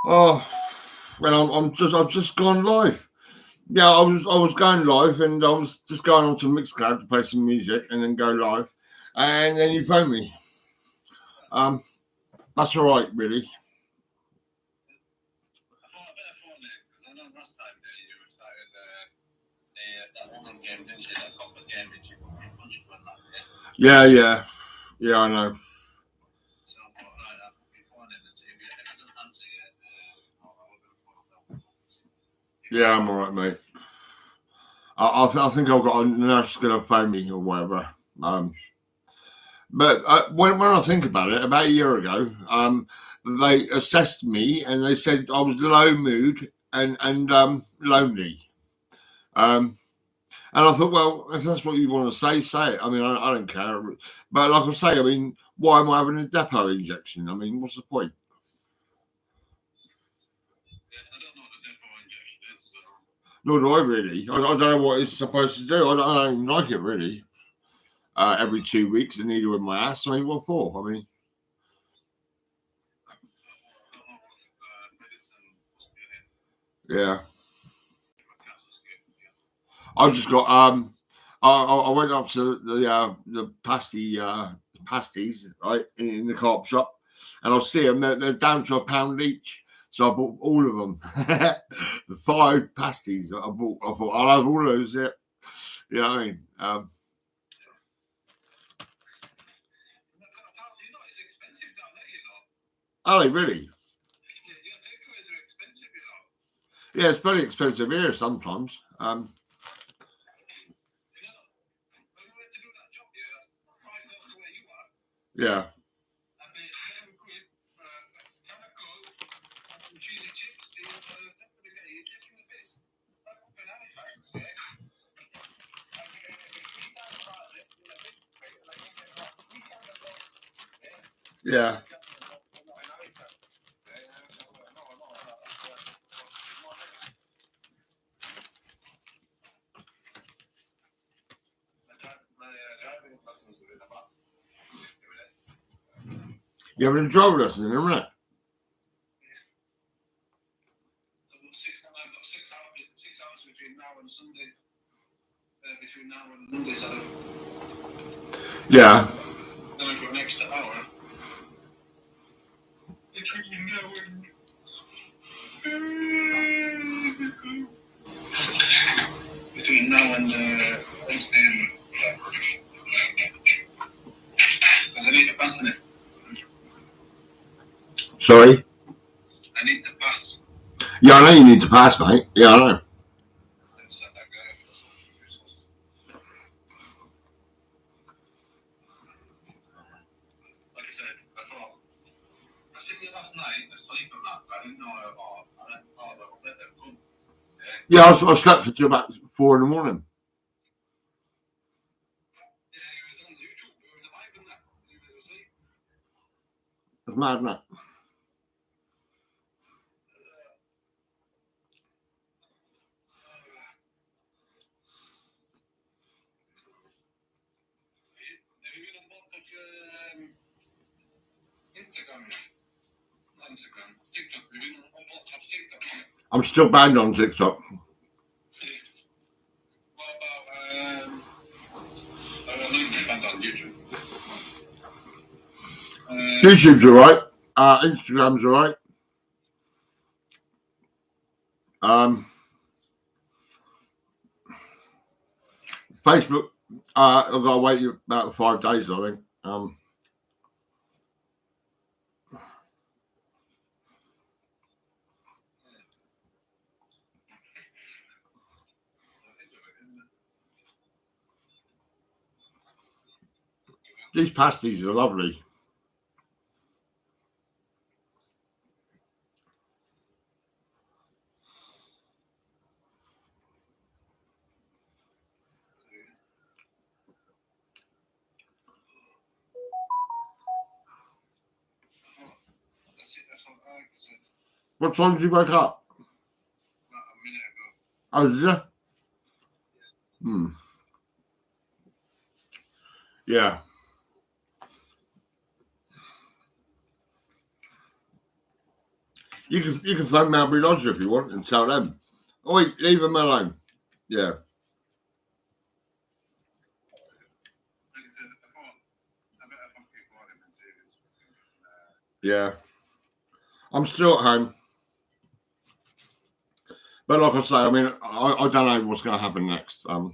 Oh, well, I've just gone live. Yeah, I was going live, and I was just going on to Mixcloud to play some music, and then go live, and then you phone me. Um, that's all right, really. I thought I better phone it because I know last time you were starting that woman game, didn't you? That copper game, did you fucking punch her on that? Yeah, I know. So I thought, right, I'll fucking phone it and see if you don't answer yet. I was going to phone that. Yeah, I'm all right, mate. I think I've got a nurse going to phone me or whatever. But when I think about it, about a year ago, they assessed me and they said I was low mood and lonely. Um, and I thought, well, if that's what you want to say it. I mean, I don't care. But like I say, I mean, why am I having a depot injection? I mean, what's the point? Yeah, I don't know what a depot injection is. So. Nor do I really. I don't know what it's supposed to do. I don't like it really. Every 2 weeks, a needle in my ass. I mean, what for? I mean, yeah. I just got I went up to the pasties right in the co-op shop, and I'll see them. They're down to £1 each, so I bought all of them. The 5 pasties I bought. I thought I'll have all of those. Yeah, you know what I mean. Are they really? Yeah, it's very expensive here sometimes. Yeah. Yeah. You having a driver lesson, isn't it? Between now and Monday, so Yeah. then I've got an extra hour. Between now and Wednesday, because I need to pass in it. Sorry. I need to pass. Yeah, I know you need to pass, mate. Yeah, I know. Like I said, I seen you last night, asleep and that, but I didn't know they'll let them come. Yeah, I slept until about 4 in the morning. Yeah, he was on YouTube, he was alive and that, he was asleep. It's mad, isn't it? TikTok. Have you been on TikTok? I'm still banned on TikTok. What about I know you're banned on YouTube. YouTube's alright. Instagram's alright. Facebook, I've got to wait about 5 days, I think. These pasties are lovely. What time did you wake up? About a minute ago. Oh, did you? Yeah. You can phone Melbury Lodge if you want and tell them. Oi, leave them alone. Yeah. Like I said, I better fucking call him and say this. Yeah. I'm still at home. But like I say, I mean, I don't know what's going to happen next. I don't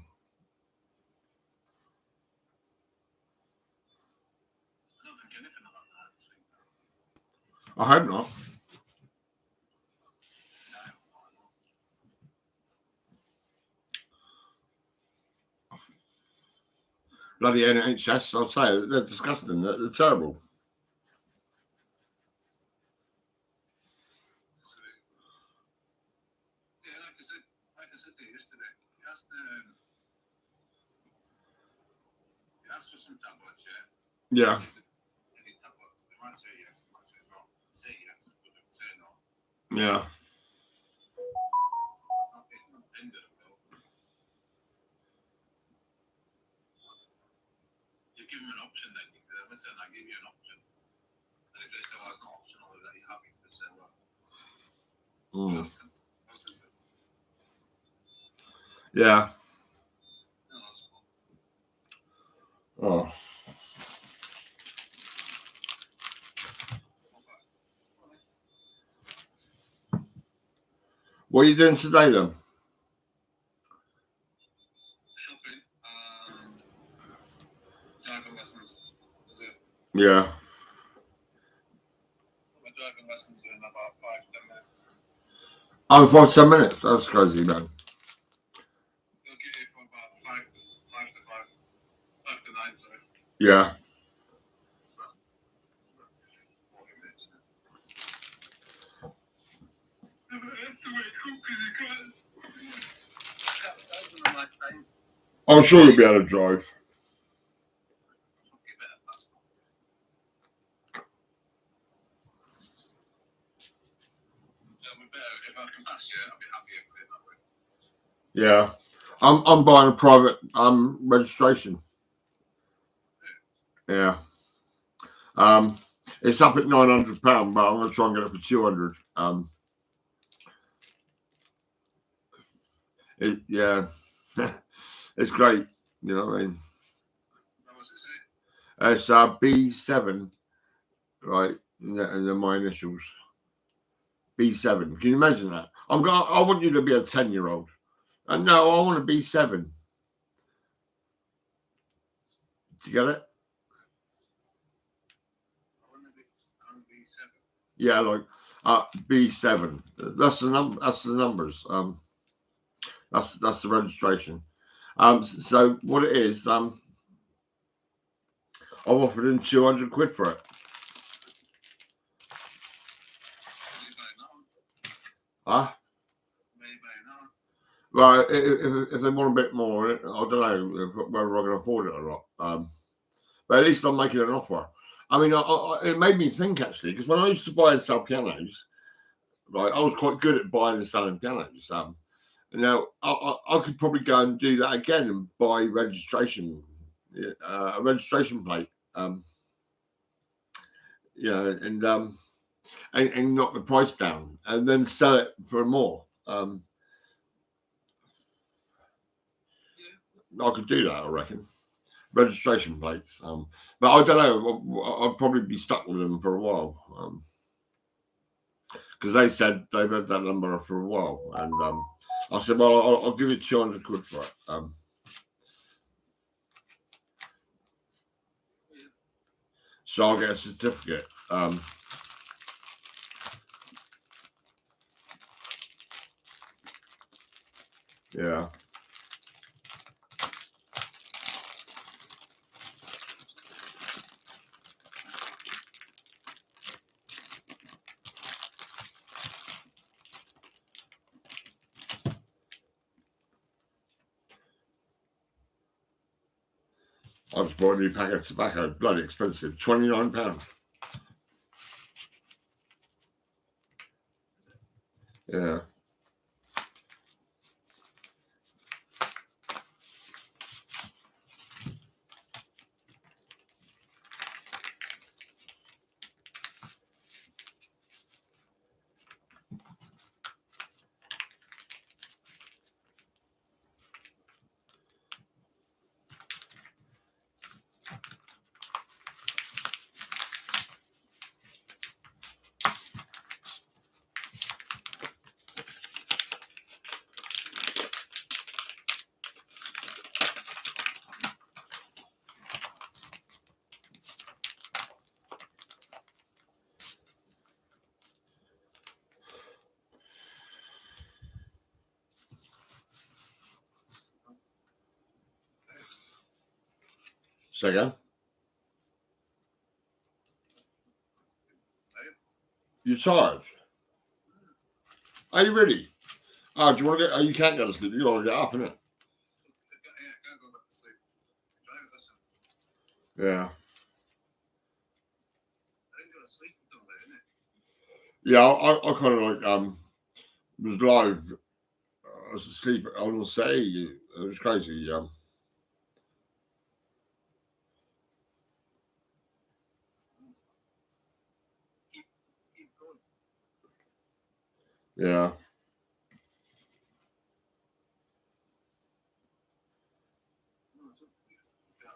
think anything about that. I hope not. Bloody NHS, I'll say, they're disgusting. They're terrible. Yeah, like I said to you yesterday, he asked for some tablets, yeah? Yeah. Any tablets. They might say yes, they might say no. Say yes, but they say no. Yeah. It's not the end of the world. You give them an option then. You can listen, I give you an option. And if they say, well, it's not optional, that you have it, they say, well, ask them. Yeah. No, that's fine. Oh. What are you doing today then? Shopping and driving lessons. Is it? Yeah. My driving lessons are in about 5-10 minutes. Oh, 5-10 minutes. That's crazy, man. They'll get it for about 5 to 9, sorry. Yeah. 40 minutes. That's the way it comes because you can't. That's my time. I'm sure you'll be able to drive. Fucking better passport. So we better, if I can pass you, I'll be happy with it that way. Yeah. I'm buying a private registration. Yeah. It's up at £900, but I'm going to try and get it for 200. Yeah. It's great. You know what I mean? What was it say? It's B7, right? And then my initials. B7. Can you imagine that? I want you to be a 10-year-old. No, I want to be 7. Do you get it? I want to be 7. Yeah, like B7. That's the number. That's the numbers. That's the registration. So what it is, I've offered him 200 quid for it. Huh? Well, if they want a bit more, I don't know whether I can afford it or not. But at least I'm making an offer. I mean, it made me think actually, because when I used to buy and sell pianos, right, I was quite good at buying and selling pianos. Now I could probably go and do that again and buy a registration plate. And knock the price down and then sell it for more. I could do that, I reckon. Registration plates. But I don't know. I'll probably be stuck with them for a while. Because they said they've had that number for a while. And I said, well, I'll give you 200 quid for it. So I'll get a certificate. Yeah. I just bought a new packet of tobacco. Bloody expensive. £29. Yeah. Say again. You're tired? Are you ready? Oh, do you want to get? Oh, you can't go to sleep. You got to get up, innit? Yeah, can't go back to sleep. Try to listen. Yeah. I didn't go to sleep until then, innit? Yeah, I kind of like was live. I was asleep on the set. It was crazy. Keep going. Yeah. No, it's okay. Yeah.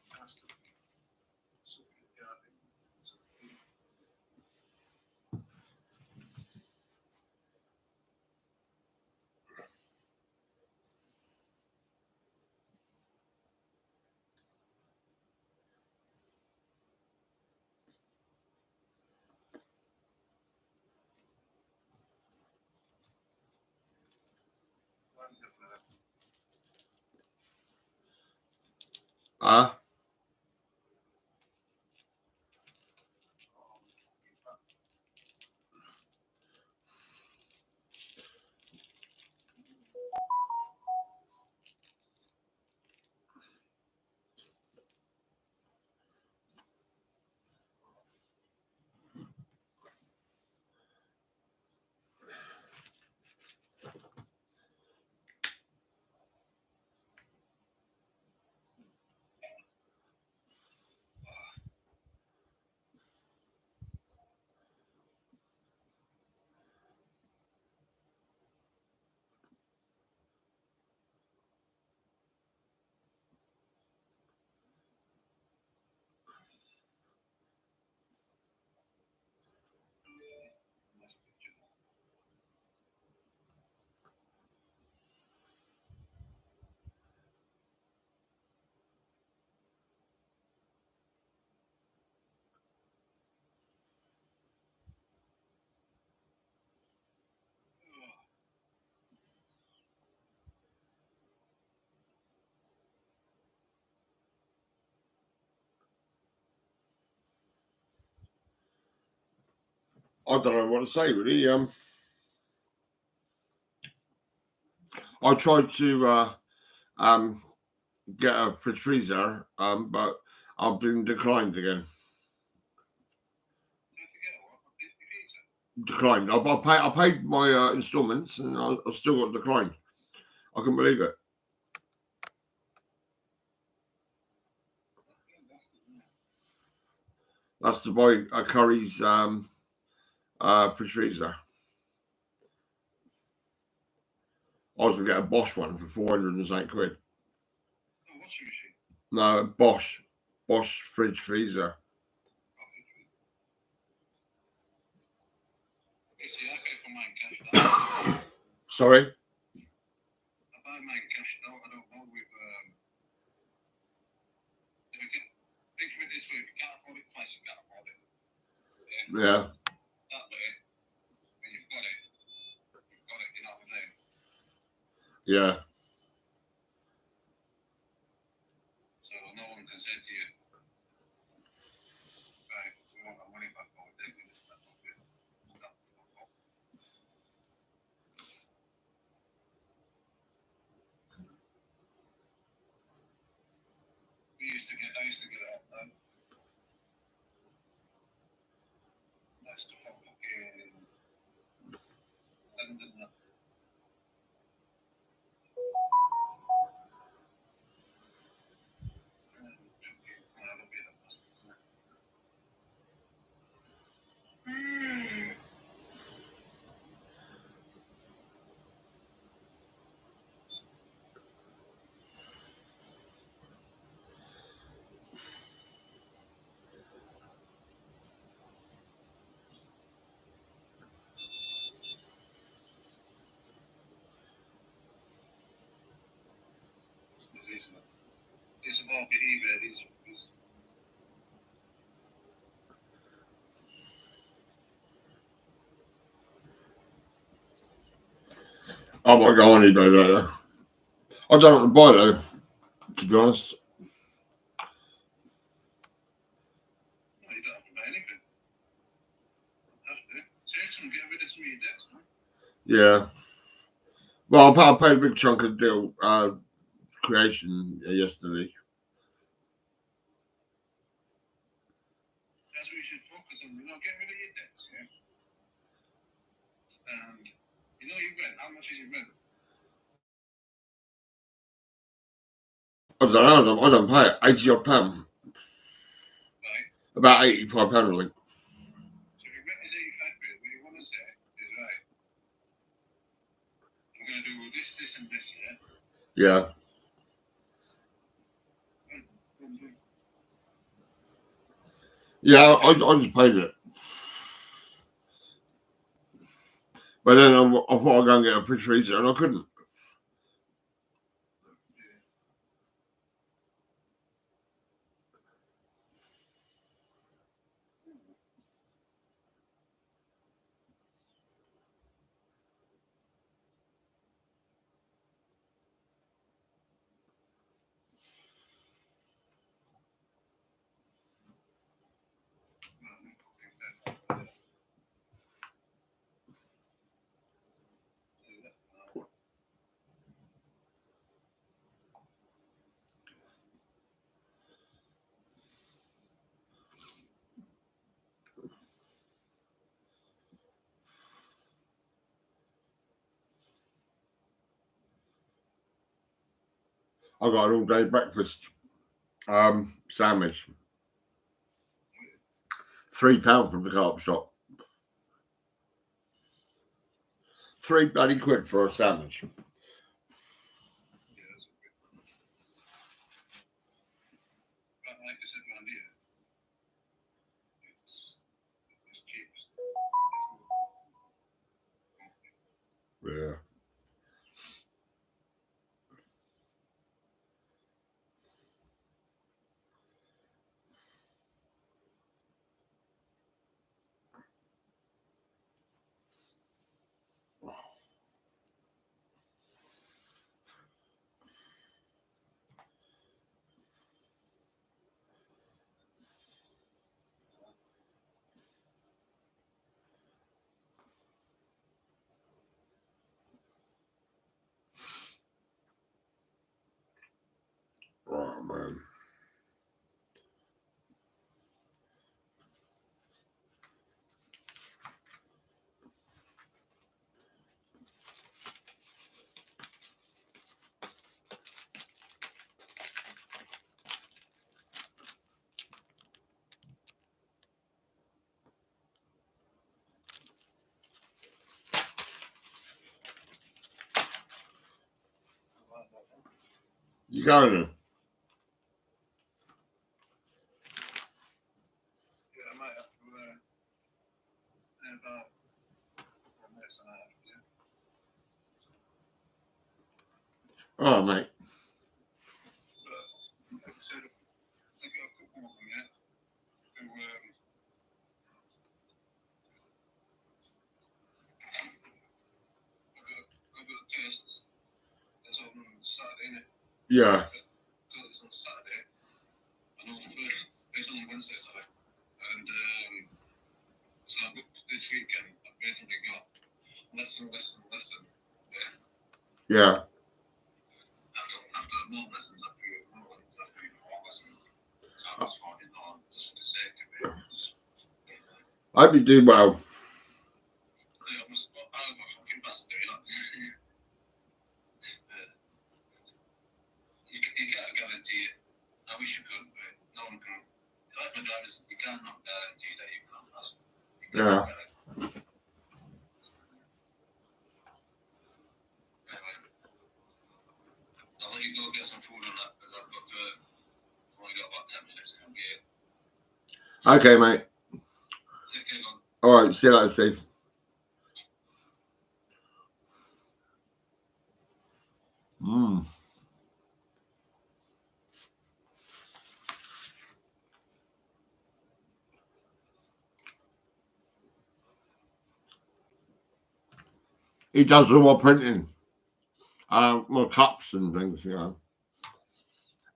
Faster. So, yeah, I think. So, I'm definitely. Ah. I don't know what to say really. I tried to get a fridge freezer, but I've been declined again. Declined. I paid my installments and I still got declined. I couldn't believe it. That's to buy a Curry's fridge freezer. I was gonna get a Bosch one for 408 quid. No, Bosch fridge freezer. See, I go for mine cashed out. Sorry. I buy mine cashed out. I don't know with. If you can think of it this way, if you can't afford it twice, you can't afford it. Yeah. That way, when you've got it, you know what I'm saying? Yeah. So no one can say to you, right, we want our money back, or we're taking this back off you. I used to get it up then. That stuff on fucking London. It's about behavior. It's I might go on eBay later. I don't know what to buy though, to be honest. your debts, man. Yeah. Well, I paid a big chunk of deal creation yesterday. That's what you should focus on. Get rid of your debts, yeah. And your rent. How much is your rent? I don't know. I don't pay it. £80 odd. Right. About £85, I think. So if your rent is 85 quid, what you want to say is, right, I'm going to do this, and this, yeah? Yeah. Yeah, I just paid it. But then I thought I'd go and get a fridge freezer, and I couldn't. I got an all-day breakfast sandwich. £3 from the carp shop. £3 bloody quid for a sandwich. Like I said around here, it's cheapest. Yeah. Oh, man. You going then? Yeah, I might have to in about 4 minutes and a half, yeah. Oh, mate. But like I said, I got a couple of them, yeah, who I got a test that's on Saturday, innit? Yeah. Because it's on Saturday, I know the first, it's on Wednesday, sorry. And so I booked this weekend, I've basically got lesson, yeah. Yeah. After more lessons, after more lessons, I was finding on just for the sake of it. I hope you do well. I'm a fucking bastard, you know. You can't guarantee it. I wish you could, but no one can. Like my driver said, you cannot guarantee that you can pass. Yeah. Anyway, I'll let you go get some food on that because I've only got about 10 minutes to be here. Okay, mate. Take care, man. All right. See you later, Steve. He does all my printing. My cups and things, you know.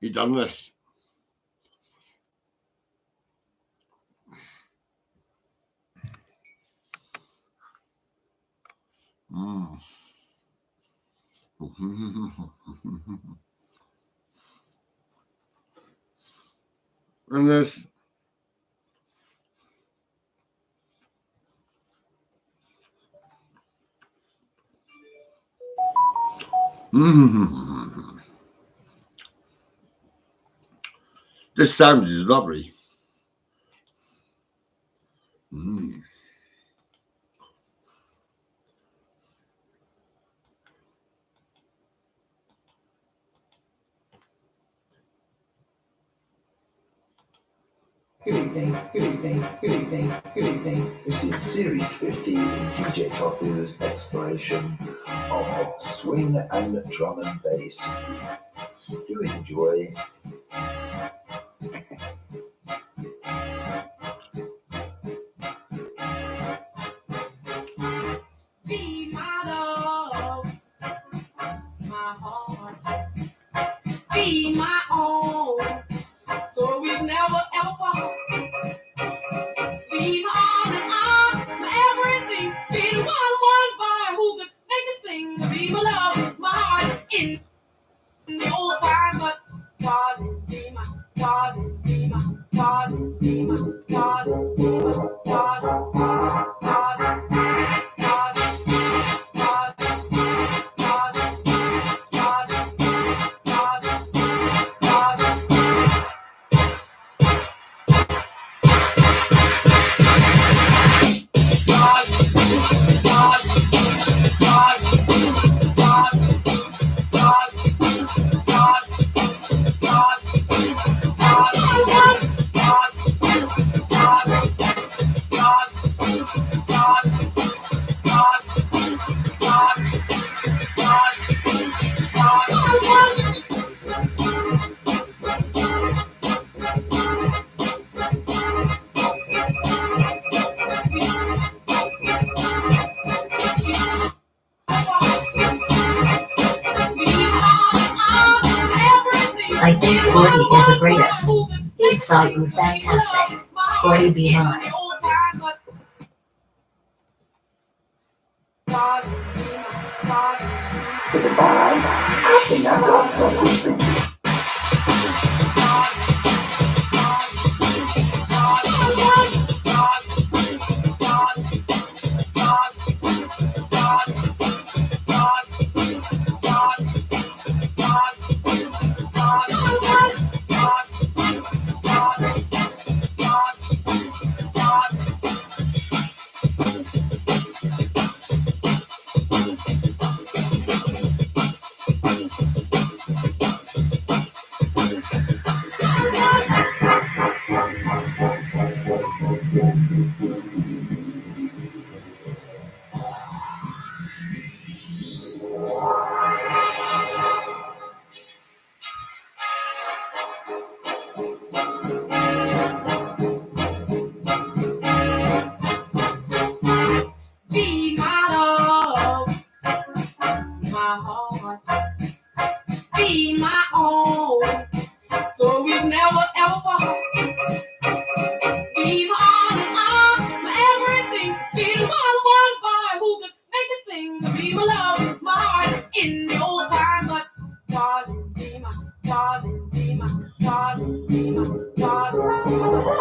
He done this. Mm. And there's this sandwich is lovely. Mm. Good evening. This is Series 50, DJ Tofu's exploration of swing and drum and bass. Do enjoy. Be my love, my heart, be my own, so we've never ever be my all and all, my everything, be the one boy who could make me sing, be my love, my heart in the old time, but darling, be my darling, be my darling, be my darling, be my darling, be my darling. I think Gordy is the greatest. He's so fantastic. Gordy be mine. I think I got something. Be my love, my heart, be my own, so we've never ever be my all and all, my everything, be the one boy who could make me sing, be my love, my heart in the old time, but darling, be my darling, be my darling, be my darling, be my darling.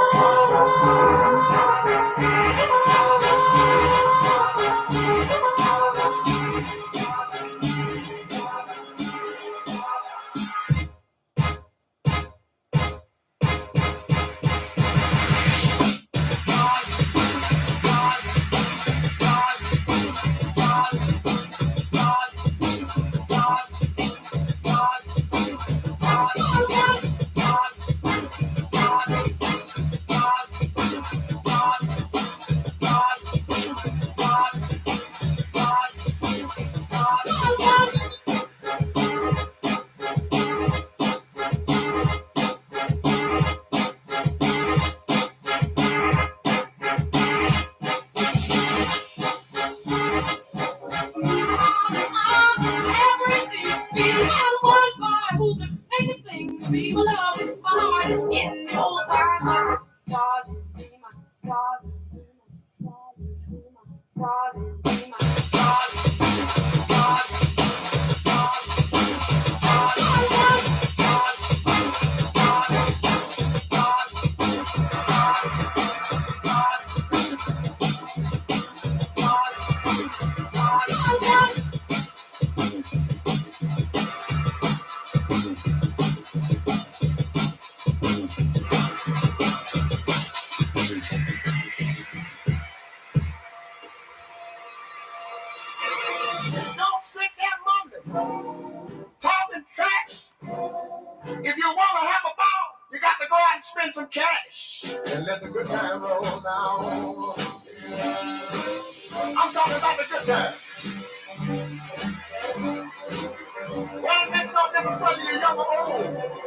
sit there mumbling, talking trash. If you want to have a ball, you got to go out and spend some cash and let the good time roll now. I'm talking about the good time. Well, it makes no difference whether you're young or old.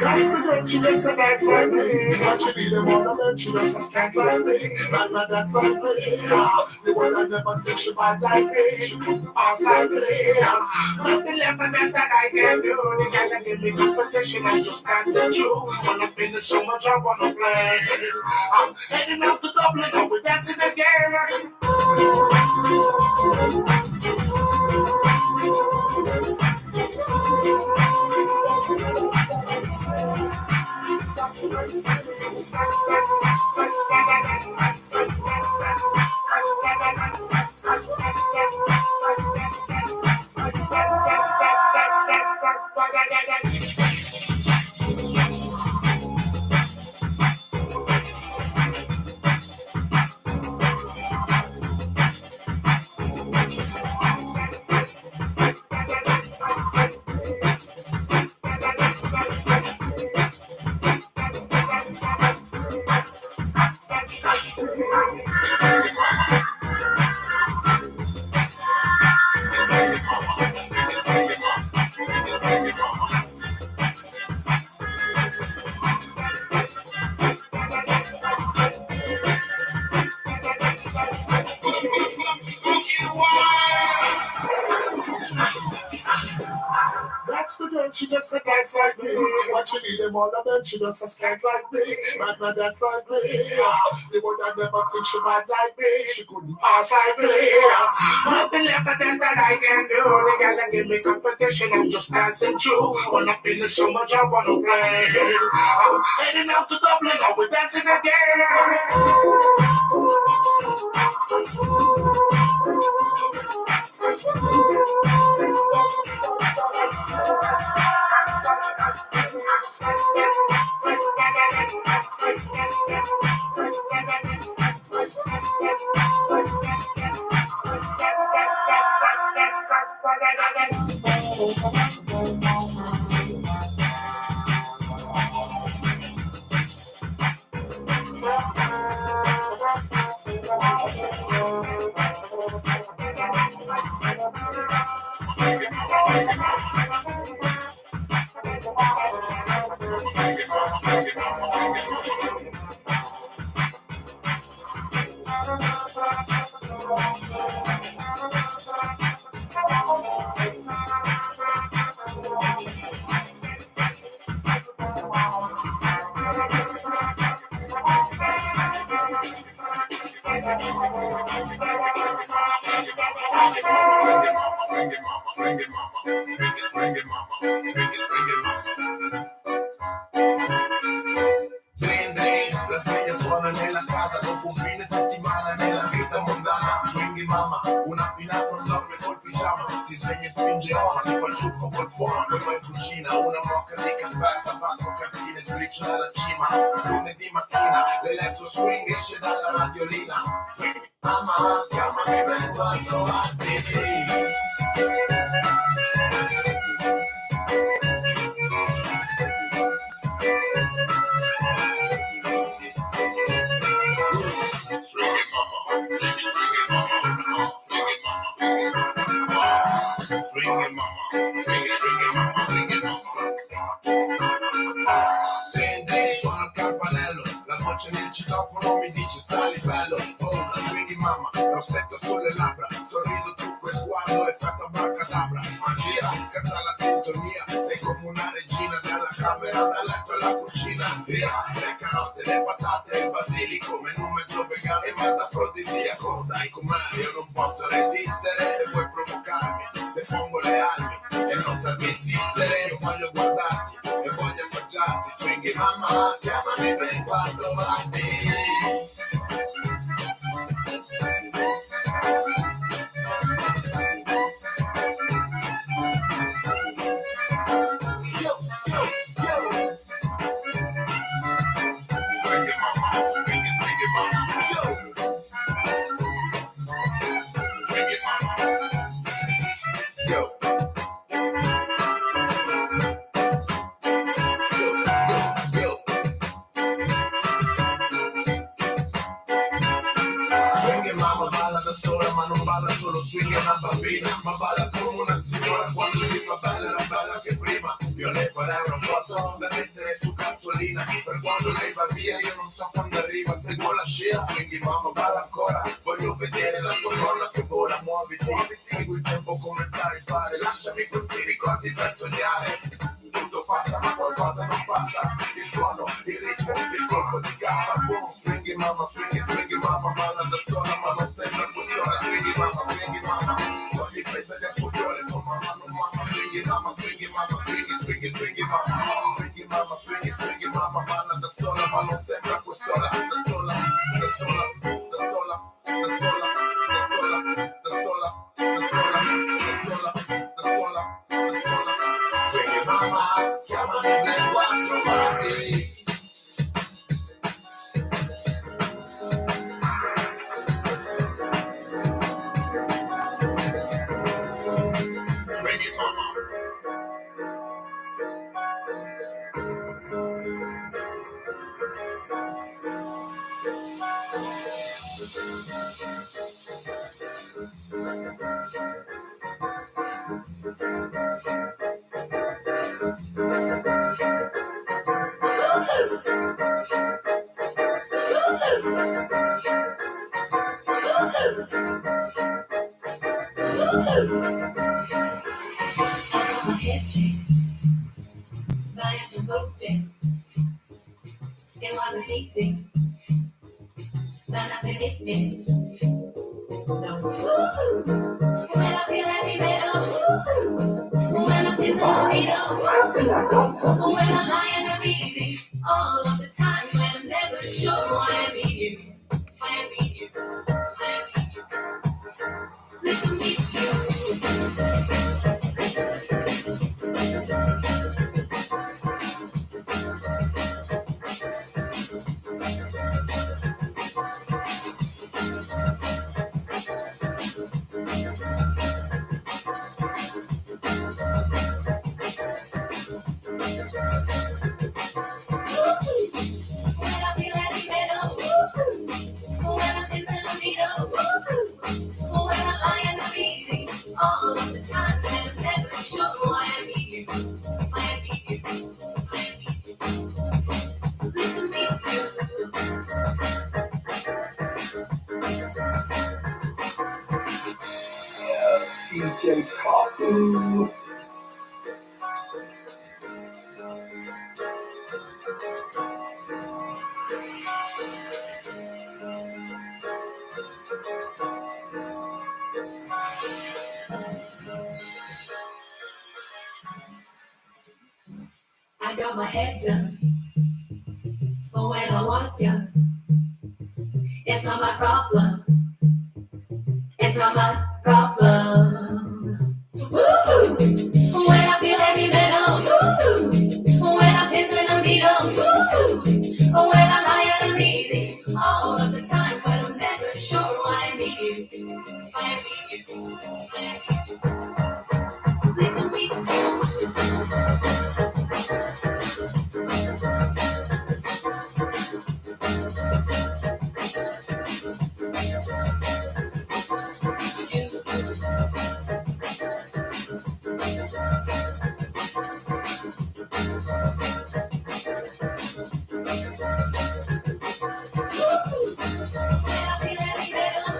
That's the good you miss, and that's like me. What you need, and wanna let you, that's a stank like me. Right, that's like me. The one I never think she might like me. She couldn't pass like me. Nothing left, and that's that I can do. They gotta give me competition, and just dance and choose. Wanna finish so much, I wanna play. I'm heading out to Dublin, and we're dancing again. she just a dance like me. What she need them all about, she just a skank like me. Man, that's like me. The one that never think she bad like me. She couldn't pass like me. Nothing left but that's that I can do. They gotta give me competition, I'm just passing through. When I'm feeling so much, I wanna play. I'm heading out to Dublin, I'll be dancing again. La sveglia suona nella casa dopo un fine settimana nella vita mondana. Swinging mama, una pina non dorme col pigiama. Si sveglia e spinge ora, si fa il ciuffo col fuoco. Poi in cucina una mocca di caffè, tabacco, cartine, sbriccia dalla cima. Lunedì mattina l'elettro swing esce dalla radiolina. Swinging mama, chiamami, vengo a trovarti. Swing it, mama. Swing it, mama. Swing it, mama. Swing it, mama. Swing it, mama. Drin, suona il campanello. La voce nel citofono mi dice sali bello. Oh, la swing mama. Rossetto sulle labbra. Sorriso, trucco e sguardo. Effetto abracadabra. Magia, scatta la sintonia. Sei come una regina dalla camera, dal letto alla cucina. Via, le carote, le patate, il basilico. Menù mezzo vegano e mezzo afrodisiaco. Sai com'è, io non posso resistere. Se vuoi provocarmi, le pongo le armi. E non serve insistere, io voglio guardarti e voglio assaggiarti. Swinging mamma, chiamami, vengo a trovarti. Swing è una bambina, ma balla come una signora. Quando si fa bella era bella che prima. Io le farei una foto da mettere su cartolina. Per quando lei va via io non so quando arriva. Seguo la scia, quindi mamma balla ancora. Voglio vedere la tua donna che vola, muoviti. Segui il tempo come sai fare. Lasciami questi ricordi per sognare. Tutto passa ma qualcosa non passa. Il suono, il ritmo, il colpo di cassa. Boom, swinging mama, balla da sola ma non sembra quest'ora. Swinging mama, ogni festa che sul cuore non mamma, swinging mama, swinging mama. Swinging mama, balla da sola ma non sembra quest'ora. Da sola. Swinging mama, chiamami, vengo a trovarti. floating. It wasn't easy, but nothing hit me. No. Woo-hoo. When I feel heavy metal, woo-hoo. When I'm pissing the needle, when I'm lying up easy, all of the time when I'm never sure why I need you, why I need you, why I need you. Listen to me. DJ Talking. I got my head done, but when I was young, it's not my problem. It's not my problem. Woo-hoo. When I feel heavy metal, woo-hoo. When I'm pissing a needle, woo-hoo. When I'm lying uneasy, all of the time, but I'm never sure why I need you. Why I need you. Why I need you. Listen to me. When I feel heavy metal,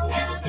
when I'm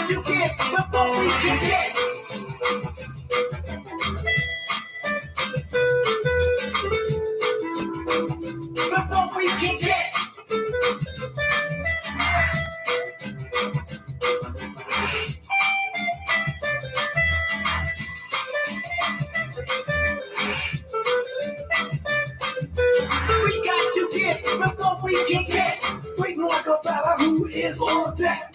got to give before we can get. Before we can get. We got to get before we can get. We like a battle who is on deck.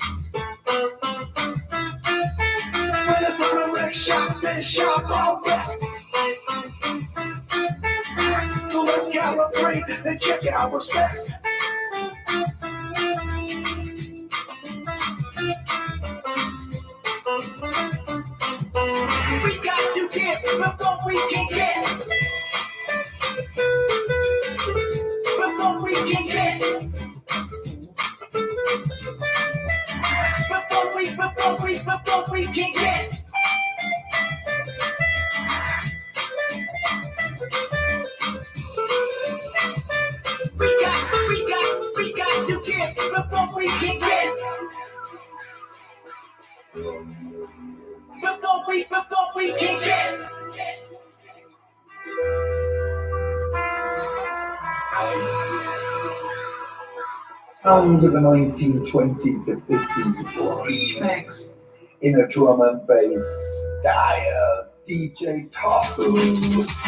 When it's not a wreck shop, then shop all back. So let's calibrate and check our specs. We got to get before we can get. Before we can get. Before we can get. We got to get before we can get. Before we can get. Sounds of the 1920s to 50s remix in a drum and bass style. DJ Tafu.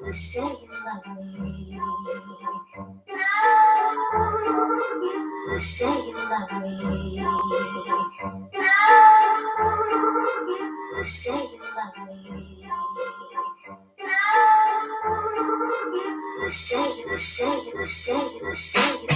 You say you love me. You say you love me. You say you love me. You say you say you say you say you.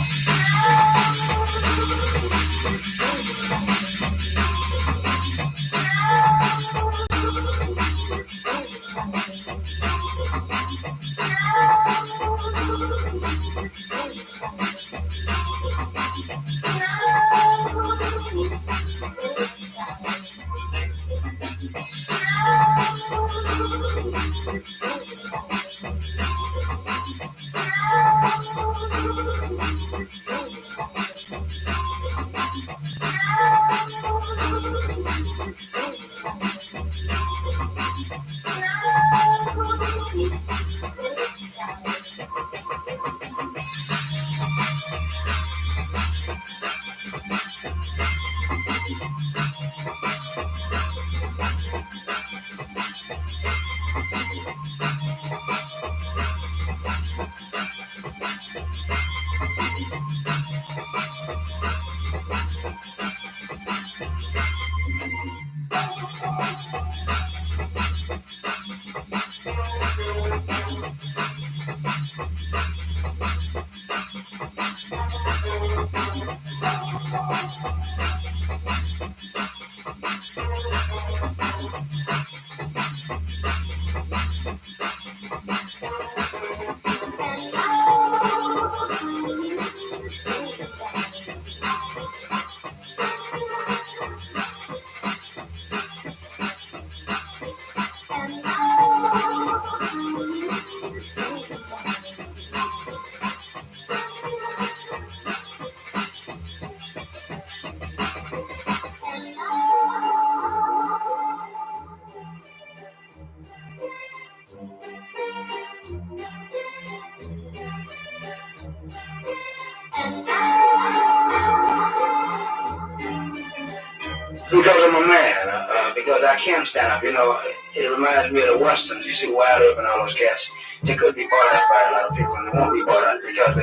Because I'm a man, because I can stand up. You know, it reminds me of the Westerns. You see Wild Earp and all those cats. They could be bought out by a lot of people, and they won't be bought out because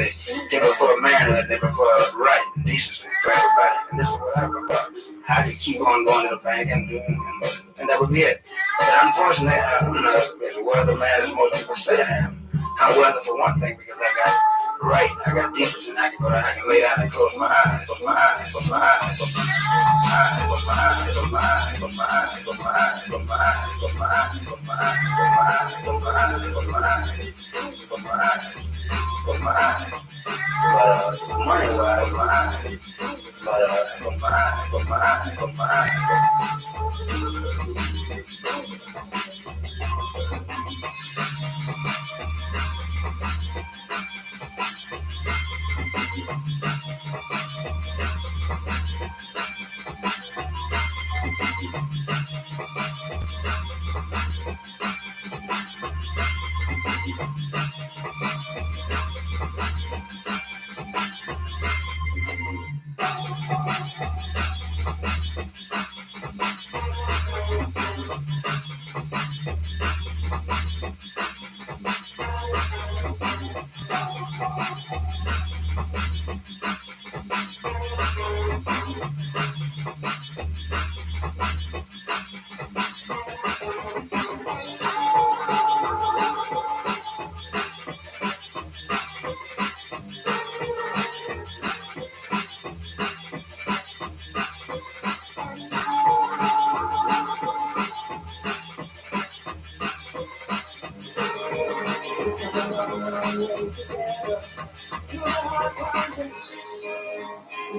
they prefer manhood, they prefer right and decency for everybody. And this is what I prefer. I can keep on going to the bank and that would be it. But unfortunately, I'm not as wealthy man as most people say I am. I'm wealthy for one thing because I got right, I got decency, and I can go down, I can lay down and close my eyes, close my eyes, close my eyes, close my eyes, close my eyes, close my eyes, close my eyes, close my eyes, close my eyes, close my eyes, close my eyes, close my eyes, close my eyes, close my eyes. But money wise, my eyes. But close my eyes, close my eyes, close my eyes. We've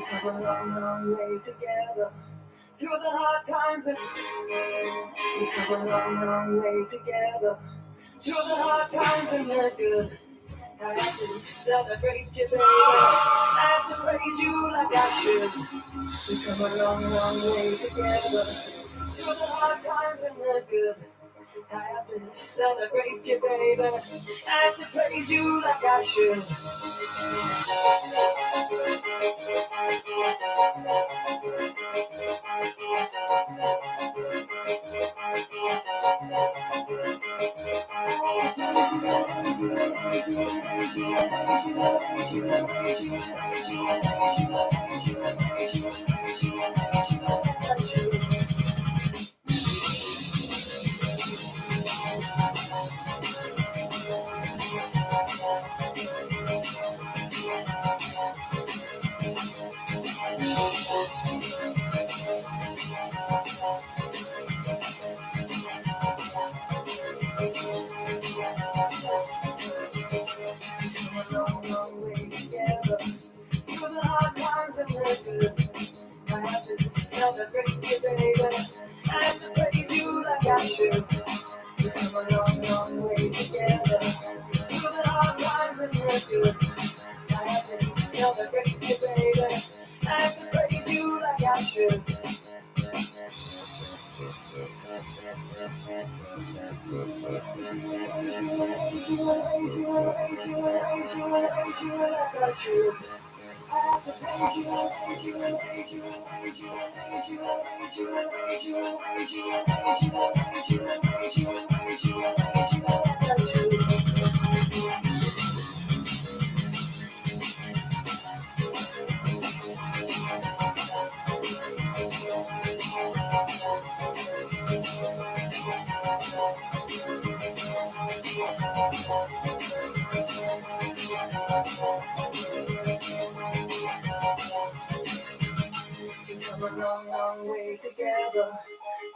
come a long, long way together through the hard times. We've come a long, long way together through the hard times and the good. I have to celebrate you, baby. I have to praise you like I should. We've come a long, long way together through the hard times and the good. I have to celebrate you, baby. I have to praise you like I should.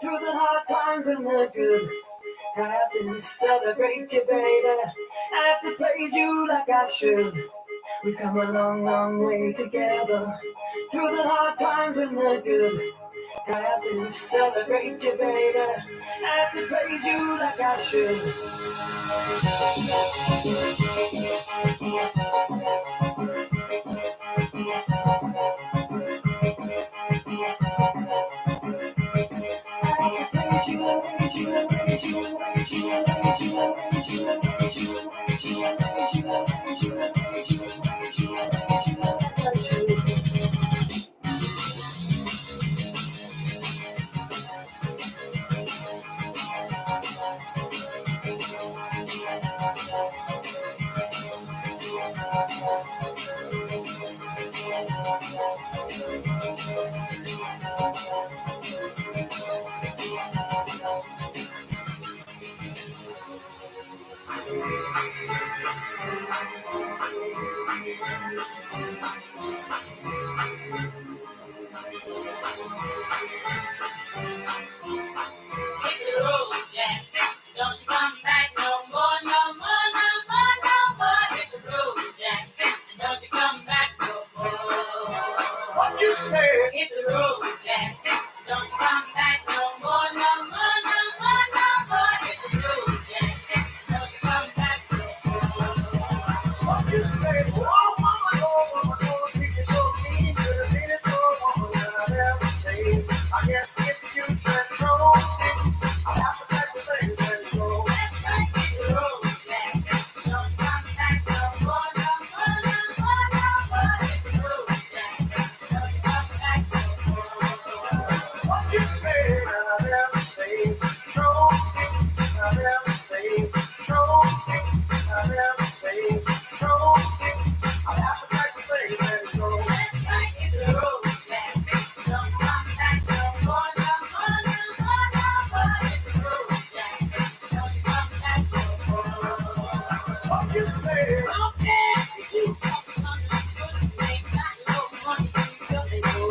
Through the hard times and the good, I have to celebrate you, baby. I have to praise you like I should. We've come a long, long way together. Through the hard times and the good, I have to celebrate you, baby. I have to praise you like I should.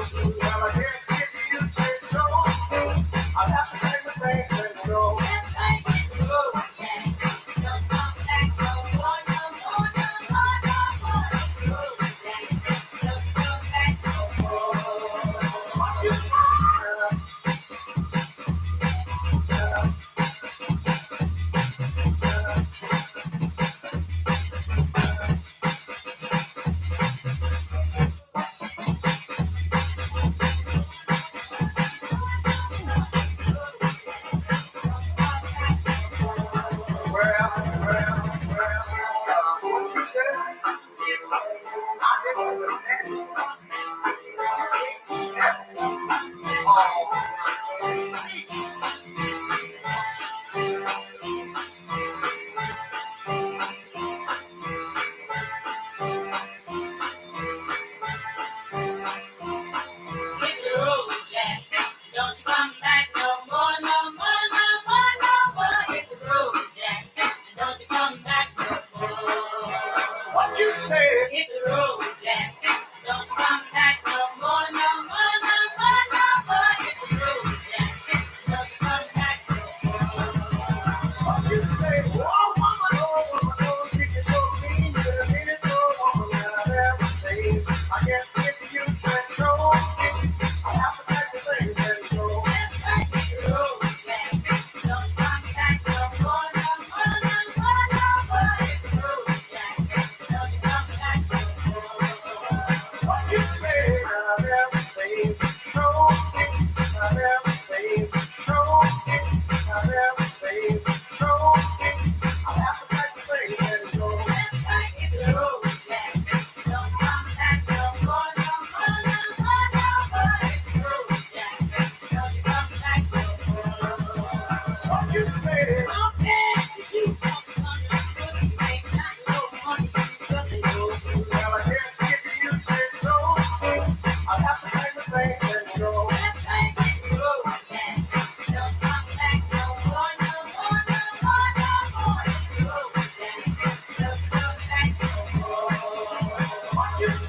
Well, I guess if you say so, I'll have to take the things and go. What you say? Hit the road, Jack. Don't you come back no more, no more, no more, no more. Hit the road, Jack. Don't you come back no more. What you say? Oh, woman, you can so mean. You're the meanest old woman that I've ever seen. I guess if you said so, I'll have to take the things and go. That's right, hit the road, Jack. Don't you come back no more, no more, no more, no more. Hit the road, Jack. Don't you come back no more. What you say? I've never seen. So, I've never seen. So, I've never seen. So, I'll have to take the things and go. That's right, hit the road, Jack. Don't you come back no more, no more, no more, no more. Hit the road, Jack. Don't you come back no more. What you say? Well, I guess if you say so, I'll have to take the things and go. What you say?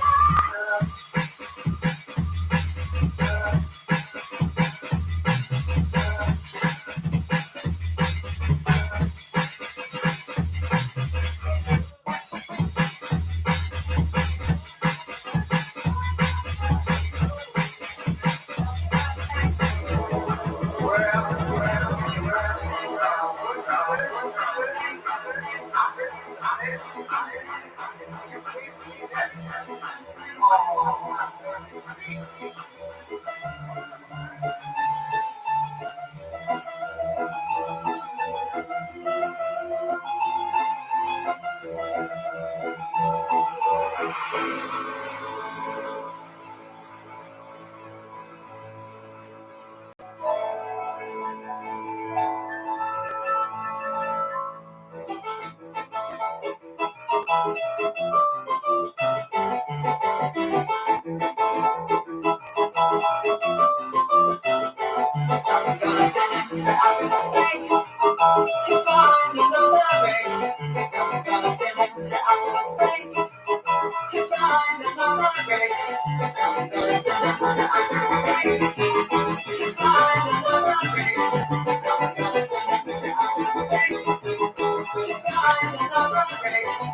I'm gonna send it to outer space to find another race. I'm gonna send it to outer space to find another race. I'm gonna send it to outer space to find another race. I'm gonna send it to outer space to find another race.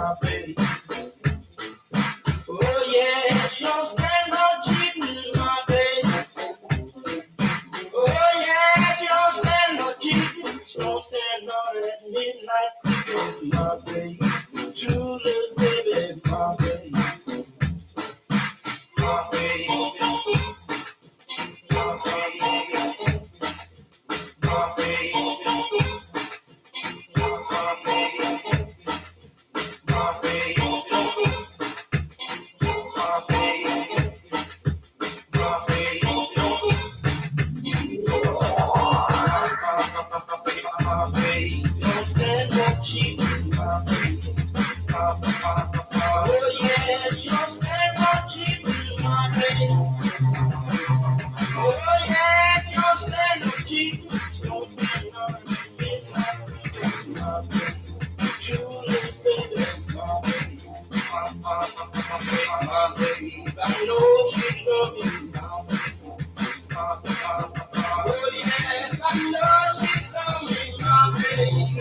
my baby. Oh yeah, she don't stand no cheating, my baby. Oh yeah, she don't stand no cheating. She don't stand no that midnight creeping, my baby. True little baby, my baby. My baby. My baby. My baby. I know she love me now. Oh yes, I know she love me, my baby.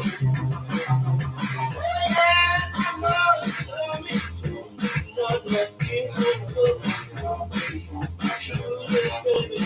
Oh yes, I know she love me. Not let me so good, my baby. Truly, baby.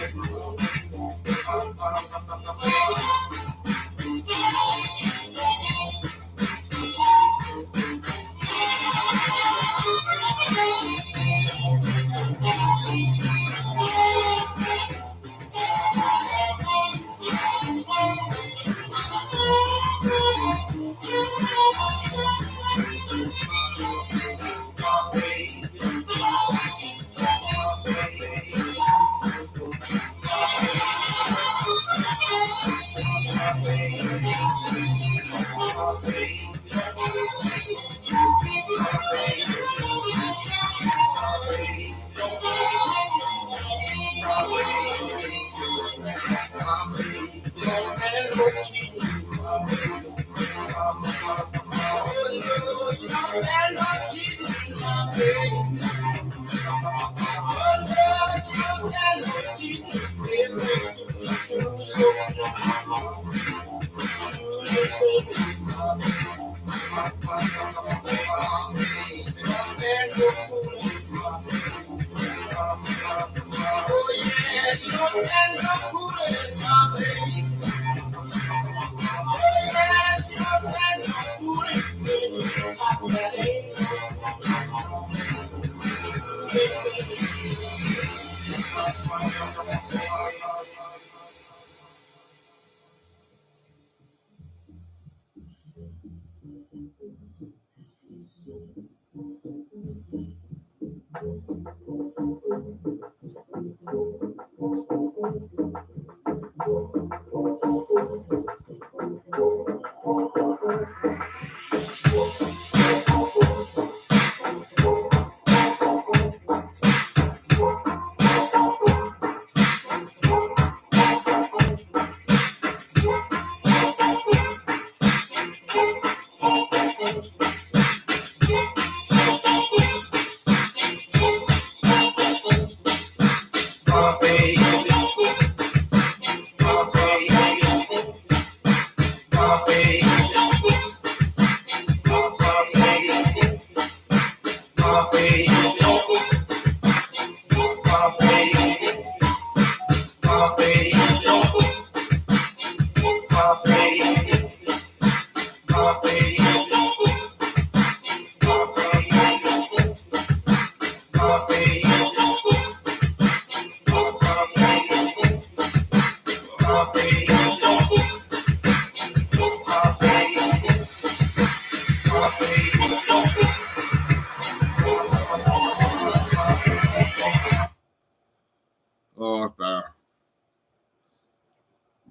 Oh, that's better.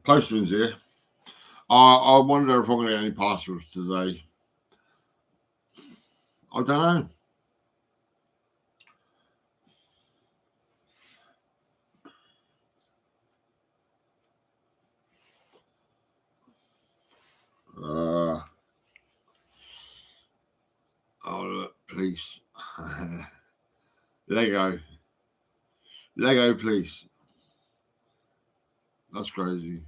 Postman's here. I wonder if I'm going to get any parcels today. I don't know. Oh, look, please. Lego, please. That's crazy.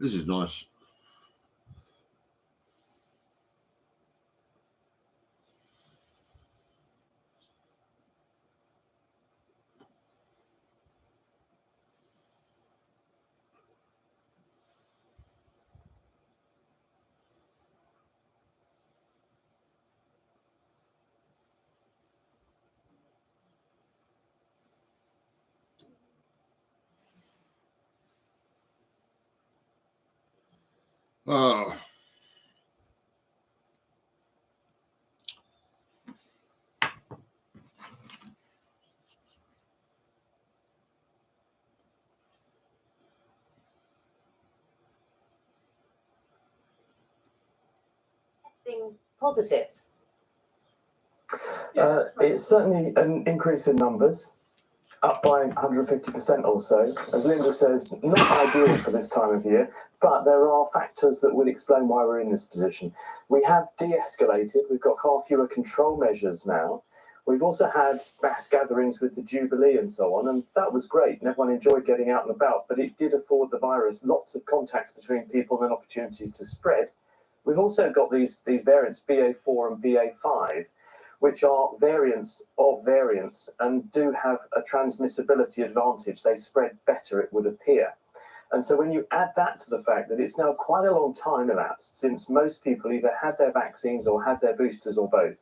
This is nice. Oh. Testing positive. It's certainly an increase in numbers, up by 150% or so. As Linda says, not ideal for this time of year, but there are factors that will explain why we're in this position. We have de-escalated. We've got far fewer control measures now. We've also had mass gatherings with the Jubilee and so on, and that was great, and everyone enjoyed getting out and about, but it did afford the virus lots of contacts between people and opportunities to spread. We've also got these variants, BA4 and BA5, which are variants of variants and do have a transmissibility advantage. They spread better, it would appear. And so when you add that to the fact that it's now quite a long time elapsed since most people either had their vaccines or had their boosters or both,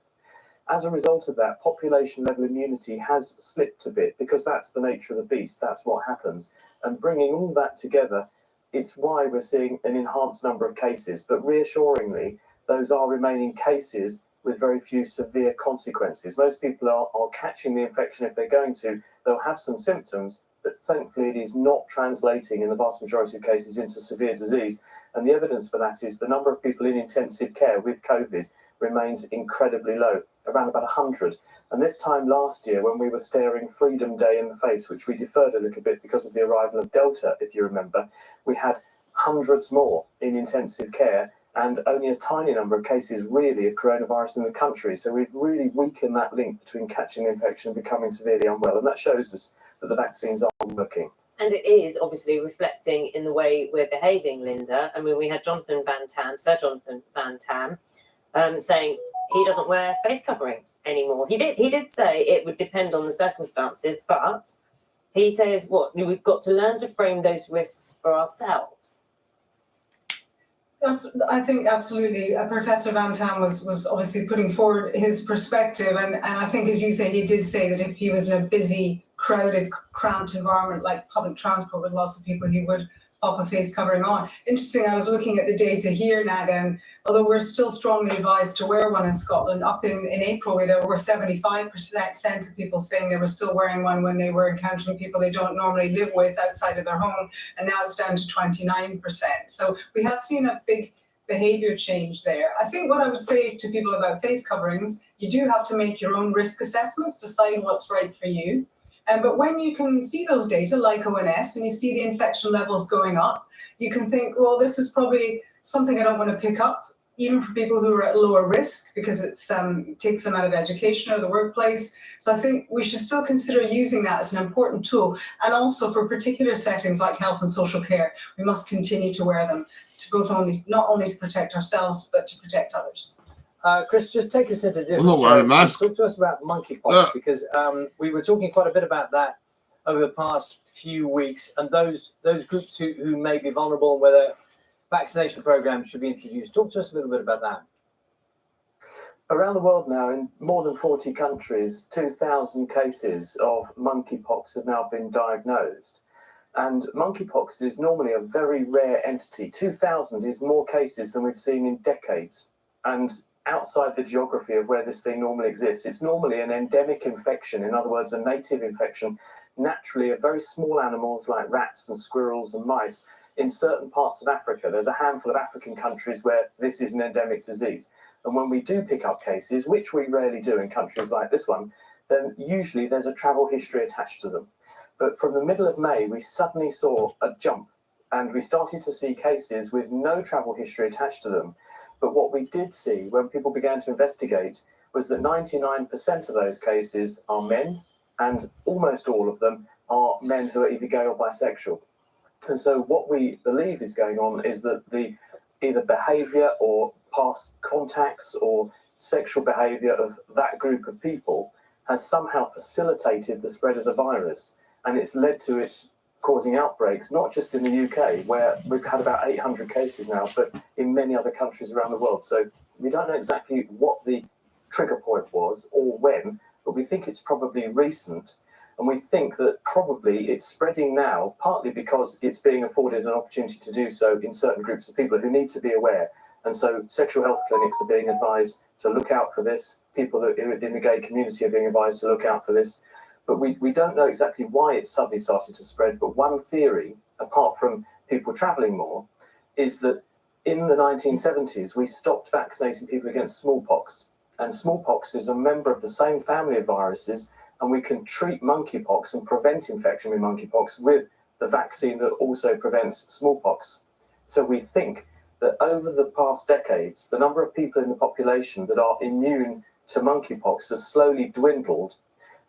as a result of that, population level immunity has slipped a bit because that's the nature of the beast, that's what happens. And bringing all that together, it's why we're seeing an enhanced number of cases. But reassuringly, those are remaining cases with very few severe consequences. Most people are catching the infection if they're going to. They'll have some symptoms, but thankfully it is not translating in the vast majority of cases into severe disease. And the evidence for that is the number of people in intensive care with COVID remains incredibly low, around about 100. And this time last year, when we were staring Freedom Day in the face, which we deferred a little bit because of the arrival of Delta, if you remember, we had hundreds more in intensive care and only a tiny number of cases really of coronavirus in the country. So we've really weakened that link between catching the infection and becoming severely unwell. And that shows us that the vaccines are working. And it is obviously reflecting in the way we're behaving, Linda. I mean, we had Jonathan Van Tam, Sir Jonathan Van Tam, saying he doesn't wear face coverings anymore. He did say it would depend on the circumstances, but he says we've got to learn to frame those risks for ourselves. I think absolutely. Professor Van Tam was obviously putting forward his perspective, and I think, as you say, he did say that if he was in a busy, crowded, cramped environment like public transport with lots of people, he would pop a face covering on. Interesting, I was looking at the data here, Naga, and although we're still strongly advised to wear one in Scotland, up in April we were 75% of people saying they were still wearing one when they were encountering people they don't normally live with outside of their home, and now it's down to 29%. So we have seen a big behavior change there. I think what I would say to people about face coverings, you do have to make your own risk assessments, decide what's right for you. But when you can see those data like ONS and you see the infection levels going up, you can think, well, this is probably something I don't want to pick up, even for people who are at lower risk, because it takes them out of education or the workplace. So I think we should still consider using that as an important tool. And also for particular settings like health and social care, we must continue to wear them to not only to protect ourselves, but to protect others. Chris, just take us into different. I'm not wearing a mask. Talk to us about monkeypox, because we were talking quite a bit about that over the past few weeks, and those groups who may be vulnerable and whether vaccination programs should be introduced. Talk to us a little bit about that. Around the world now, in more than 40 countries, 2,000 cases of monkeypox have now been diagnosed. And monkeypox is normally a very rare entity. 2,000 is more cases than we've seen in decades. And outside the geography of where this thing normally exists, it's normally an endemic infection, in other words, a native infection, naturally of very small animals like rats and squirrels and mice in certain parts of Africa. There's a handful of African countries where this is an endemic disease. And when we do pick up cases, which we rarely do in countries like this one, then usually there's a travel history attached to them. But from the middle of May, we suddenly saw a jump, and we started to see cases with no travel history attached to them. But what we did see when people began to investigate was that 99% of those cases are men, and almost all of them are men who are either gay or bisexual. And so what we believe is going on is that the either behaviour or past contacts or sexual behaviour of that group of people has somehow facilitated the spread of the virus, and it's led to it causing outbreaks, not just in the UK, where we've had about 800 cases now, but in many other countries around the world. So we don't know exactly what the trigger point was or when, but we think it's probably recent. And we think that probably it's spreading now, partly because it's being afforded an opportunity to do so in certain groups of people who need to be aware. And so sexual health clinics are being advised to look out for this. People in the gay community are being advised to look out for this. But we don't know exactly why it suddenly started to spread. But one theory, apart from people travelling more, is that in the 1970s, we stopped vaccinating people against smallpox. And smallpox is a member of the same family of viruses, and we can treat monkeypox and prevent infection with monkeypox with the vaccine that also prevents smallpox. So we think that over the past decades, the number of people in the population that are immune to monkeypox has slowly dwindled.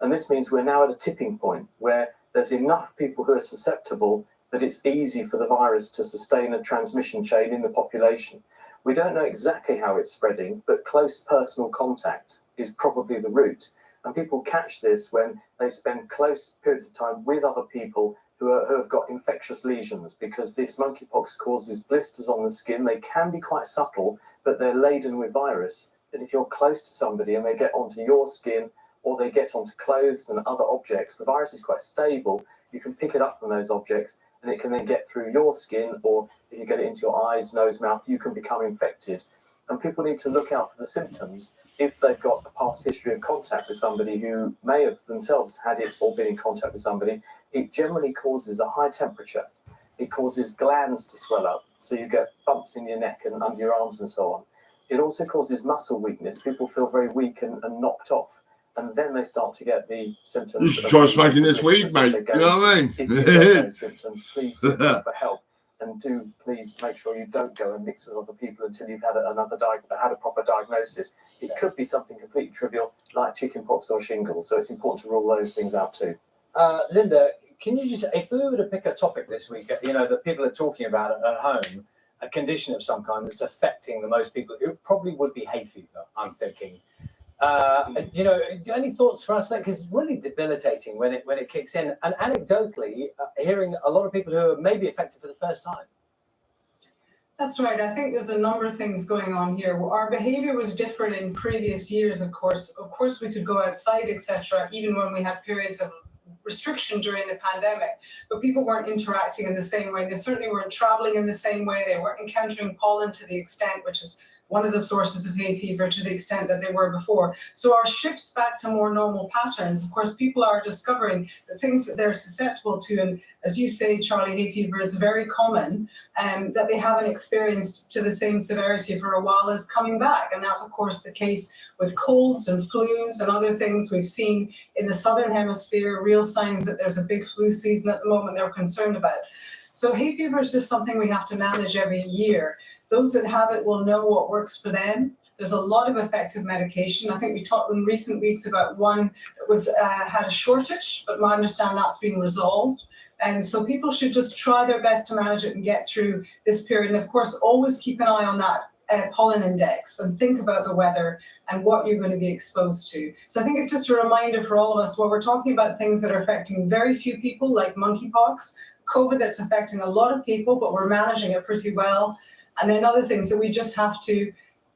And this means we're now at a tipping point where there's enough people who are susceptible that it's easy for the virus to sustain a transmission chain in the population. We don't know exactly how it's spreading, but close personal contact is probably the route. And people catch this when they spend close periods of time with other people who have got infectious lesions, because this monkeypox causes blisters on the skin. They can be quite subtle, but they're laden with virus. And if you're close to somebody and they get onto your skin, or they get onto clothes and other objects, the virus is quite stable. You can pick it up from those objects, and it can then get through your skin, or if you get it into your eyes, nose, mouth, you can become infected. And people need to look out for the symptoms if they've got a past history of contact with somebody who may have themselves had it or been in contact with somebody. It generally causes a high temperature. It causes glands to swell up, so you get bumps in your neck and under your arms and so on. It also causes muscle weakness. People feel very weak and knocked off. And then they start to get the symptoms. You should try smoking this weed, mate. You know what I mean? If you get those symptoms, please do go for help. And do please make sure you don't go and mix with other people until you've had a proper diagnosis. It could be something completely trivial, like chickenpox or shingles. So it's important to rule those things out too. Linda, can you just, if we were to pick a topic this week, that people are talking about at home, a condition of some kind that's affecting the most people, it probably would be hay fever, I'm thinking. Any thoughts for us there? Because it's really debilitating when it kicks in. And anecdotally, hearing a lot of people who are maybe affected for the first time. That's right. I think there's a number of things going on here. Our behavior was different in previous years, of course. Of course, we could go outside, etc., even when we had periods of restriction during the pandemic, but people weren't interacting in the same way. They certainly weren't traveling in the same way. They weren't encountering pollen to the extent, which is one of the sources of hay fever, to the extent that they were before. So our shifts back to more normal patterns. Of course, people are discovering the things that they're susceptible to. And as you say, Charlie, hay fever is very common, that they haven't experienced to the same severity for a while is coming back. And that's, of course, the case with colds and flus and other things. We've seen in the Southern Hemisphere real signs that there's a big flu season at the moment they're concerned about. So hay fever is just something we have to manage every year. Those that have it will know what works for them. There's a lot of effective medication. I think we talked in recent weeks about one that was had a shortage, but I understand that's been resolved. And so people should just try their best to manage it and get through this period. And of course, always keep an eye on that pollen index and think about the weather and what you're going to be exposed to. So I think it's just a reminder for all of us, while we're talking about things that are affecting very few people, like monkeypox, COVID that's affecting a lot of people, but we're managing it pretty well. And then other things that we just have to,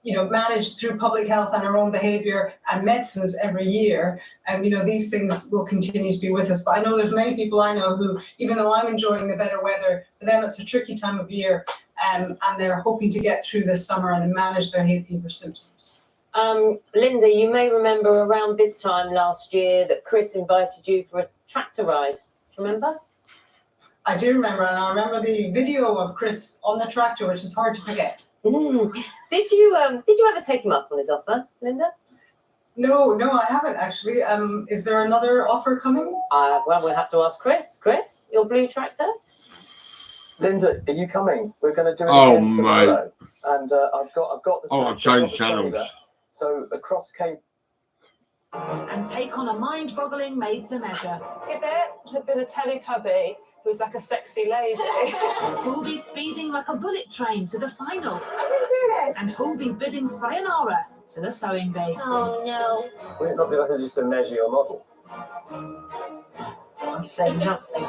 manage through public health and our own behavior and medicines every year. And, these things will continue to be with us. But I know there's many people I know who, even though I'm enjoying the better weather, for them it's a tricky time of year, and they're hoping to get through this summer and manage their hay fever symptoms. Linda, you may remember around this time last year that Chris invited you for a tractor ride. Do you remember? I do remember, and I remember the video of Chris on the tractor, which is hard to forget. Did you ever take him up on his offer, Linda? No, I haven't actually. Is there another offer coming? Well, we'll have to ask Chris. Chris, your blue tractor? Linda, are you coming? We're going to do it again tomorrow. And I've got the. I'll change channels. So across Cape. And take on a mind-boggling made to measure. If it had been a Teletubby, who's like a sexy lady. Who'll be speeding like a bullet train to the final? I can do this. And who'll be bidding sayonara to the sewing bee? Oh no. Would it not be better just to measure your model? I say nothing.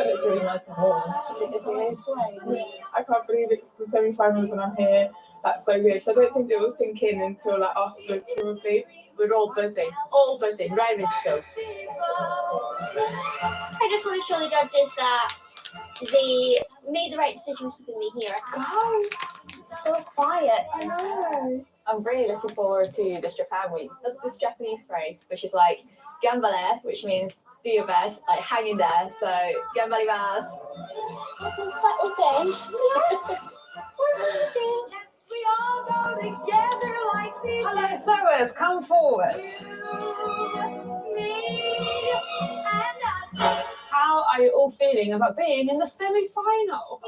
It's really nice and warm. It's really swaying. I can't believe it's the semi-finals and I'm here. That's so weird. So I don't think it will sink in until like afterwards, probably. We're all buzzing, raring to go. I just want to show the judges that they made the right decision keeping me here. Go. So quiet. I know. I'm really looking forward to this Japan week. That's this Japanese phrase, which is like gambale, which means do your best, like hang in there. So gambarimasu. Okay. Yes. We all go together like these. Hello, sewers, come forward. How are you all feeling about being in the semi-final?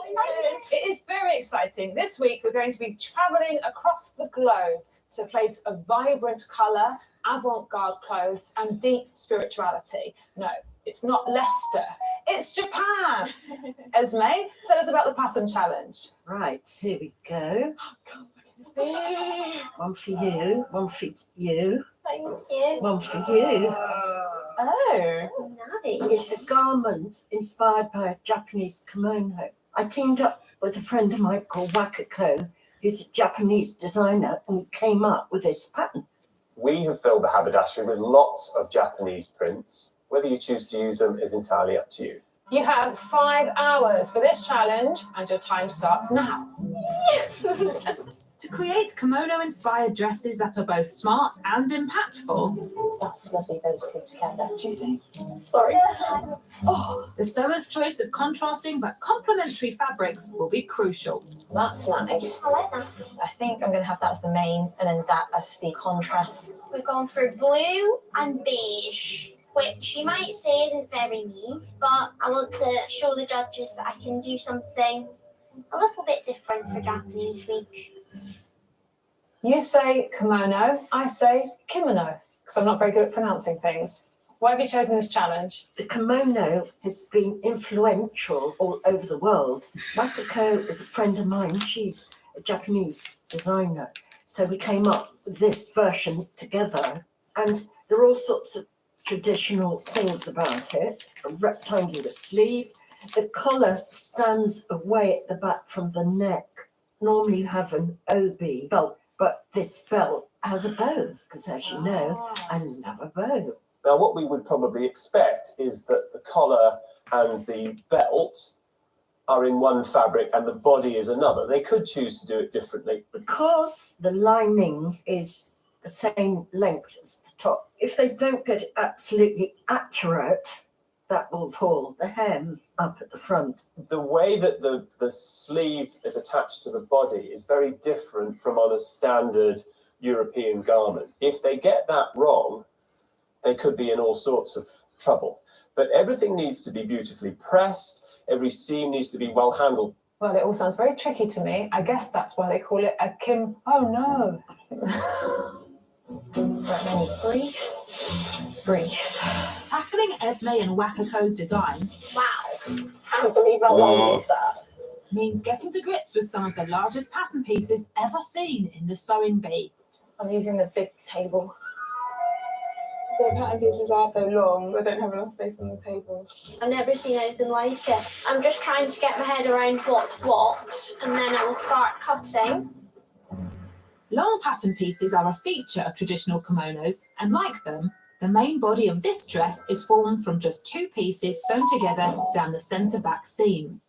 It is very exciting. This week we're going to be travelling across the globe to a place of vibrant colour, avant-garde clothes and deep spirituality. No, it's not Leicester, it's Japan. Esme, tell us about the pattern challenge. Right, here we go. One for you, one for you, Thank you. one for you. Oh, Nice. It's a garment inspired by a Japanese kimono. I teamed up with a friend of mine called Wakako, who's a Japanese designer, and we came up with this pattern. We have filled the haberdashery with lots of Japanese prints. Whether you choose to use them is entirely up to you. You have 5 hours for this challenge and your time starts now. To create kimono-inspired dresses that are both smart and impactful, that's lovely, those two together. Do you think? Sorry. the sewer's choice of contrasting but complementary fabrics will be crucial. That's nice. I like that. I think I'm going to have that as the main and then that as the contrast. We're going for blue and beige, which you might say isn't very me, but I want to show the judges that I can do something a little bit different for Japanese week. You say kimono, I say kimono, because I'm not very good at pronouncing things. Why have you chosen this challenge? The kimono has been influential all over the world. Wakako is a friend of mine. She's a Japanese designer. So we came up with this version together. And there are all sorts of traditional things about it. A rectangular sleeve. The collar stands away at the back from the neck. Normally you have an obi belt, but this belt has a bow, because as you know, I love a bow. Now, what we would probably expect is that the collar and the belt are in one fabric and the body is another. They could choose to do it differently. Because the lining is the same length as the top, if they don't get it absolutely accurate, that will pull the hem up at the front. The way that the sleeve is attached to the body is very different from on a standard European garment. If they get that wrong, they could be in all sorts of trouble. But everything needs to be beautifully pressed. Every seam needs to be well handled. Well, it all sounds very tricky to me. I guess that's why they call it a kim. Oh no. Breathe. Breathe. Tackling Esme and Wakako's design Wow. I can't believe how long is that. means getting to grips with some of the largest pattern pieces ever seen in the sewing bee. I'm using the big table. The pattern pieces are so long, I don't have enough space on the table. I've never seen anything like it. I'm just trying to get my head around what's what, and then I will start cutting. Long pattern pieces are a feature of traditional kimonos, and like them, the main body of this dress is formed from just 2 pieces sewn together down the centre back seam.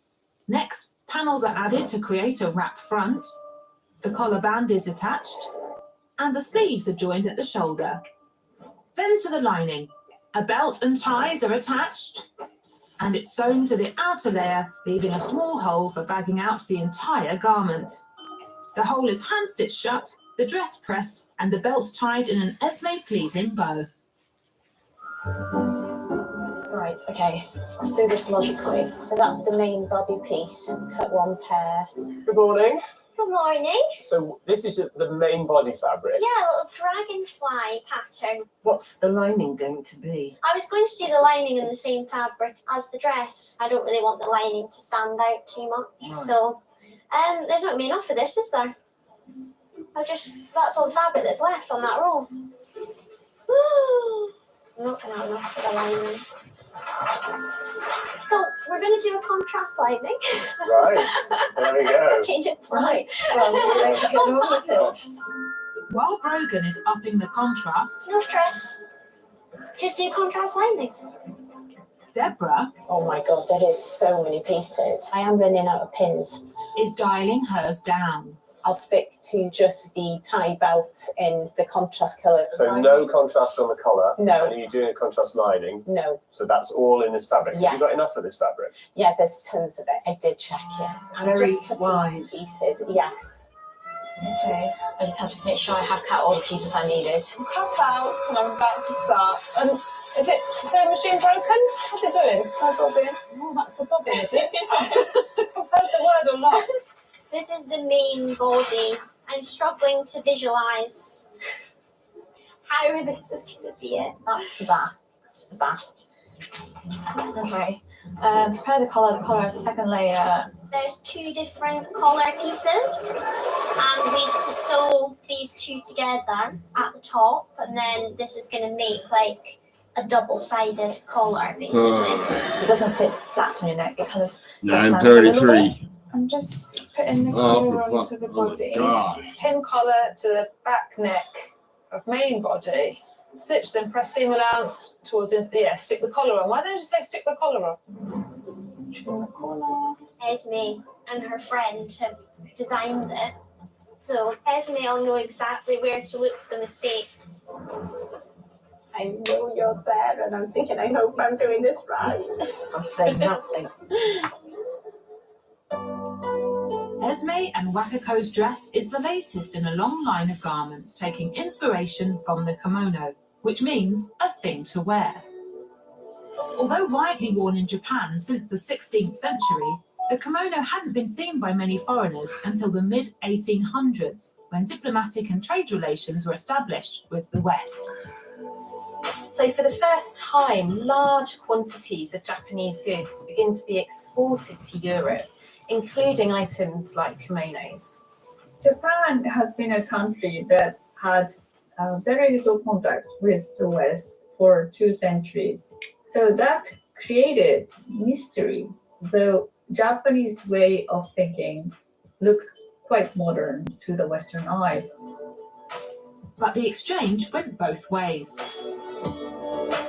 Next, panels are added to create a wrap front, the collar band is attached, and the sleeves are joined at the shoulder. Then to the lining. A belt and ties are attached, and it's sewn to the outer layer, leaving a small hole for bagging out the entire garment. The hole is hand-stitched shut the dress pressed, and the belt tied in an Esme-pleasing bow. Right, okay, let's do this logically. So that's the main body piece, cut one pair. Good morning. Good morning. So this is the main body fabric. Yeah, a little dragonfly pattern. What's the lining going to be? I was going to do the lining in the same fabric as the dress. I don't really want the lining to stand out too much. Right. So, there's not going to be enough for this, is there? That's all the fabric that's left on that roll. I'm not going to have enough for the lining. So, we're going to do a contrast lining. Right, there we go. Change it. Right, well, we're ready to get on with it. While Brogan is upping the contrast, No stress. Just do contrast lining. Deborah Oh my god, there is so many pieces. I am running out of pins. is dialing hers down. I'll stick to just the tie belt and the contrast colour. So no contrast on the collar. No. And are you doing a contrast lining? No. So that's all in this fabric. Have you got Yes. enough of this fabric? Yeah, there's tons of it. I did check, yeah. I'm Very just cutting wise. pieces. Yes. Okay. I just had to make sure I have cut all the pieces I needed. I'm cut out and I'm about to start. Is the machine broken? What's it doing? No bobbin. Oh, that's a bobbin, is it? I've heard the word a lot. This is the main body. I'm struggling to visualize how this is going to be it. That's the back. That's the back. Okay. Prepare the collar. The collar is the second layer. There's two different collar pieces, and we have to sew these two together at the top, and then this is going to make like a double-sided collar, basically. It doesn't sit flat on your neck. It kind of No, goes I'm down a little bit. 33. I'm just putting the Oh, collar for onto the fuck- oh my body. God. Pin collar to the back neck of main body. Stitch, then press seam allowance towards stick the collar on. Why don't you just say stick the collar on? Esme and her friend have designed it, so Esme will know exactly where to look for mistakes. I know you're there, and I'm thinking, I hope I'm doing this right. I'm saying nothing. Esme and Wakako's dress is the latest in a long line of garments taking inspiration from the kimono, which means a thing to wear. Although widely worn in Japan since the 16th century, the kimono hadn't been seen by many foreigners until the mid-1800s, when diplomatic and trade relations were established with the West. So for the first time, large quantities of Japanese goods begin to be exported to Europe, including items like kimonos. Japan has been a country that had very little contact with the West for 2 centuries. So that created mystery. The Japanese way of thinking looked quite modern to the Western eyes. But the exchange went both ways.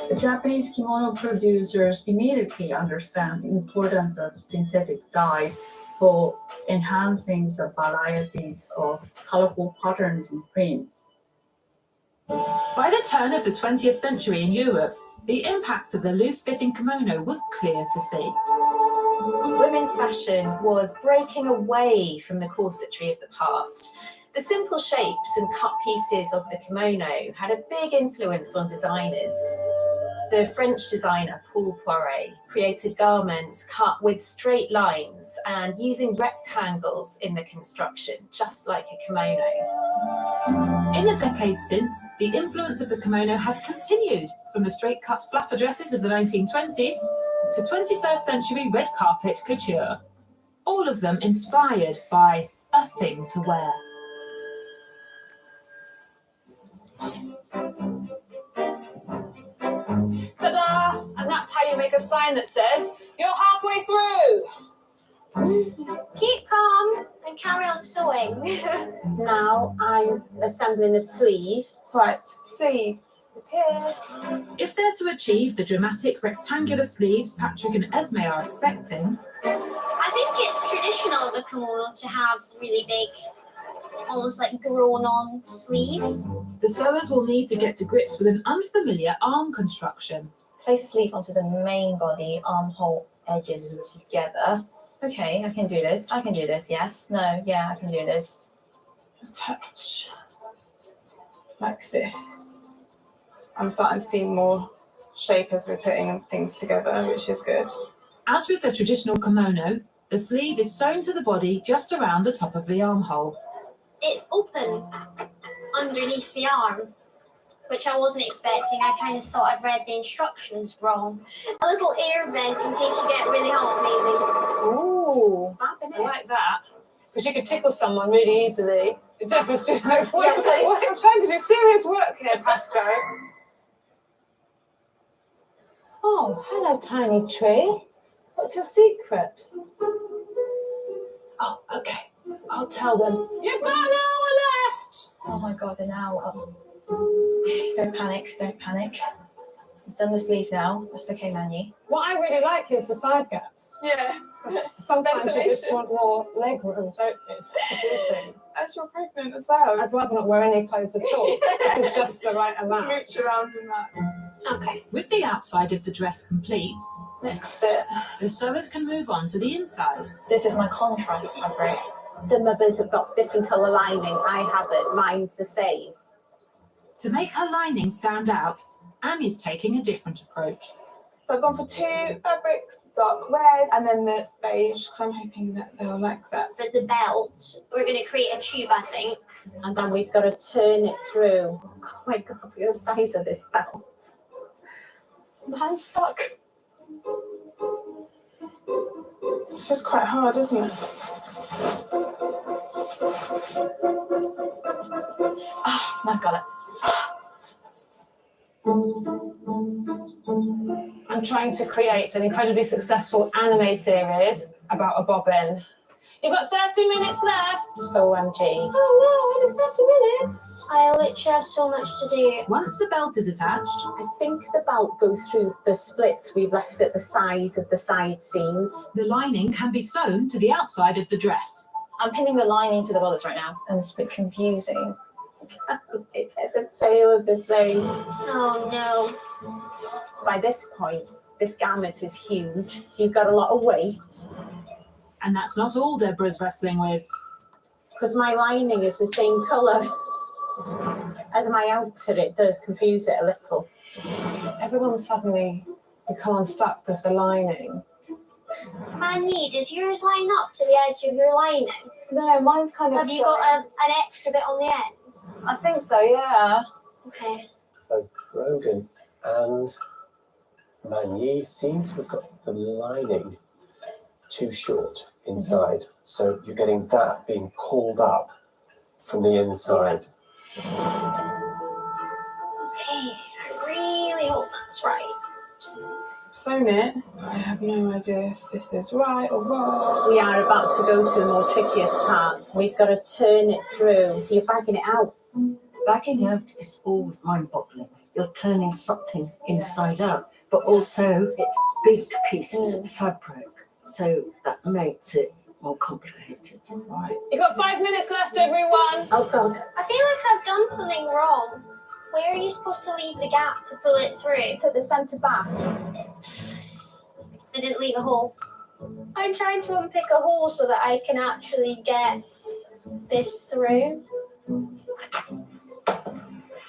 The Japanese kimono producers immediately understand the importance of synthetic dyes for enhancing the varieties of colorful patterns and prints. By the turn of the 20th century in Europe, the impact of the loose-fitting kimono was clear to see. Women's fashion was breaking away from the corsetry of the past. The simple shapes and cut pieces of the kimono had a big influence on designers. The French designer Paul Poiret created garments cut with straight lines and using rectangles in the construction, just like a kimono. In the decades since, the influence of the kimono has continued from the straight-cut flapper dresses of the 1920s to 21st century red carpet couture, all of them inspired by a thing to wear. Ta-da! And that's how you make a sign that says, you're halfway through! Keep calm and carry on sewing. Now I'm assembling the sleeve. Right, sleeve is here. If they're to achieve the dramatic rectangular sleeves Patrick and Esme are expecting, I think it's traditional of a kimono to have really big, almost like grown-on sleeves. the sewers will need to get to grips with an unfamiliar arm construction. Place the sleeve onto the main body, armhole edges together. Okay, I can do this. I can do this, yes. No, yeah, I can do this. Touch. like this. I'm starting to see more shape as we're putting things together, which is good. As with the traditional kimono, the sleeve is sewn to the body just around the top of the armhole. It's open underneath the arm, which I wasn't expecting. I kind of thought I'd read the instructions wrong. A little air vent in case you get really hot, maybe. Ooh, I like that. Because you could tickle someone really easily. Deborah's just like, what is it? I'm trying to do serious work here, Pasco. Oh, hello, tiny tree. What's your secret? Oh, okay. I'll tell them. You've got an hour left. Oh my god, an hour. Don't panic, don't panic. I've done the sleeve now. That's okay, Manny. What I really like is the side gaps. Yeah. Sometimes you just want more leg room, don't you, to do things. As you're pregnant as well. I'd rather not wear any clothes at all. This is just the right amount. Mooch around in that. Okay. With the outside of the dress complete, Next bit. the sewers can move on to the inside. This is my contrast fabric. Some others have got different colour lining. I haven't. Mine's the same. To make her lining stand out, Anne is taking a different approach. So I've gone for 2 fabrics, dark red, and then the beige, because I'm hoping that they'll like that. For the belt, we're going to create a tube, I think. And then we've got to turn it through. Oh my god, look at the size of this belt. Mine's stuck. It's just quite hard, isn't it? Ah, I've got it. I'm trying to create an incredibly successful anime series about a bobbin. You've got 30 minutes left. OMG. Oh no, only 30 minutes. I literally have so much to do. Once the belt is attached, I think the belt goes through the splits we've left at the side of the side seams. the lining can be sewn to the outside of the dress. I'm pinning the lining to the bodice right now, and it's a bit confusing. Look at the tail of this thing. Oh no. By this point, this gamut is huge, so you've got a lot of weight. And that's not all Deborah's wrestling with. Because my lining is the same colour as my outer, it does confuse it a little. Everyone's suddenly become unstuck with the lining. Manny, does yours line up to the edge of your lining? No, mine's kind of. Have you got an extra bit on the end? I think so, yeah. Okay. Both Rogan and Magny seem to have got the lining too short inside. So you're getting that being pulled up from the inside. Okay, I really hope that's right. I've sewn it, but I have no idea if this is right or wrong. We are about to go to the more trickiest parts. We've got to turn it through. So you're bagging it out. Bagging out is always mind-boggling. You're turning something inside out, but also it's big pieces of fabric, so that makes it more complicated. Right. You've got 5 minutes left, everyone. Oh god. I feel like I've done something wrong. Where are you supposed to leave the gap to pull it through? To the centre back. I didn't leave a hole. I'm trying to unpick a hole so that I can actually get this through.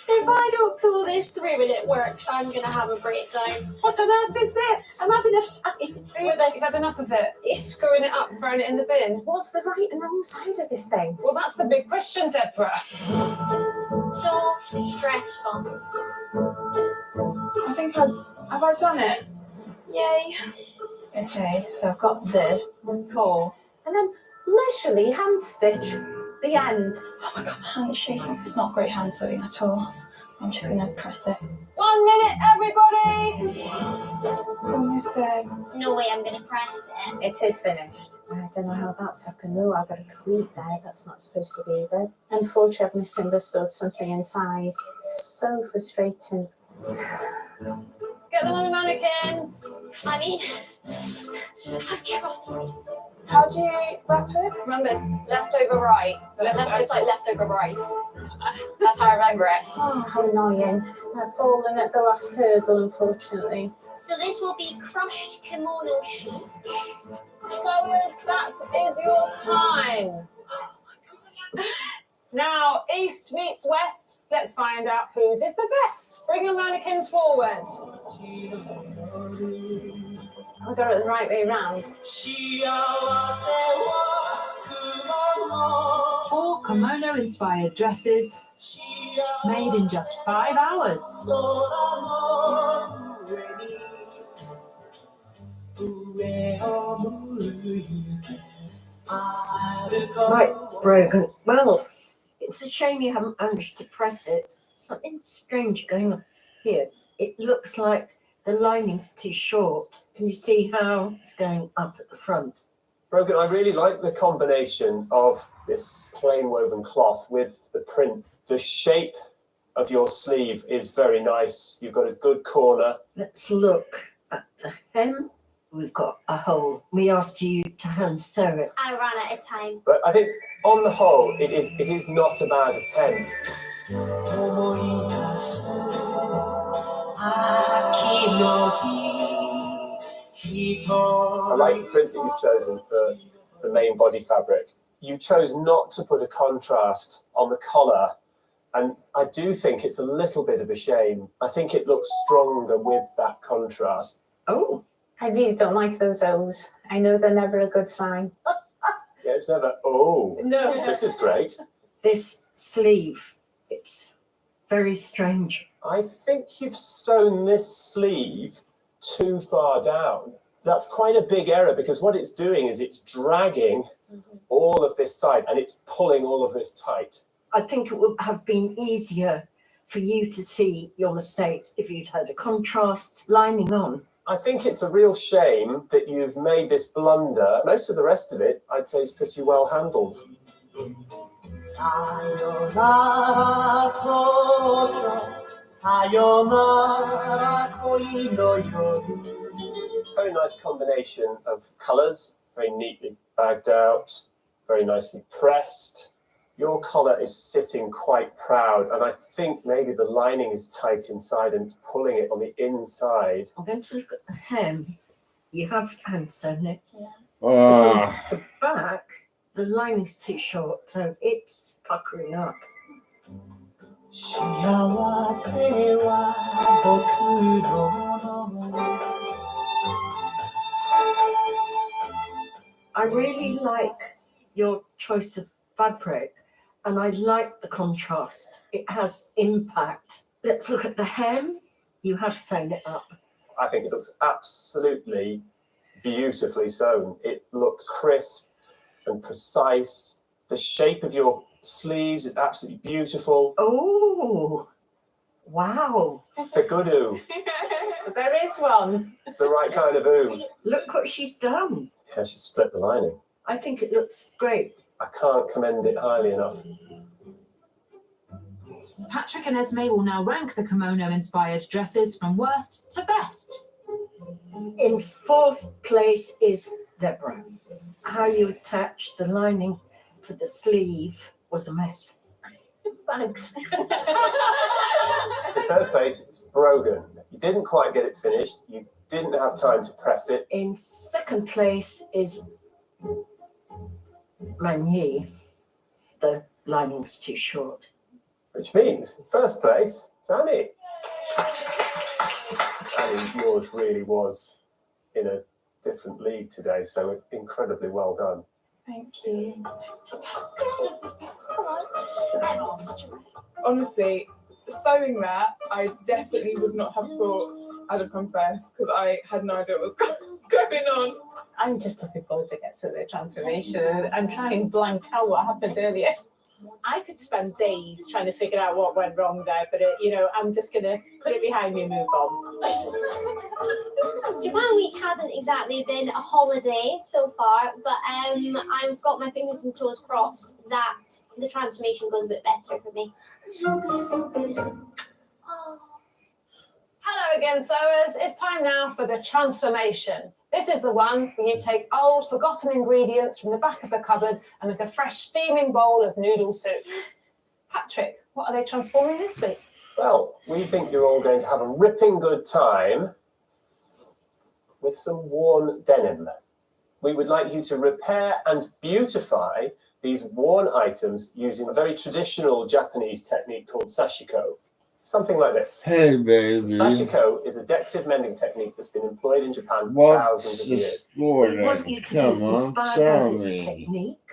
If I don't pull this through and it works, I'm going to have a breakdown. What on earth is this? I'm having a fight with it. You've had enough of it. You're screwing it up, throwing it in the bin. What's the right and wrong side of this thing? Well, that's the big question, Deborah. So stressful. I think have I done it? Yay. Okay, so I've got this. Cool. And then literally hand stitch the end. Oh my god, my hand is shaking. It's not great hand sewing at all. I'm just gonna press it. 1 minute, everybody. Almost there. No way I'm going to press it. It is finished. I don't know how that's happened. No, I've got a cleat there. That's not supposed to be there. Unfortunately, I've misunderstood something inside. So frustrating. Get them on the mannequins. I mean, I've tried. How do you wrap it? Remember, it's leftover right. It's like leftover rice. That's how I remember it. Oh, how annoying. I've fallen at the last hurdle, unfortunately. So this will be crushed kimono sheet. So that is your time. Now, East meets West. Let's find out whose is the best. Bring your mannequins forward. I got it the right way round. 4 kimono-inspired dresses made in just 5 hours. Right, Brogan. Well, it's a shame you haven't managed to press it. Something strange going on here. It looks like the lining's too short. Can you see how it's going up at the front? Brogan, I really like the combination of this plain woven cloth with the print. The shape of your sleeve is very nice. You've got a good corner. Let's look at the hem. We've got a hole. We asked you to hand sew it. I ran out of time. But I think on the whole, it is not a bad attempt. I like the print that you've chosen for the main body fabric. You chose not to put a contrast on the collar, and I do think it's a little bit of a shame. I think it looks stronger with that contrast. Oh. I really don't like those O's. I know they're never a good sign. Yeah, it's never, oh, No. this is great. This sleeve, it's very strange. I think you've sewn this sleeve too far down. That's quite a big error, because what it's doing is it's dragging all of this side and it's pulling all of this tight. I think it would have been easier for you to see your mistakes if you'd had a contrast lining on. I think it's a real shame that you've made this blunder. Most of the rest of it, I'd say, is pretty well handled. Very nice combination of colours, very neatly bagged out, very nicely pressed. Your collar is sitting quite proud, and I think maybe the lining is tight inside and it's pulling it on the inside. I'm going to look at the hem. You have hand sewn it. Yeah. It's on the back. The lining's too short, so it's puckering up. I really like your choice of fabric, and I like the contrast. It has impact. Let's look at the hem. You have sewn it up. I think it looks absolutely beautifully sewn. It looks crisp and precise. The shape of your sleeves is absolutely beautiful. Oh, wow. It's a good ooh. There is one. It's the right kind of ooh. Look what she's done. Yeah, she split the lining. I think it looks great. I can't commend it highly enough. Patrick and Esme will now rank the kimono-inspired dresses from worst to best. In 4th place is Deborah. How you attach the lining to the sleeve was a mess. Thanks. In 3rd place, it's Brogan. You didn't quite get it finished. You didn't have time to press it. In 2nd place is Magnier. The lining's too short. Which means, in 1st place, it's Annie. Annie, yours really was in a different league today, so incredibly well done. Thank you. Honestly, sewing that, I definitely would not have thought I'd have come first, because I had no idea what was going on. I'm just looking forward to get to the transformation and try and blank out what happened earlier. I could spend days trying to figure out what went wrong there, but I'm just gonna put it behind me and move on. Japan Week hasn't exactly been a holiday so far, but I've got my fingers and toes crossed that the transformation goes a bit better for me. Hello again, sewers. It's time now for the transformation. This is the one where you take old, forgotten ingredients from the back of the cupboard and make a fresh, steaming bowl of noodle soup. Patrick, what are they transforming this week? Well, we think you're all going to have a ripping good time with some worn denim. We would like you to repair and beautify these worn items using a very traditional Japanese technique called sashiko. Something like this. Hey, baby. Sashiko is a decorative mending technique that's been employed in Japan for What's thousands of the years. story? We want you to Come be on, inspired tell by this me. technique.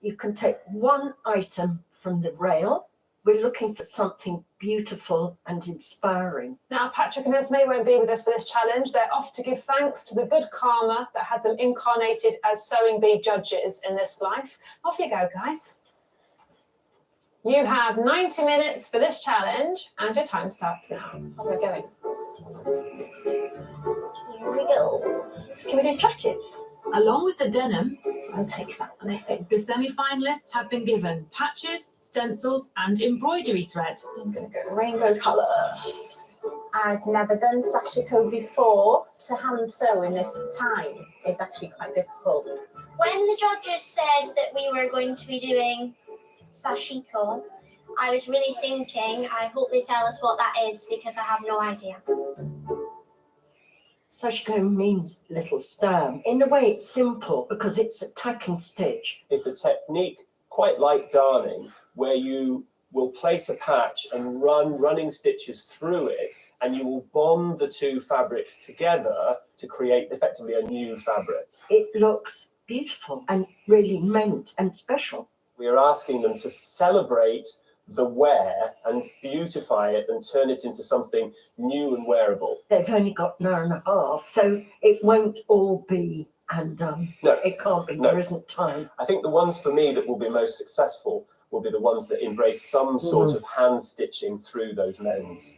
You can take one item from the rail. We're looking for something beautiful and inspiring. Now, Patrick and Esme won't be with us for this challenge. They're off to give thanks to the good karma that had them incarnated as sewing bee judges in this life. Off you go, guys. You have 90 minutes for this challenge, and your time starts now. We're going. Here we go. Can we do jackets? Along with the denim, I'll take that one, I think. the semi-finalists have been given patches, stencils, and embroidery thread. I'm going to go rainbow colour. I've never done sashiko before. To hand sew in this time is actually quite difficult. When the judges said that we were going to be doing sashiko, I was really thinking, I hope they tell us what that is because I have no idea. Sashiko means little stem. In a way, it's simple because it's a tacking stitch. It's a technique quite like darning, where you will place a patch and run running stitches through it, and you will bond the two fabrics together to create effectively a new fabric. It looks beautiful and really meant and special. We are asking them to celebrate the wear and beautify it and turn it into something new and wearable. They've only got an hour and a half, so it won't all be and done. No, it can't be. no. There isn't time. I think the ones for me that will be most successful will be the ones that embrace some sort of hand stitching through those mends.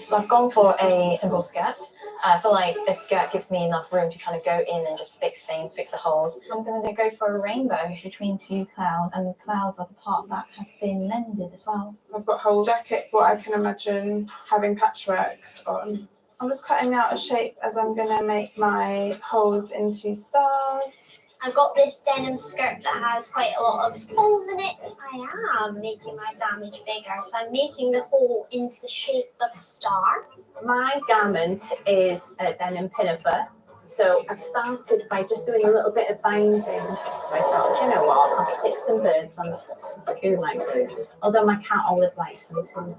So I've gone for a simple skirt. I feel like a skirt gives me enough room to kind of go in and just fix things, fix the holes. I'm going to go for a rainbow between two clouds, and the clouds are the part that has been mended as well. I've got a whole jacket, what I can imagine having patchwork on. I'm just cutting out a shape as I'm going to make my holes into stars. I've got this denim skirt that has quite a lot of holes in it. I am making my damage bigger, so I'm making the hole into the shape of a star. My garment is a denim pinafore, so I've started by just doing a little bit of binding. I thought, you know what, I'll stick some birds on it. I do like birds, although my cat Olive likes them too.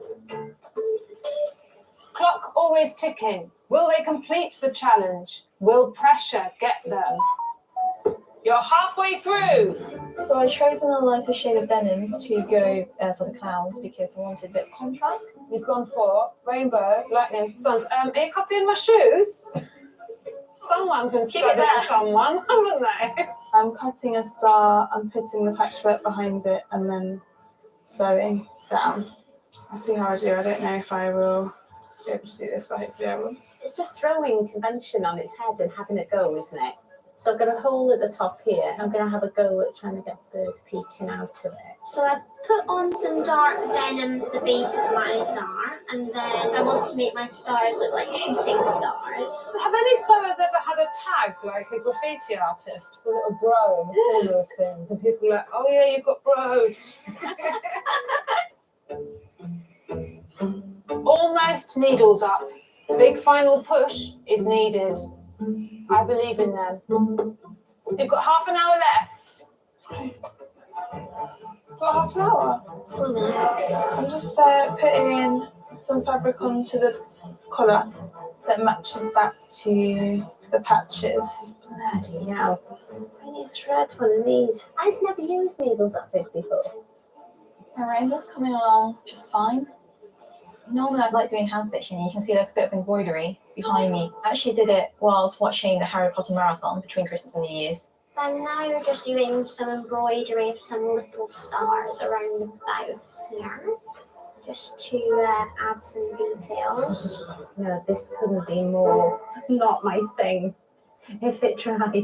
Clock always ticking. Will they complete the challenge? Will pressure get them? You're halfway through. So I've chosen a lighter shade of denim to go for the clouds because I wanted a bit of contrast. You've gone for rainbow, lightning, suns. Are you copying my shoes? Someone's been Keep it studying there. someone, haven't they? I'm cutting a star, I'm putting the patchwork behind it and then sewing down. I'll see how I do. I don't know if I will be able to do this, but hopefully I will. It's just throwing convention on its head and having a go, isn't it? So I've got a hole at the top here. I'm going to have a go at trying to get the bird peeking out of it. So I've put on some dark denim to the base of my star, and then I want to make my stars look like shooting stars. Have any sewers ever had a tag like a graffiti artist? A little bro in the corner of things, and people are like, oh yeah, you've got broed. Almost needles up. Big final push is needed. I believe in them. You've got half an hour left. Got half an hour. I'm just putting in some fabric onto the collar that matches back to the patches. Bloody hell. I need to thread one of these. I've never used needles that big before. My rainbow's coming along just fine. Normally I like doing hand stitching. You can see there's a bit of embroidery behind me. I actually did it while I was watching the Harry Potter marathon between Christmas and New Year's. I'm now just doing some embroidery of some little stars around about here, just to add some details. No, this couldn't be more not my thing. If it tried.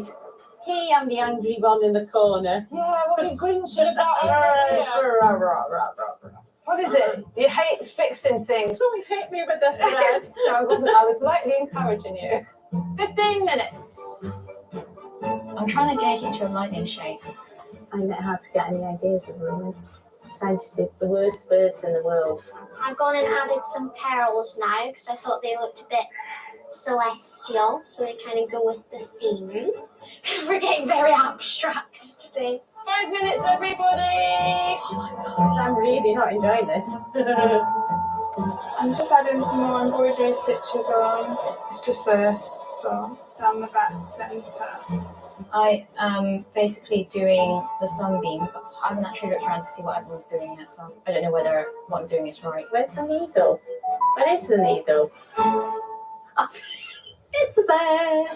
Hey, I'm the angry one in the corner. Yeah, what are you grinching about? What is it? You hate fixing things. Don't hit me with the thread. No, I wasn't. I was lightly encouraging you. 15 minutes. I'm trying to get it into a lightning shape. I find it hard to get any ideas of women. I just did the worst birds in the world. I've gone and added some pearls now because I thought they looked a bit celestial, so they kind of go with the theme. We're getting very abstract today. 5 minutes, everybody! Oh my god, I'm really not enjoying this. I'm just adding some more embroidery stitches on. It's just a star down the back centre. I am basically doing the sunbeams, but I haven't actually looked around to see what everyone's doing yet, so I don't know whether what I'm doing is right. Where's the needle? Where is the needle? It's there.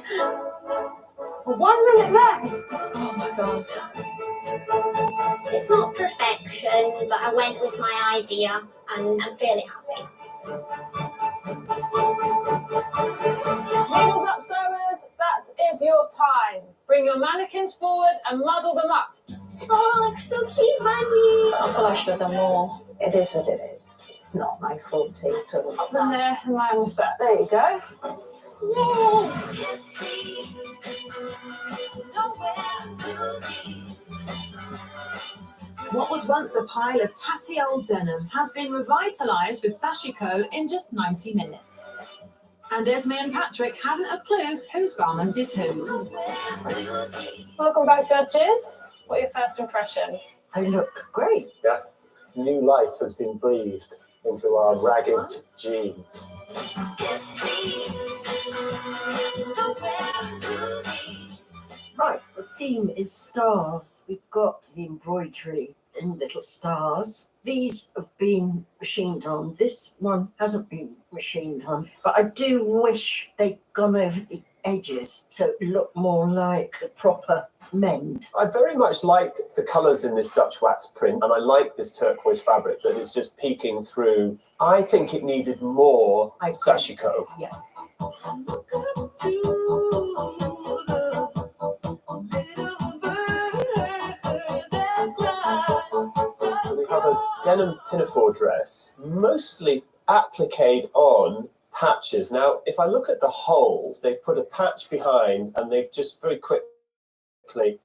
1 minute left. Oh my god. It's not perfection, but I went with my idea and I'm fairly happy. Needles up, sewers, that is your time. Bring your mannequins forward and muddle them up. Oh, looks so cute, Manny. I feel I should have done more. It is what it is. It's not my fault at all. Up in there and line with that. There you go. What was once a pile of tatty old denim has been revitalised with Sashiko in just 90 minutes. And Esme and Patrick haven't a clue whose garment is whose. Welcome back, judges. What are your first impressions? They look great. Yeah. New life has been breathed into our ragged jeans. Right, the theme is stars. We've got the embroidery in little stars. These have been machined on. This one hasn't been machined on, but I do wish they'd gone over the edges so it looked more like the proper mend. I very much like the colours in this Dutch wax print, and I like this turquoise fabric that is just peeking through. I think it needed more sashiko. Yeah. We have a denim pinafore dress, mostly appliqued on patches. Now, if I look at the holes, they've put a patch behind and they've just very quickly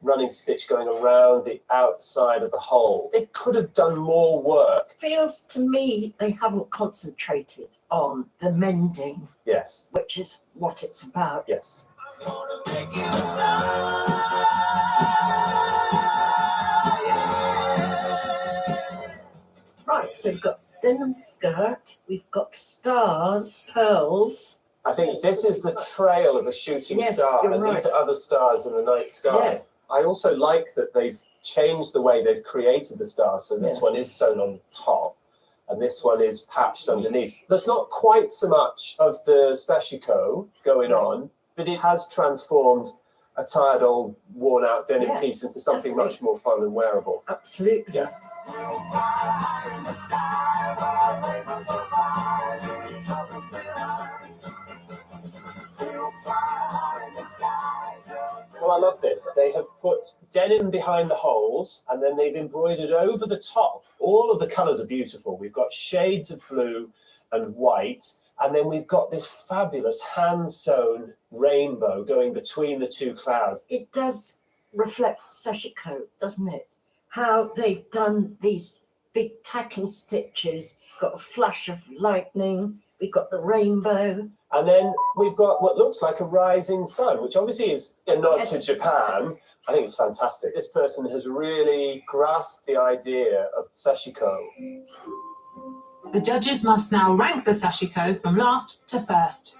running stitch going around the outside of the hole. They could have done more work. Feels to me they haven't concentrated on the mending. Yes. Which is what it's about. Yes. Right, so we've got denim skirt, we've got stars, pearls. I think this is the trail of a shooting star, you're and right. these are other stars in the night sky. Yeah. I also like that they've changed the way they've created the stars. So this Yeah. one is sewn on the top, and this one is patched underneath. There's not quite so much of the sashiko going on, but it has transformed a tired old worn-out denim Yeah, piece into something definitely. much more fun and wearable. Absolutely. Yeah. Well, I love this. They have put denim behind the holes and then they've embroidered over the top. All of the colours are beautiful. We've got shades of blue and white, and then we've got this fabulous hand-sewn rainbow going between the two clouds. It does reflect sashiko, doesn't it? How they've done these big tacking stitches, got a flash of lightning, we've got the rainbow. And then we've got what looks like a rising sun, which obviously is a nod to Japan. I think it's fantastic. This person has really grasped the idea of sashiko. The judges must now rank the sashiko from last to first.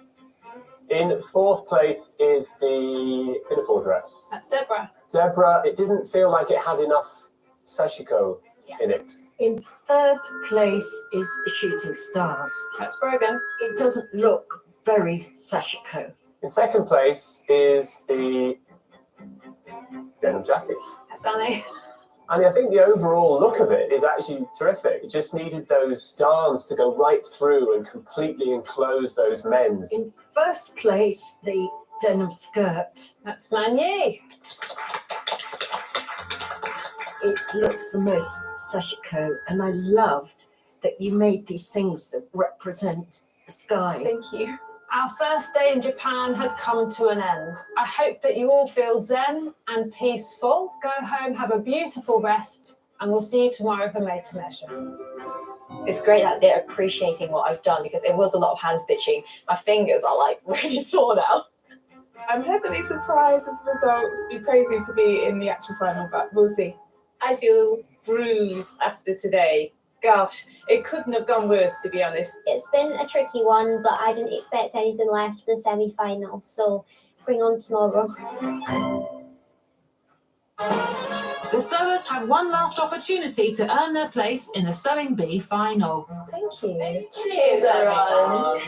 In fourth place is the pinafore dress. That's Deborah. Deborah, it didn't feel like it had enough sashiko in it. In third place is the shooting stars. That's Brogan. It doesn't look very sashiko. In second place is the denim jacket. That's Annie. And I think the overall look of it is actually terrific. It just needed those darns to go right through and completely enclose those men's. In first place, the denim skirt. That's Manye. It looks the most sashiko, and I loved that you made these things that represent the sky. Thank you. Our first day in Japan has come to an end. I hope that you all feel zen and peaceful. Go home, have a beautiful rest, and we'll see you tomorrow for Made to Measure. It's great that they're appreciating what I've done because it was a lot of hand stitching. My fingers are like really sore now. I'm pleasantly surprised with the results. It'd be crazy to be in the actual final, but we'll see. I feel bruised after today. Gosh, it couldn't have gone worse, to be honest. It's been a tricky one, but I didn't expect anything less for the semi-final, so bring on tomorrow. The sewers have one last opportunity to earn their place in the Sewing Bee final. Thank you. Cheers, everyone.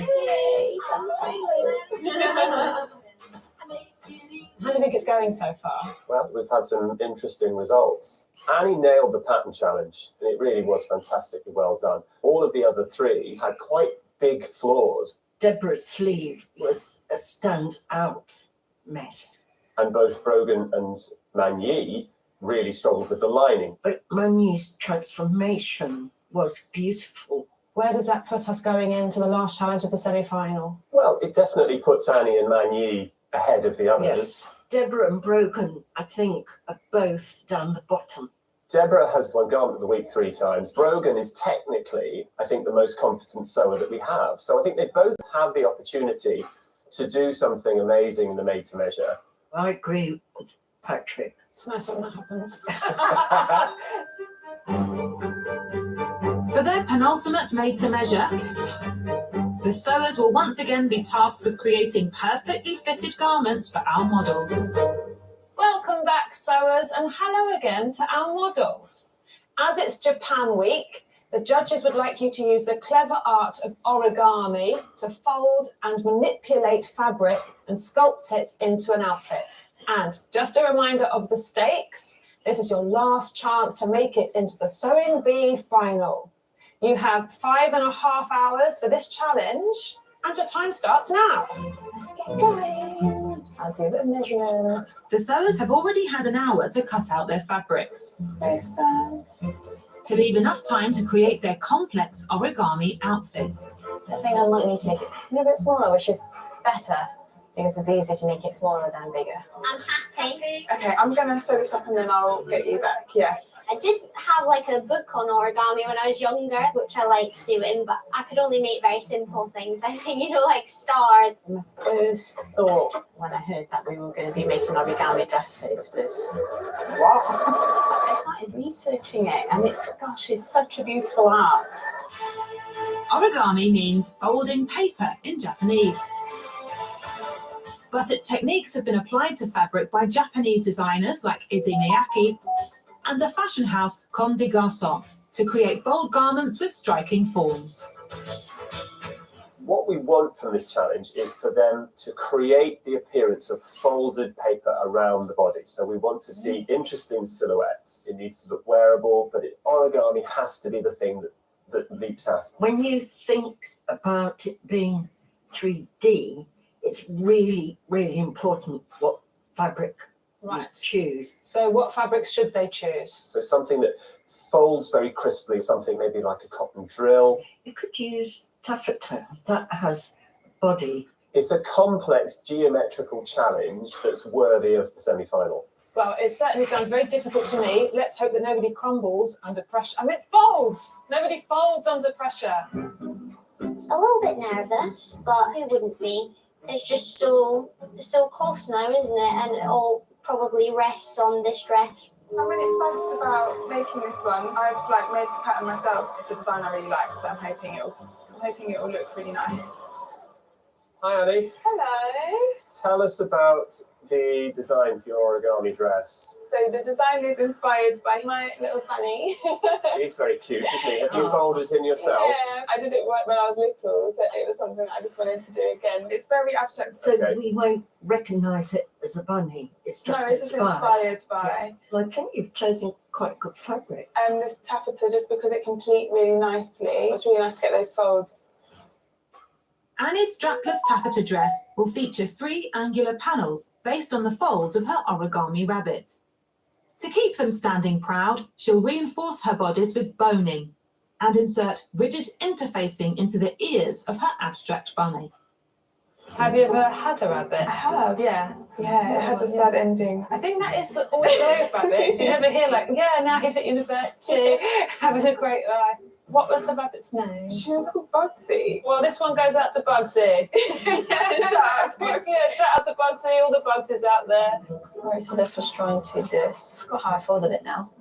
How do you think it's going so far? Well, we've had some interesting results. Annie nailed the pattern challenge, and it really was fantastically well done. All of the other three had quite big flaws. Deborah's sleeve was a stand-out mess. And both Brogan and Magny really struggled with the lining. But Magny's transformation was beautiful. Where does that put us going into the last challenge of the semi-final? Well, it definitely puts Annie and Magny ahead of the others. Yes. Deborah and Brogan, I think, are both down the bottom. Deborah has won Garment of the Week 3 times. Brogan is technically, I think, the most competent sewer that we have. So I think they both have the opportunity to do something amazing in the made to measure. I agree with Patrick. It's nice when that happens. For their penultimate made to measure, the sewers will once again be tasked with creating perfectly fitted garments for our models. Welcome back, sewers, and hello again to our models. As it's Japan Week, the judges would like you to use the clever art of origami to fold and manipulate fabric and sculpt it into an outfit. And just a reminder of the stakes, this is your last chance to make it into the Sewing Bee final. You have 5.5 hours for this challenge, and your time starts now. Let's get going. I'll do the measurements. The sewers have already had an hour to cut out their fabrics, Waistband. to leave enough time to create their complex origami outfits. I think I might need to make it a little bit smaller, which is better because it's easier to make it smaller than bigger. I'm happy. Okay, I'm gonna sew this up and then I'll get you back. Yeah. I did have like a book on origami when I was younger, which I liked doing, but I could only make very simple things. I think, you know, like stars. My first thought when I heard that we were going to be making origami dresses was, what? I started researching it, and it's such a beautiful art. Origami means folding paper in Japanese. But its techniques have been applied to fabric by Japanese designers like Issey Miyake and the fashion house Comme des Garçons to create bold garments with striking forms. What we want from this challenge is for them to create the appearance of folded paper around the body. So we want to see interesting silhouettes. It needs to look wearable, but origami has to be the thing that leaps out. When you think about it being 3D, it's really, really important what fabric you choose. So what fabrics should they choose? So something that folds very crisply, something maybe like a cotton drill. You could use taffeta. That has body. It's a complex geometrical challenge that's worthy of the semi-final. Well, it certainly sounds very difficult to me. Let's hope that nobody crumbles under pressure. I mean, folds! Nobody folds under pressure. A little bit nervous, but who wouldn't be? It's just so close now, isn't it? And it all probably rests on this dress. I'm really excited about making this one. I've made the pattern myself. It's a design I really like, so I'm hoping it will look really nice. Hi Annie. Hello. Tell us about the design for your origami dress. So the design is inspired by my little bunny. He's very cute, isn't he? Have you folded him yourself? Yeah, I did it when I was little, so it was something I just wanted to do again. It's very abstract. So we won't recognise it as a bunny. It's just inspired by. Well, I think you've chosen quite good fabric. This taffeta, just because it can pleat really nicely. It's really nice to get those folds. Annie's strapless taffeta dress will feature 3 angular panels based on the folds of her origami rabbit. To keep them standing proud, she'll reinforce her bodice with boning and insert rigid interfacing into the ears of her abstract bunny. Have you ever had a rabbit? I have. Yeah. Yeah, it had a sad ending. I think that is always the way with rabbits. You never hear now he's at university, having a great life. What was the rabbit's name? She was called Bugsy. Well, this one goes out to Bugsy. Shout out to Bugsy. Yeah, shout out to Bugsy, all the Bugsies out there. Right, so this was trying to do this. I forgot how I folded it now.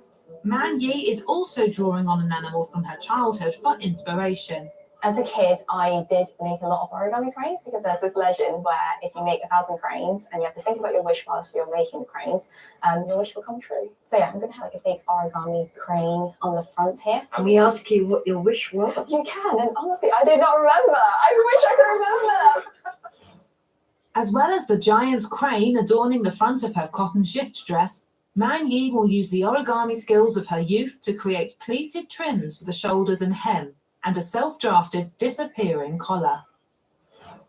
Man Yi is also drawing on an animal from her childhood for inspiration. As a kid, I did make a lot of origami cranes because there's this legend where if you make 1,000 cranes and you have to think about your wish whilst you're making the cranes, your wish will come true. So yeah, I'm going to have like a big origami crane on the front here. Can we ask you what your wish was? You can, and honestly, I did not remember. I wish I could remember. As well as the giant crane adorning the front of her cotton shift dress, Man Yi will use the origami skills of her youth to create pleated trims for the shoulders and hem, and a self-drafted disappearing collar.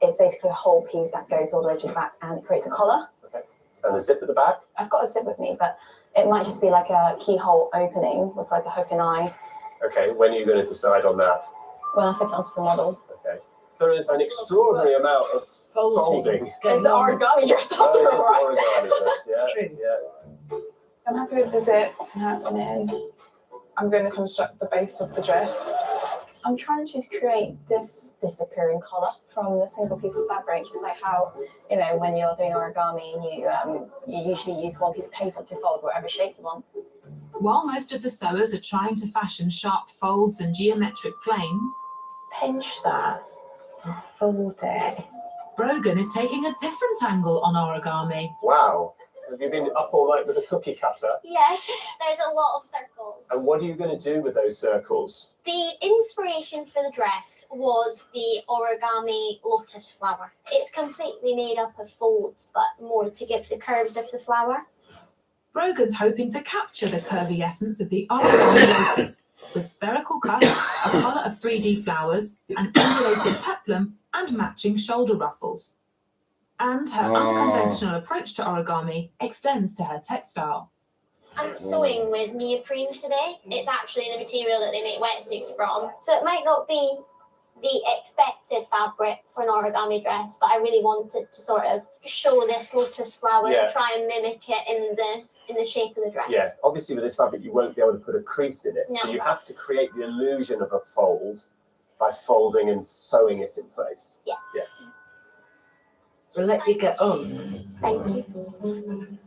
It's basically a whole piece that goes all the way to the back and it creates a collar. Okay. And the zip at the back? I've got a zip with me, but it might just be like a keyhole opening with like a hook and eye. Okay, when are you going to decide on that? When I fit it onto the model. Okay. There is an extraordinary amount of folding. It's the origami dress after all, right? Origami dress, yeah. It's true. Yeah. I'm happy with the zip happening. I'm going to construct the base of the dress. I'm trying to create this disappearing collar from the single piece of fabric, just like how, you know, when you're doing origami, you usually use one piece of paper to fold whatever shape you want. While most of the sewers are trying to fashion sharp folds and geometric planes, Pinch that and fold it. Brogan is taking a different angle on origami. Wow. Have you been up all night with a cookie cutter? Yes, there's a lot of circles. And what are you going to do with those circles? The inspiration for the dress was the origami lotus flower. It's completely made up of folds, but more to give the curves of the flower. Brogan's hoping to capture the curvy essence of the origami lotus with spherical cuts, a collar of 3D flowers, an undulated peplum, and matching shoulder ruffles. And her unconventional approach to origami extends to her textile. I'm sewing with neoprene today. It's actually the material that they make wetsuits from. So it might not be the expected fabric for an origami dress, but I really wanted to sort of show this lotus flower and try and mimic it in the shape of the dress. Yeah, obviously with this fabric you won't be able to put a crease in it, No. so you have to create the illusion of a fold by folding and sewing it in place. Yes. Yeah. We'll let you get on. Thank you.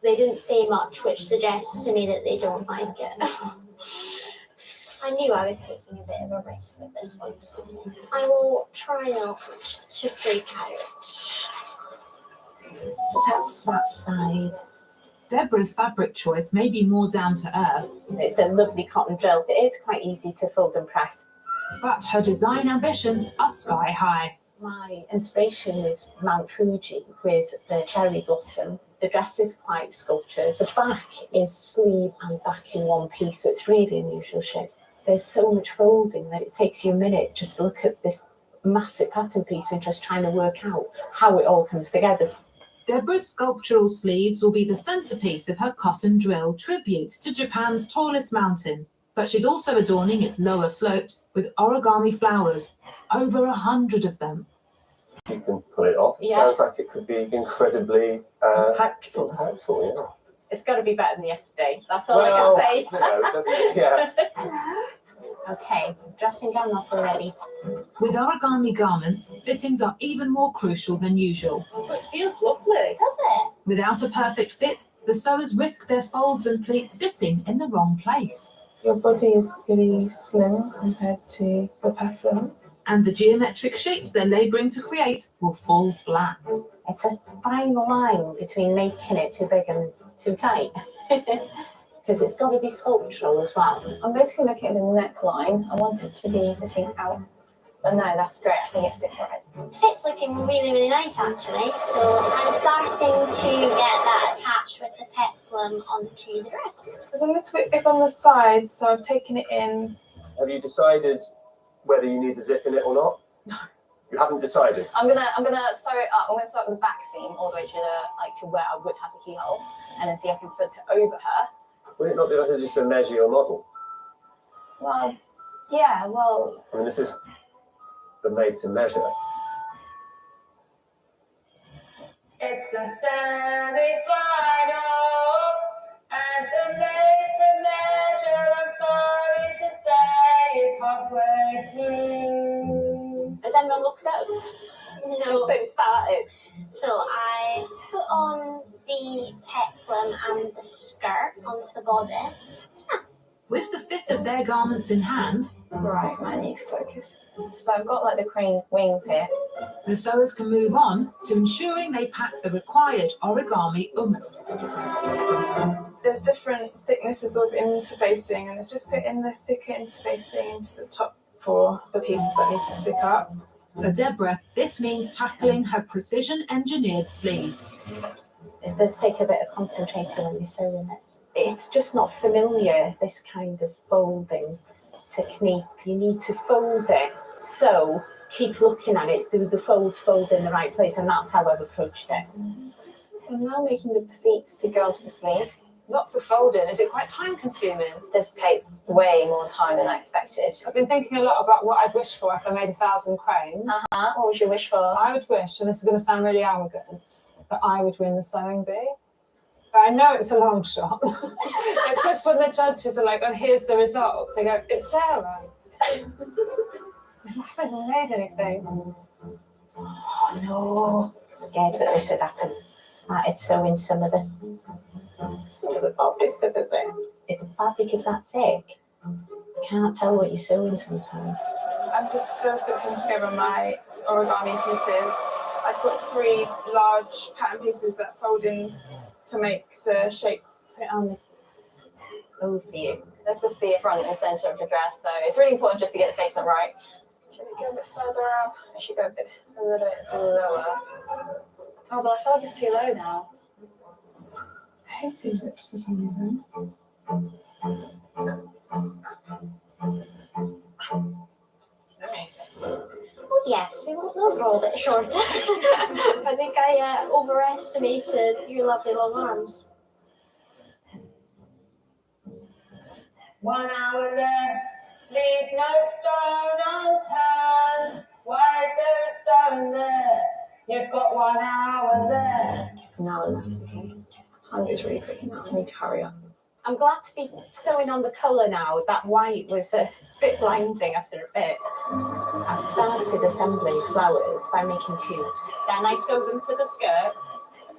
They didn't say much, which suggests to me that they don't like it. I knew I was taking a bit of a risk with this one. I will try not to freak out. So that's that side. Deborah's fabric choice may be more down to earth. It's a lovely cotton drill. It is quite easy to fold and press. But her design ambitions are sky high. My inspiration is Mount Fuji with the cherry blossom. The dress is quite sculptured. The back is sleeve and back in one piece, so it's really unusual shape. There's so much folding that it takes you a minute just to look at this massive pattern piece and just trying to work out how it all comes together. Deborah's sculptural sleeves will be the centerpiece of her cotton drill tribute to Japan's tallest mountain. But she's also adorning its lower slopes with origami flowers, over 100 of them. You can pull it off. It Yeah. sounds like it could be incredibly impactful, yeah. It's got to be better than yesterday. That's all Well, I you can know, it doesn't, yeah. say. Okay, dressing gown off already. With origami garments, fittings are even more crucial than usual. It feels lovely. Does it? Without a perfect fit, the sewers risk their folds and pleats sitting in the wrong place. Your body is really slim compared to the pattern. And the geometric shapes they're labouring to create will fall flat. It's a fine line between making it too big and too tight. Because it's got to be sculptural as well. I'm basically looking at the neckline. I want it to be sitting out. But no, that's great. I think it sits all right. Fit's looking really, really nice actually. So I'm starting to get that attached with the peplum onto the dress. It's a little bit big on the side, so I've taken it in. Have you decided whether you need a zip in it or not? No. You haven't decided? I'm gonna sew it up. I'm gonna sew up the back seam all the way to where I would have the keyhole, and then see if I can fit it over her. Would it not be better just to measure your model? Well, yeah. Well, I mean, this is the made to measure. It's the semi-final and the made to measure, I'm sorry to say, is halfway through. Has anyone looked up? No. Since it started. So I've put on the peplum and the skirt onto the bodice. With the fit of their garments in hand, Right, man, you focus. So I've got like the crane wings here. the sewers can move on to ensuring they pack the required origami oomph. There's different thicknesses of interfacing, and it's just putting the thicker interfacing into the top for the pieces that need to stick up. For Deborah, this means tackling her precision-engineered sleeves. It does take a bit of concentrating when you're sewing it. It's just not familiar, this kind of folding technique. You need to fold it, so keep looking at it, do the folds fold in the right place, and that's how I've approached it. I'm now making the pleats to go onto the sleeve. Lots of folding. Is it quite time consuming? This takes way more time than I expected. I've been thinking a lot about what I'd wish for if I made 1,000 cranes. What would you wish for? I would wish, and this is going to sound really arrogant, that I would win the sewing bee. But I know it's a long shot. It's just when the judges are like, oh, here's the results, they go, it's Sarah. I haven't made anything. Oh no, scared that this would happen. Started sewing some of the bodice that is it. If the fabric is that thick, you can't tell what you're sewing sometimes. I'm just still stitching together my origami pieces. I've got 3 large pattern pieces that fold in to make the shape. Put it on the overview. This is the front and centre of the dress, so it's really important just to get the placement right. Should we go a bit further up? I should go a little bit lower. Oh, but I feel like it's too low now. I hate these zips for some reason. Okay, so Oh yes, we want those a little bit shorter. I think I overestimated your lovely long arms. 1 hour left, leave no stone unturned. Why is there a stone there? You've got 1 hour left. Now left, okay. Time is really quick now. I need to hurry up. I'm glad to be sewing on the colour now. That white was a bit blinding after a bit. I've started assembling flowers by making tubes. Then I sew them to the skirt.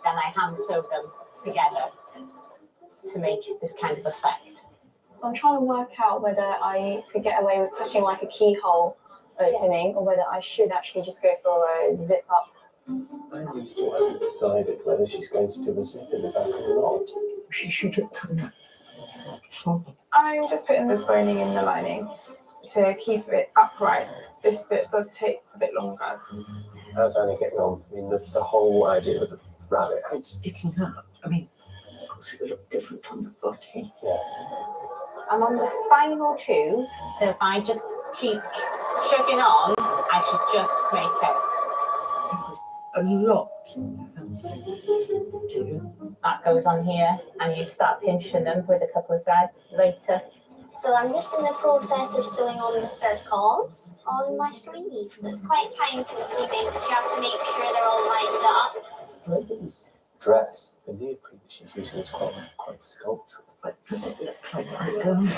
Then I hand sew them together to make this kind of effect. So I'm trying to work out whether I could get away with pushing like a keyhole opening or whether I should actually just go for a zip up. Annie still hasn't decided whether she's going to do a zip in the back or not. She should have done that before. I'm just putting this boning in the lining to keep it upright. This bit does take a bit longer. How's Annie getting on? I mean, the whole idea with the rabbit. It's sticking up. I mean, of course it would look different on the body. Yeah. I'm on the final tube, so if I just keep chugging on, I should just make it. There was a lot to do. That goes on here, and you start pinching them with a couple of threads later. So I'm just in the process of sewing on the circles on my sleeve. So it's quite time consuming because you have to make sure they're all lined up. Logan's dress, the neoprene that she's using is quite sculptural. But does it look like origami?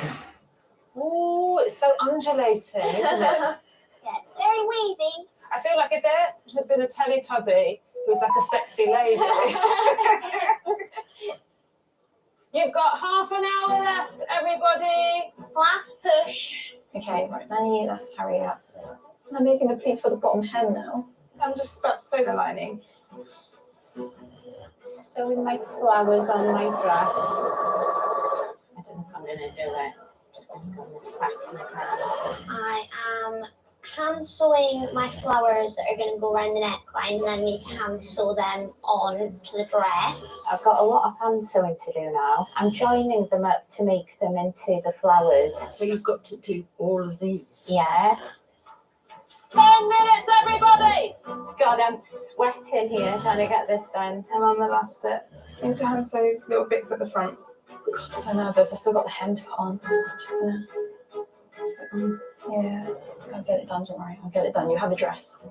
Oh, it's so undulating, isn't it? Yeah, it's very wavy. I feel like if there had been a Teletubby who was like a sexy lady. You've got half an hour left, everybody. Last push. Okay, right, Nanny, let's hurry up. I'm making the pleats for the bottom hem now. I'm just about to sew the lining. Sewing my flowers on my dress. I don't know if I'm going to do it. Just going to go as fast as I can. I am hand sewing my flowers that are going to go around the necklines, and I need to hand sew them on to the dress. I've got a lot of hand sewing to do now. I'm joining them up to make them into the flowers. So you've got to do all of these. Yeah. 10 minutes, everybody. God, I'm sweating here trying to get this done. I'm on the last step. I need to hand sew little bits at the front. God, I'm so nervous. I still got the hem to put on. So I'm just gonna yeah, I'll get it done, don't worry. I'll get it done. You have a dress.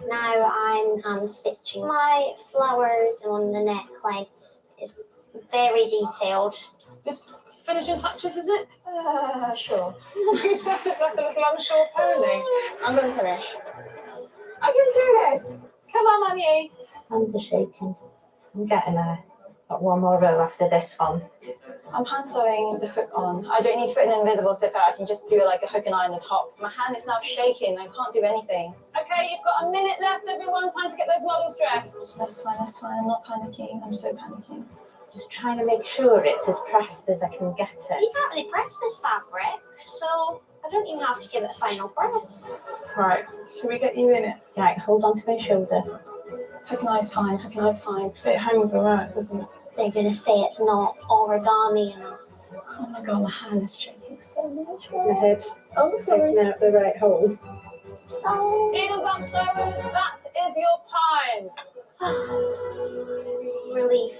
Now I'm hand stitching my flowers on the neckline. It's very detailed. Just finishing touches, is it? Sure. You sound like a little unsure pony. I'm going to finish. I can do this. Come on, Annie. Hands are shaking. I'm getting there. Got one more row after this one. I'm hand sewing the hook on. I don't need to put an invisible zipper. I can just do like a hook and eye on the top. My hand is now shaking. I can't do anything. Okay, you've got a minute left, everyone. Time to get those models dressed. That's fine. That's fine. I'm not panicking. I'm so panicking. Just trying to make sure it's as pressed as I can get it. You can't really press this fabric, so I don't even have to give it a final press. Right, should we get you in it? Right, hold on to my shoulder. Hook and eye's fine. Hook and eye's fine. It hangs alright, doesn't it? They're going to say it's not origami enough. Oh my god, my hand is shaking so much. It's my head. Oh, sorry. Taking out the right hole. So, Needles up, sewers. That is your time. relief.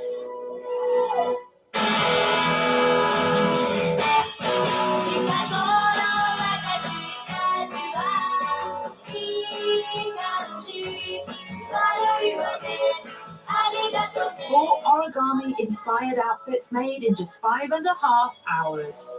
Four origami-inspired outfits made in just 5.5 hours.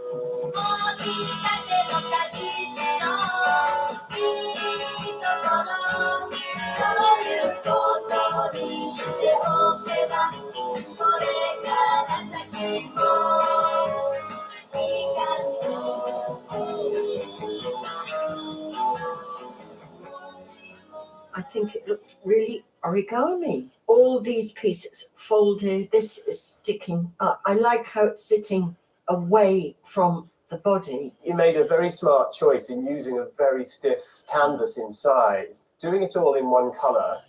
I think it looks really origami. All these pieces folded, this is sticking up. I like how it's sitting away from the body. You made a very smart choice in using a very stiff canvas inside. Doing it all in one colour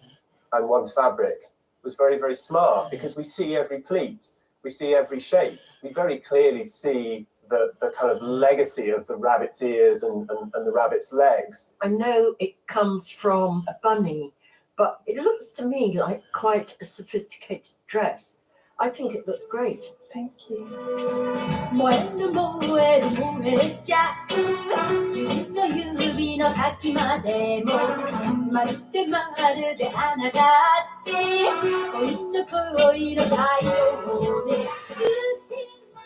and one fabric was very, very smart because we see every pleat, we see every shape. We very clearly see the kind of legacy of the rabbit's ears and the rabbit's legs. I know it comes from a bunny, but it looks to me like quite a sophisticated dress. I think it looks great. Thank you.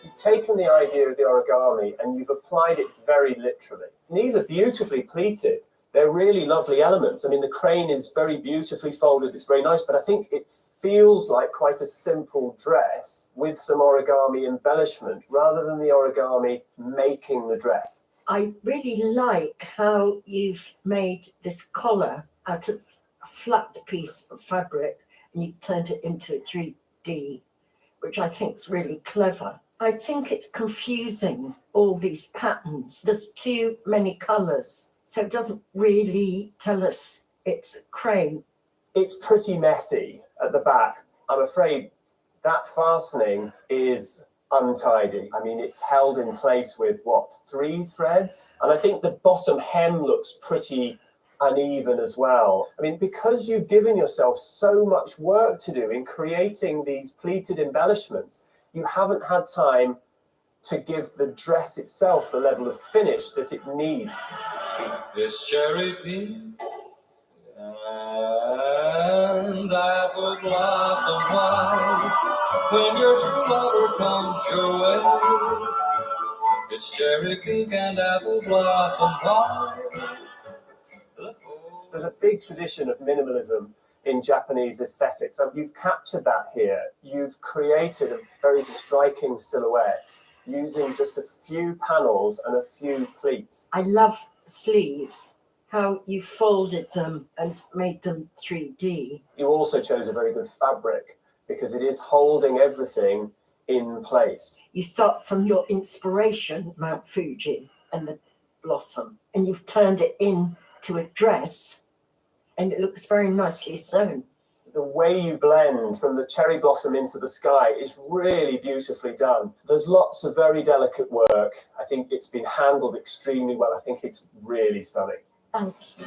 You've taken the idea of the origami and you've applied it very literally. These are beautifully pleated. They're really lovely elements. I mean, the crane is very beautifully folded. It's very nice, but I think it feels like quite a simple dress with some origami embellishment rather than the origami making the dress. I really like how you've made this collar out of a flat piece of fabric and you've turned it into a 3D, which I think is really clever. I think it's confusing, all these patterns. There's too many colours, so it doesn't really tell us it's a crane. It's pretty messy at the back. I'm afraid that fastening is untidy. I mean, it's held in place with, 3 threads? And I think the bottom hem looks pretty uneven as well. I mean, because you've given yourself so much work to do in creating these pleated embellishments, you haven't had time to give the dress itself the level of finish that it needs. It's cherry pink and apple blossom white. When your true lover comes your way, it's cherry pink and apple blossom white. There's a big tradition of minimalism in Japanese aesthetics, and you've captured that here. You've created a very striking silhouette using just a few panels and a few pleats. I love the sleeves, how you folded them and made them 3D. You also chose a very good fabric because it is holding everything in place. You start from your inspiration, Mount Fuji and the blossom, and you've turned it into a dress, and it looks very nicely sewn. The way you blend from the cherry blossom into the sky is really beautifully done. There's lots of very delicate work. I think it's been handled extremely well. I think it's really stunning. Thank you.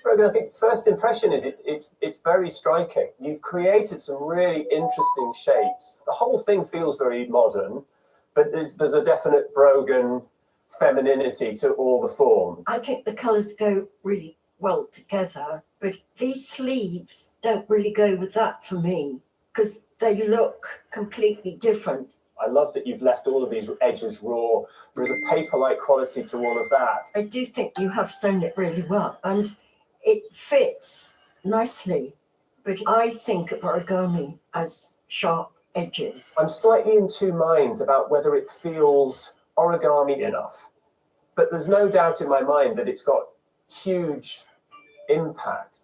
Brogan, I think first impression is it's very striking. You've created some really interesting shapes. The whole thing feels very modern, but there's a definite Brogan femininity to all the form. I think the colours go really well together, but these sleeves don't really go with that for me because they look completely different. I love that you've left all of these edges raw. There is a paper-like quality to all of that. I do think you have sewn it really well and it fits nicely, but I think of origami as sharp edges. I'm slightly in two minds about whether it feels origami enough, but there's no doubt in my mind that it's got huge impact.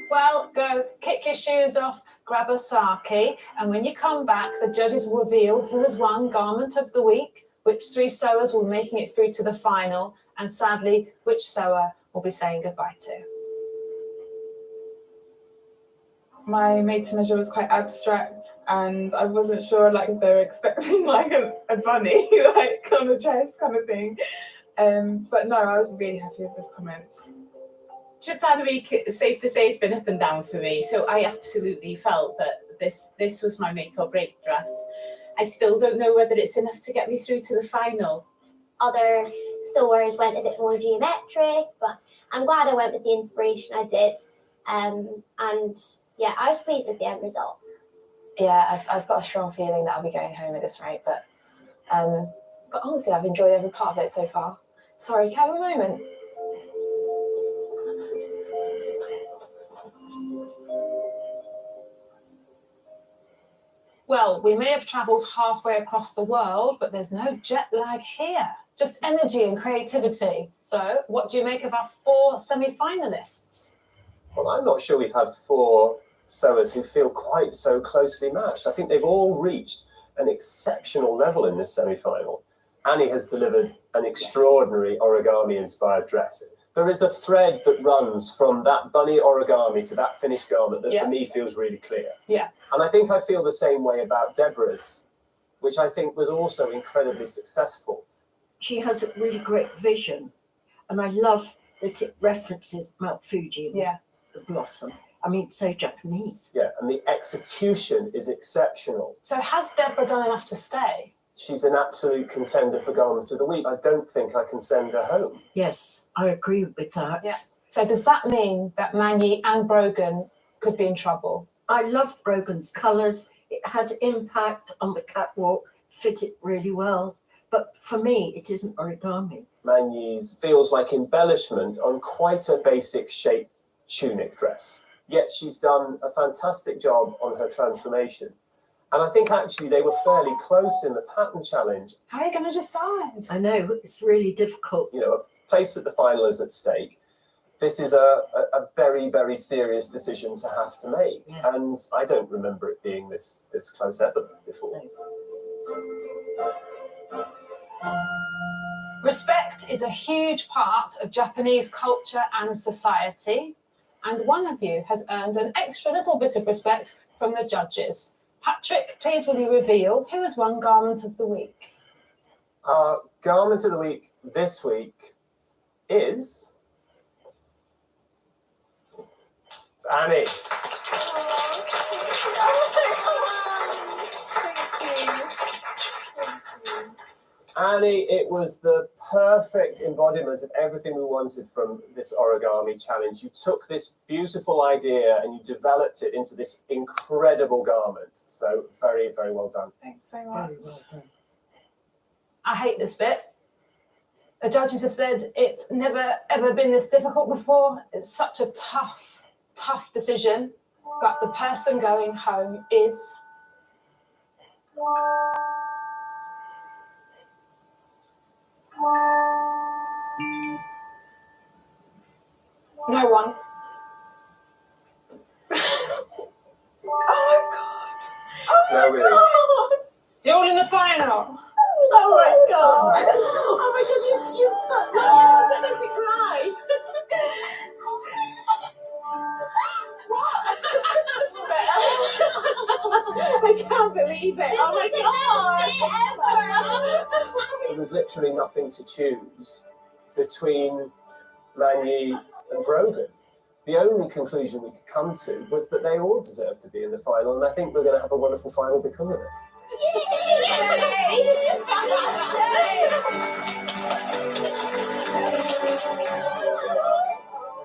Well, go kick your shoes off, grab a sake, and when you come back, the judges will reveal who has won Garment of the Week, which 3 sewers will be making it through to the final, and sadly, which sewer will be saying goodbye to. My made to measure was quite abstract, and I wasn't sure like if they were expecting like a bunny like on a dress kind of thing. But no, I was really happy with the comments. Trip Plan of the Week, it's safe to say, has been up and down for me. So I absolutely felt that this was my make or break dress. I still don't know whether it's enough to get me through to the final. Other sewers went a bit more geometric, but I'm glad I went with the inspiration I did. And yeah, I was pleased with the end result. Yeah, I've got a strong feeling that I'll be going home at this rate, but honestly, I've enjoyed every part of it so far. Sorry, can I have a moment? Well, we may have travelled halfway across the world, but there's no jet lag here, just energy and creativity. So what do you make of our 4 semi-finalists? Well, I'm not sure we've had 4 sewers who feel quite so closely matched. I think they've all reached an exceptional level in this semi-final. Annie has delivered an extraordinary origami-inspired dress. There is a thread that runs from that bunny origami to that finished garment that for me feels really clear. Yeah. And I think I feel the same way about Deborah's, which I think was also incredibly successful. She has a really great vision, and I love that it references Mount Fuji, the blossom. I mean, it's so Japanese. Yeah, and the execution is exceptional. So has Deborah done enough to stay? She's an absolute contender for Garment of the Week. I don't think I can send her home. Yes, I agree with that. Yeah. So does that mean that Magny and Brogan could be in trouble? I loved Brogan's colours. It had impact on the catwalk, fitted really well. But for me, it isn't origami. Magny's feels like embellishment on quite a basic shape tunic dress. Yet she's done a fantastic job on her transformation. And I think actually they were fairly close in the pattern challenge. How are you going to decide? I know, it's really difficult. You know, a place at the final is at stake. This is a very, very serious decision to have to make. Yeah. And I don't remember it being this close ever before. Respect is a huge part of Japanese culture and society. And one of you has earned an extra little bit of respect from the judges. Patrick, please will you reveal who has won Garment of the Week? Our Garment of the Week this week is... It's Annie. Annie, it was the perfect embodiment of everything we wanted from this origami challenge. You took this beautiful idea and you developed it into this incredible garment. So very, very well done. Thanks so much. Very well done. I hate this bit. The judges have said it's never, ever been this difficult before. It's such a tough, tough decision. But the person going home is... no one. Oh my god! Oh No, my really. god! You're all in the final. Oh my god! Oh my god! You stuck me. I was going to cry. I can't believe it. Oh my god! There was literally nothing to choose between Magny and Brogan. The only conclusion we could come to was that they all deserve to be in the final, and I think we're going to have a wonderful final because of it. I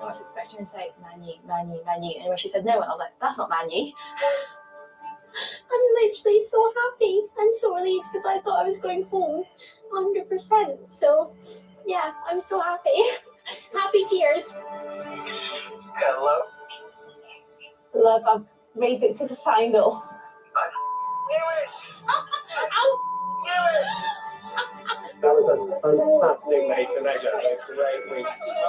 was expecting her to say Manu, Manu, Manu, and when she said no one, I was like, that's not Manu. I'm literally so happy and so relieved because I thought I was going home 100%. So, yeah, I'm so happy. Happy tears. Hello. Love, I've made it to the final. That was a fantastic made to measure. A great week.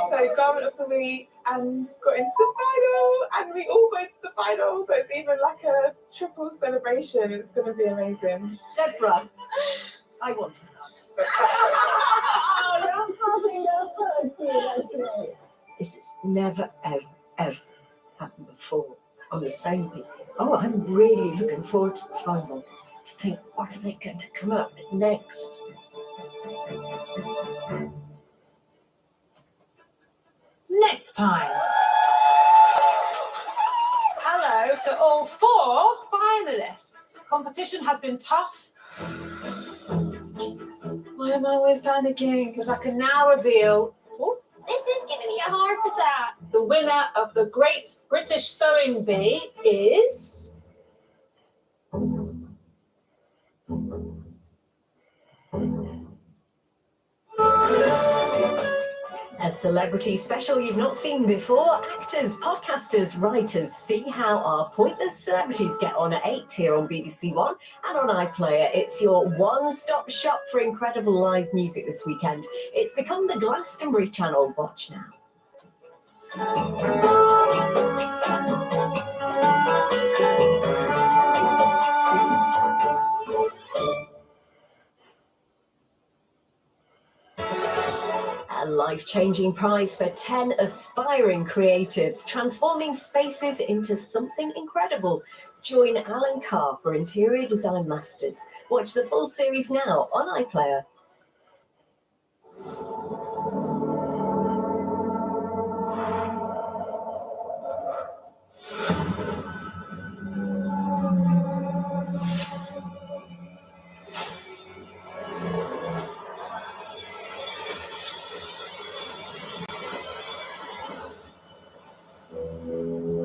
So garment of the week and got into the final and we all went to the final. So it's even like a triple celebration. It's going to be amazing. Deborah, I want to This has never, ever, ever happened before on the same beat. Oh, I'm really looking forward to the final to think what are they going to come up with next. Next time. Hello to all 4 finalists. Competition has been tough. Why am I always panicking? Because I can now reveal This is giving me a heart attack. the winner of the Great British Sewing Bee is A celebrity special you've not seen before. Actors, podcasters, writers. See how our pointless celebrities get on at 8 here on BBC One and on iPlayer. It's your one-stop shop for incredible live music this weekend. It's become the Glastonbury Channel. Watch now. A life-changing prize for 10 aspiring creatives, transforming spaces into something incredible. Join Alan Carr for Interior Design Masters. Watch the full series now on iPlayer.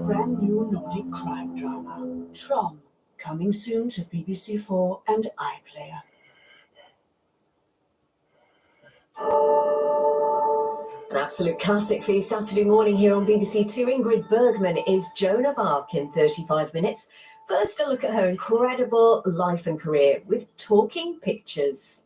Brand new Nordic crime drama, Trom, coming soon to BBC4 and iPlayer. An absolute classic for you Saturday morning here on BBC Two. Ingrid Bergman is Joan of Arc in 35 minutes. First, a look at her incredible life and career with Talking Pictures.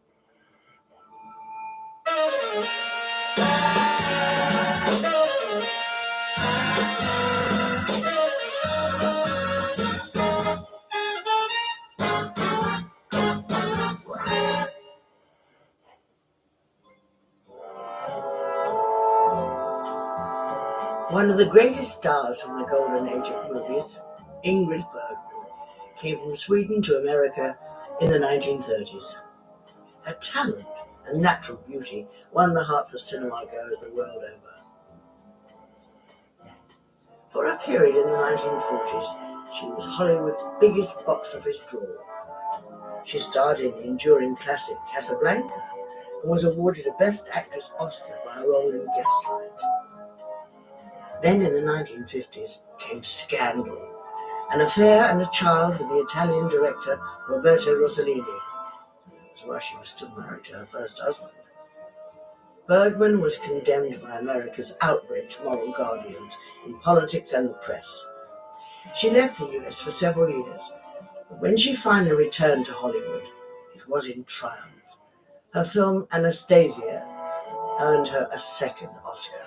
One of the greatest stars from the golden age of movies, Ingrid Bergman, came from Sweden to America in the 1930s. Her talent and natural beauty won the hearts of cinema goers the world over. For a period in the 1940s, she was Hollywood's biggest box office draw. She starred in the enduring classic Casablanca and was awarded a Best Actress Oscar for her role in Gaslight. Then in the 1950s came Scandal, an affair and a child with the Italian director Roberto Rossellini. That's why she was still married to her first husband. Bergman was condemned by America's outraged moral guardians in politics and the press. She left the US for several years, but when she finally returned to Hollywood, it was in triumph. Her film Anastasia earned her a second Oscar.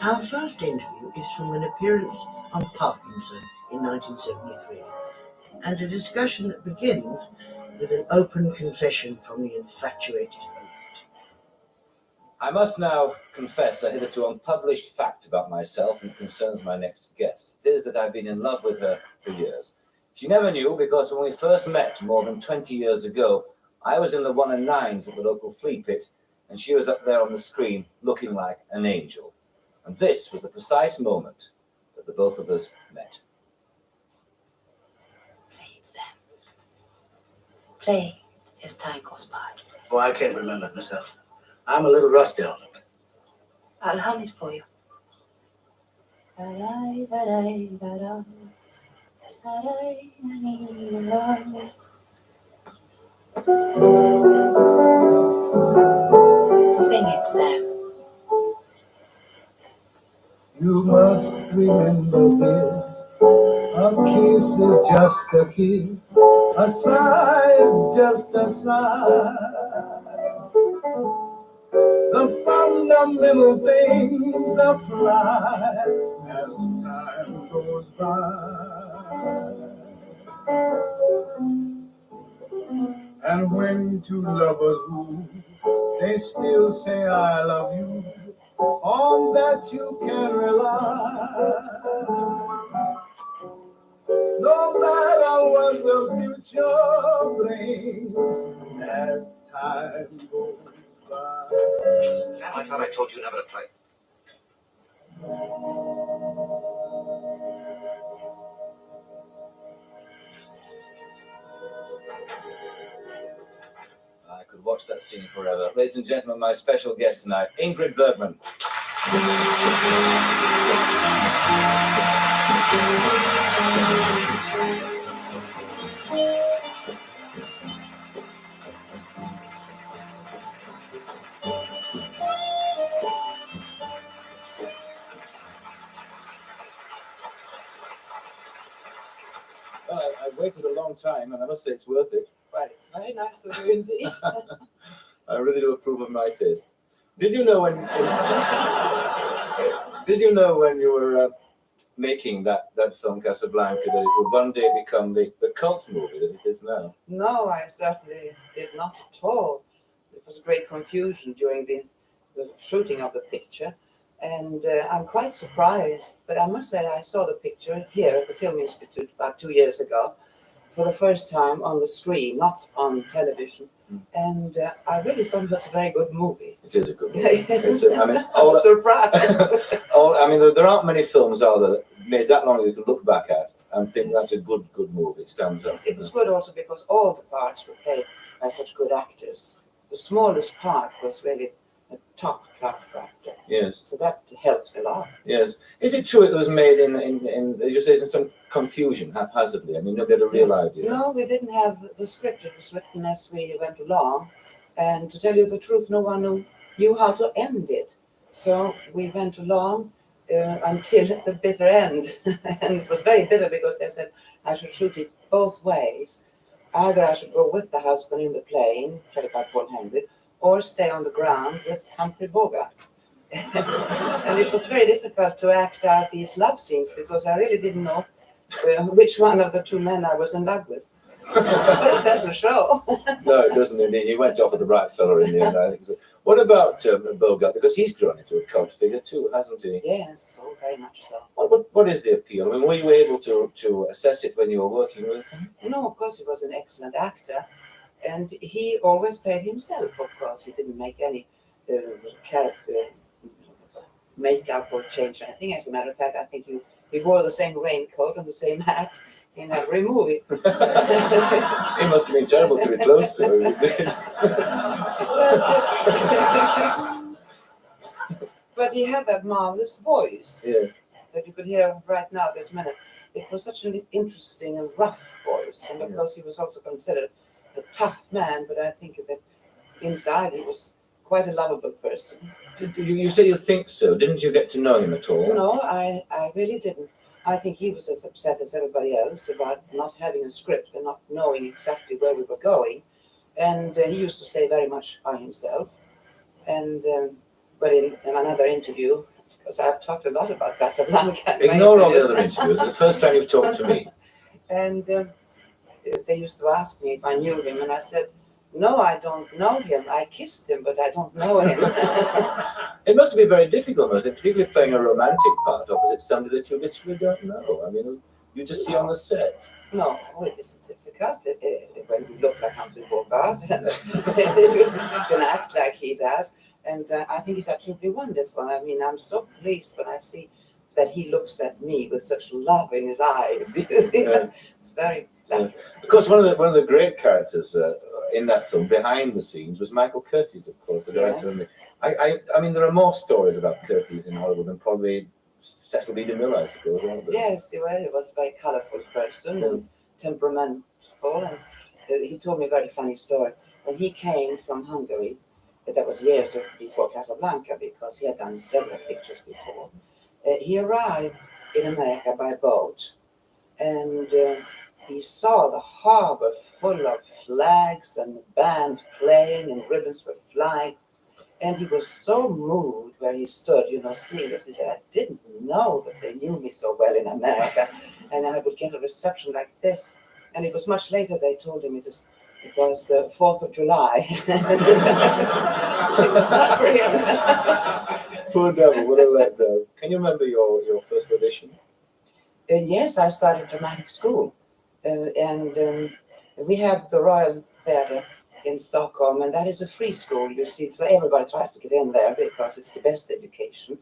Our first interview is from an appearance on Parkinson in 1973, and a discussion that begins with an open confession from the infatuated host. I must now confess a hitherto unpublished fact about myself, and it concerns my next guest. It is that I've been in love with her for years. She never knew, because when we first met more than 20 years ago, I was in the 1 and 9s at the local flea pit, and she was up there on the screen looking like an angel. And this was the precise moment that the both of us met. play as time goes by. Oh, I can't remember it myself. I'm a little rusty on it. I'll hum it for you. Sing it, Sam. You must remember this. A kiss is just a kiss. A sigh is just a sigh. The fundamental things apply as time goes by. And when two lovers woo, they still say I love you. On that you can rely. No matter what the future brings as time goes by. Sam, I thought I told you never to play. I could watch that scene forever. Ladies and gentlemen, my special guest tonight, Ingrid Bergman. I've waited a long time, and I must say it's worth it. Well, it's very nice of you indeed. I really do approve of my taste. Did you know when? Did you know when you were making that film Casablanca that it would one day become the cult movie that it is now? No, I certainly did not at all. There was great confusion during the shooting of the picture, and I'm quite surprised. But I must say I saw the picture here at the Film Institute about 2 years ago for the first time on the screen, not on television. And I really thought it was a very good movie. It is a good movie. Yes. I mean, I'm surprised. I mean, there aren't many films out there that made that long that you can look back at and think that's a good movie. It stands up. It was good also because all the parts were played by such good actors. The smallest part was really a top class actor. Yes. So that helped a lot. Yes. Is it true it was made in as you say, in some confusion, haphazardly? I mean, nobody had a real idea. No, we didn't have the script. It was written as we went along. And to tell you the truth, no one knew how to end it. So we went along until the bitter end. And it was very bitter because they said I should shoot it both ways. Either I should go with the husband in the plane, played by Paul Henry, or stay on the ground with Humphrey Bogart. And it was very difficult to act out these love scenes because I really didn't know which one of the two men I was in love with. But it doesn't show. No, it doesn't indeed. He went off with the right fella in the end, I think so. What about Bogart? Because he's grown into a cult figure too, hasn't he? Yes, so very much so. What is the appeal? I mean, were you able to assess it when you were working with him? No, of course he was an excellent actor. And he always played himself, of course. He didn't make any character makeup or change anything. As a matter of fact, I think he wore the same raincoat and the same hat in every movie. He must have been terrible to be close to. He did. But he had that marvelous voice that you could hear right now this minute. It was such an interesting and rough voice. And of course, he was also considered a tough man, but I think that inside he was quite a lovable person. You say you think so. Didn't you get to know him at all? No, I really didn't. I think he was as upset as everybody else about not having a script and not knowing exactly where we were going. And he used to stay very much by himself. And but in another interview, because I've talked a lot about Casablanca. Ignore all the other interviews. It's the first time you've talked to me. And they used to ask me if I knew him, and I said, no, I don't know him. I kissed him, but I don't know him. It must be very difficult, particularly playing a romantic part opposite somebody that you literally don't know. I mean, you just see on the set. No, it isn't difficult. When you look like Humphrey Bogart, you can act like he does. And I think he's absolutely wonderful. I mean, I'm so pleased when I see that he looks at me with such love in his eyes. It's very, Of course, one of the great characters in that film, behind the scenes, was Michael Curtiz, of course, the director. Yes. I mean, there are more stories about Curtiz in Hollywood than probably Cecil B. DeMille, I suppose. Aren't there? Yes, he was a very colourful person and temperamental. And he told me a very funny story. When he came from Hungary, that was years before Casablanca, because he had done several pictures before. He arrived in America by boat, and he saw the harbor full of flags and band playing and ribbons were flying. And he was so moved where he stood, seeing this. He said, I didn't know that they knew me so well in America, and I would get a reception like this. And it was much later they told him it was the 4th of July. It was not real. Poor devil, what a letdown. Can you remember your first audition? Yes, I started dramatic school. And we have the Royal Theatre in Stockholm, and that is a free school, you see. So everybody tries to get in there because it's the best education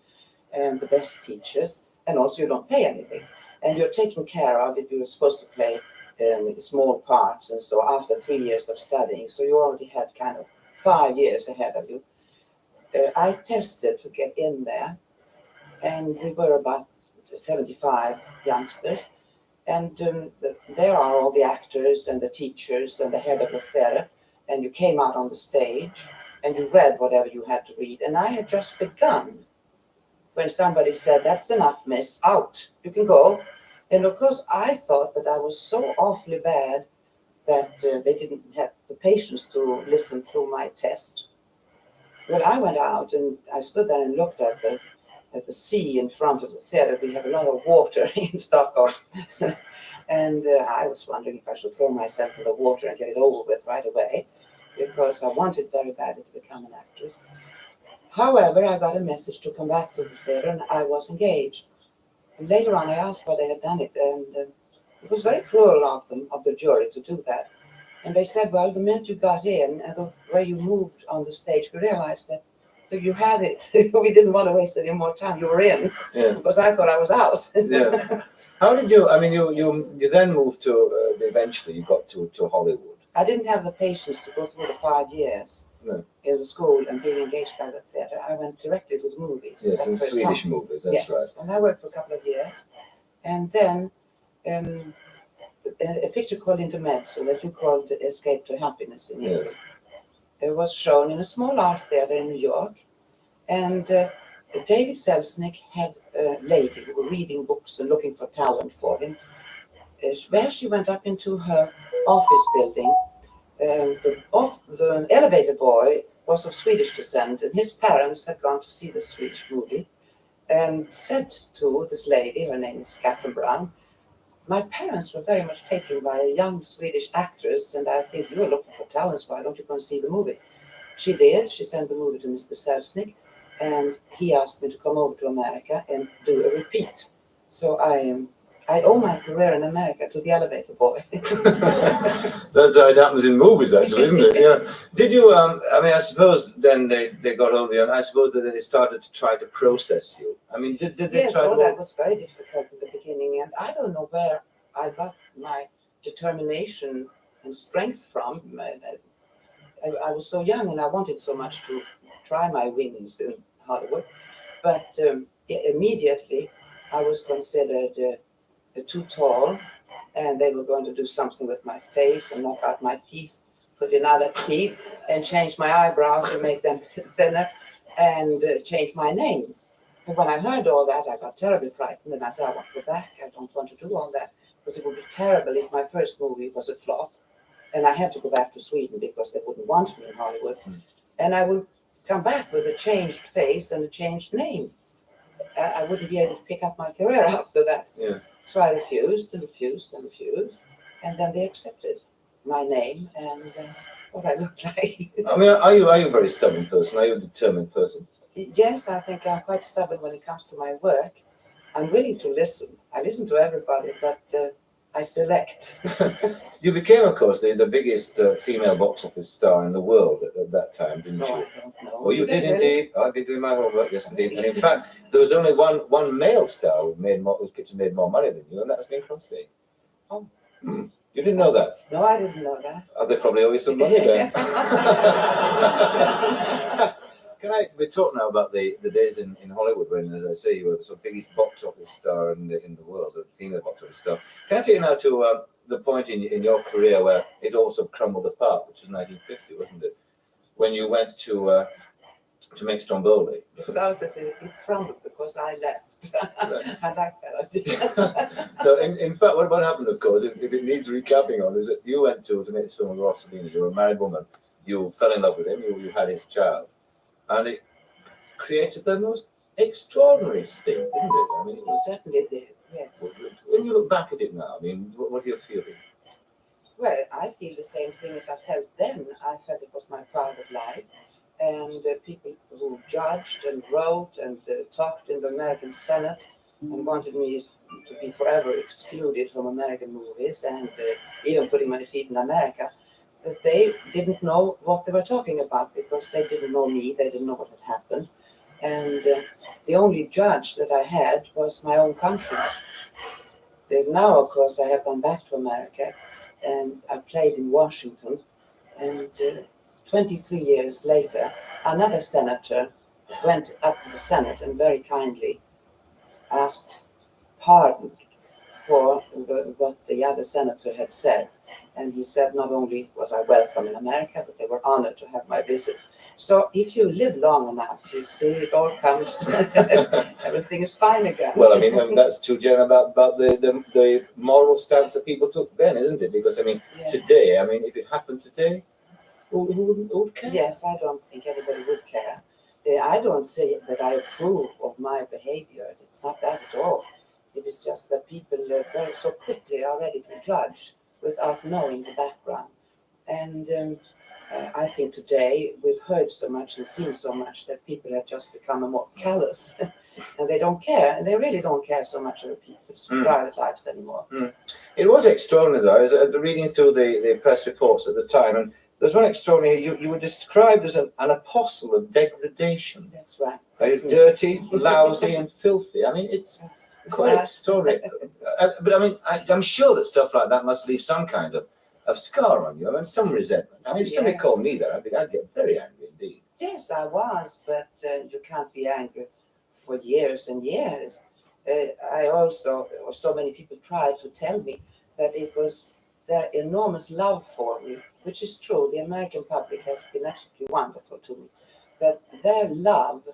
and the best teachers, and also you don't pay anything. And you're taken care of if you're supposed to play small parts, and so after 3 years of studying, so you already had kind of 5 years ahead of you. I tested to get in there, and we were about 75 youngsters, and there are all the actors and the teachers and the head of the theatre, and you came out on the stage and you read whatever you had to read, and I had just begun when somebody said, that's enough, miss, out, you can go. And of course, I thought that I was so awfully bad that they didn't have the patience to listen through my test. Well, I went out and I stood there and looked at the sea in front of the theatre. We have a lot of water in Stockholm. And I was wondering if I should throw myself in the water and get it over with right away, because I wanted very badly to become an actress. However, I got a message to come back to the theatre, and I was engaged. And later on, I asked why they had done it, and it was very cruel of them, of the jury, to do that. And they said, well, the minute you got in and the way you moved on the stage, we realized that you had it. We didn't want to waste any more time. You were in, because I thought I was out. Yeah. How did you? I mean, you then moved to. Eventually, you got to Hollywood. I didn't have the patience to go through the 5 years in the school and being engaged by the theatre. I went directly to the movies. Yes, and Swedish movies. That's right. And I worked for a couple of years, and then a picture called Intermezzo that you called Escape to Happiness in English. It was shown in a small art theatre in New York, and David Selznick had a lady who was reading books and looking for talent for him. Where she went up into her office building, the elevator boy was of Swedish descent, and his parents had gone to see the Swedish movie and said to this lady, her name is Catherine Brown, my parents were very much taken by a young Swedish actress, and I think you're looking for talents, why don't you go and see the movie? She did. She sent the movie to Mr. Selznick, and he asked me to come over to America and do a repeat. So I owe my career in America to the elevator boy. That's how it happens in movies, actually, isn't it? Yeah. Did you? I mean, I suppose then they got hold of you, and I suppose that they started to try to process you. I mean, did they yes, try to? That was very difficult in the beginning, and I don't know where I got my determination and strength from. I was so young, and I wanted so much to try my wings in Hollywood, but immediately I was considered too tall, and they were going to do something with my face and knock out my teeth, put in other teeth, and change my eyebrows and make them thinner, and change my name. And when I heard all that, I got terribly frightened, and I said, I want to go back. I don't want to do all that, because it would be terrible if my first movie was a flop, and I had to go back to Sweden because they wouldn't want me in Hollywood, and I would come back with a changed face and a changed name. I wouldn't be able to pick up my career after that. Yeah. So I refused and refused and refused, and then they accepted my name and what I looked like. I mean, are you a very stubborn person? Are you a determined person? Yes, I think I'm quite stubborn when it comes to my work. I'm willing to listen. I listen to everybody, but I select. You became, of course, the biggest female box office star in the world at that time, didn't you? I don't know. Well, you did indeed. I did do my homework, yes, indeed. And in fact, there was only one male star whose picture made more money than you, and that was Bing Crosby. Oh. You didn't know that? No, I didn't know that. Oh, they probably owe you some money then. We talk now about the days in Hollywood when, as I say, you were the sort of biggest box office star in the world, the female box office star. Can I take you now to the point in your career where it also crumbled apart, which was 1950, wasn't it? When you went to make Stromboli. It sounds as if it crumbled because I left. I like that. No, in fact, what happened, of course, if it needs recapping on, is that you went to make this film with Rossellini. You were a married woman. You fell in love with him. You had his child. And it created the most extraordinary sting, didn't it? I mean, It certainly did, yes. When you look back at it now, I mean, what are you feeling? Well, I feel the same thing as I felt then. I felt it was my private life. And people who judged and wrote and talked in the American Senate and wanted me to be forever excluded from American movies and even putting my feet in America, that they didn't know what they were talking about because they didn't know me, they didn't know what had happened. And the only judge that I had was my own conscience. Now, of course, I have gone back to America and I played in Washington, and 23 years later, another senator went up to the Senate and very kindly asked pardon for what the other senator had said. And he said not only was I welcome in America, but they were honored to have my visits. So if you live long enough, you see it all comes, everything is fine again. Well, I mean, that's true, Jen, about the moral stance that people took then, isn't it? Because, I mean, Yes. today, I mean, if it happened today, who would care? Yes, I don't think anybody would care. I don't say that I approve of my behavior. It's not that at all. It is just that people very so quickly are ready to judge without knowing the background. And I think today we've heard so much and seen so much that people have just become more callous and they don't care. And they really don't care so much about people's private lives anymore. It was extraordinary, though. I was reading through the press reports at the time, and there's one extraordinary. You were described as an apostle of degradation. That's right. Very dirty, lousy, and filthy. I mean, it's quite extraordinary. But I mean, I'm sure that stuff like that must leave some kind of scar on you and some resentment. I mean, if somebody called me that, I'd get very angry indeed. Yes, I was, but you can't be angry for years and years. So many people tried to tell me that it was their enormous love for me, which is true. The American public has been absolutely wonderful to me. That their love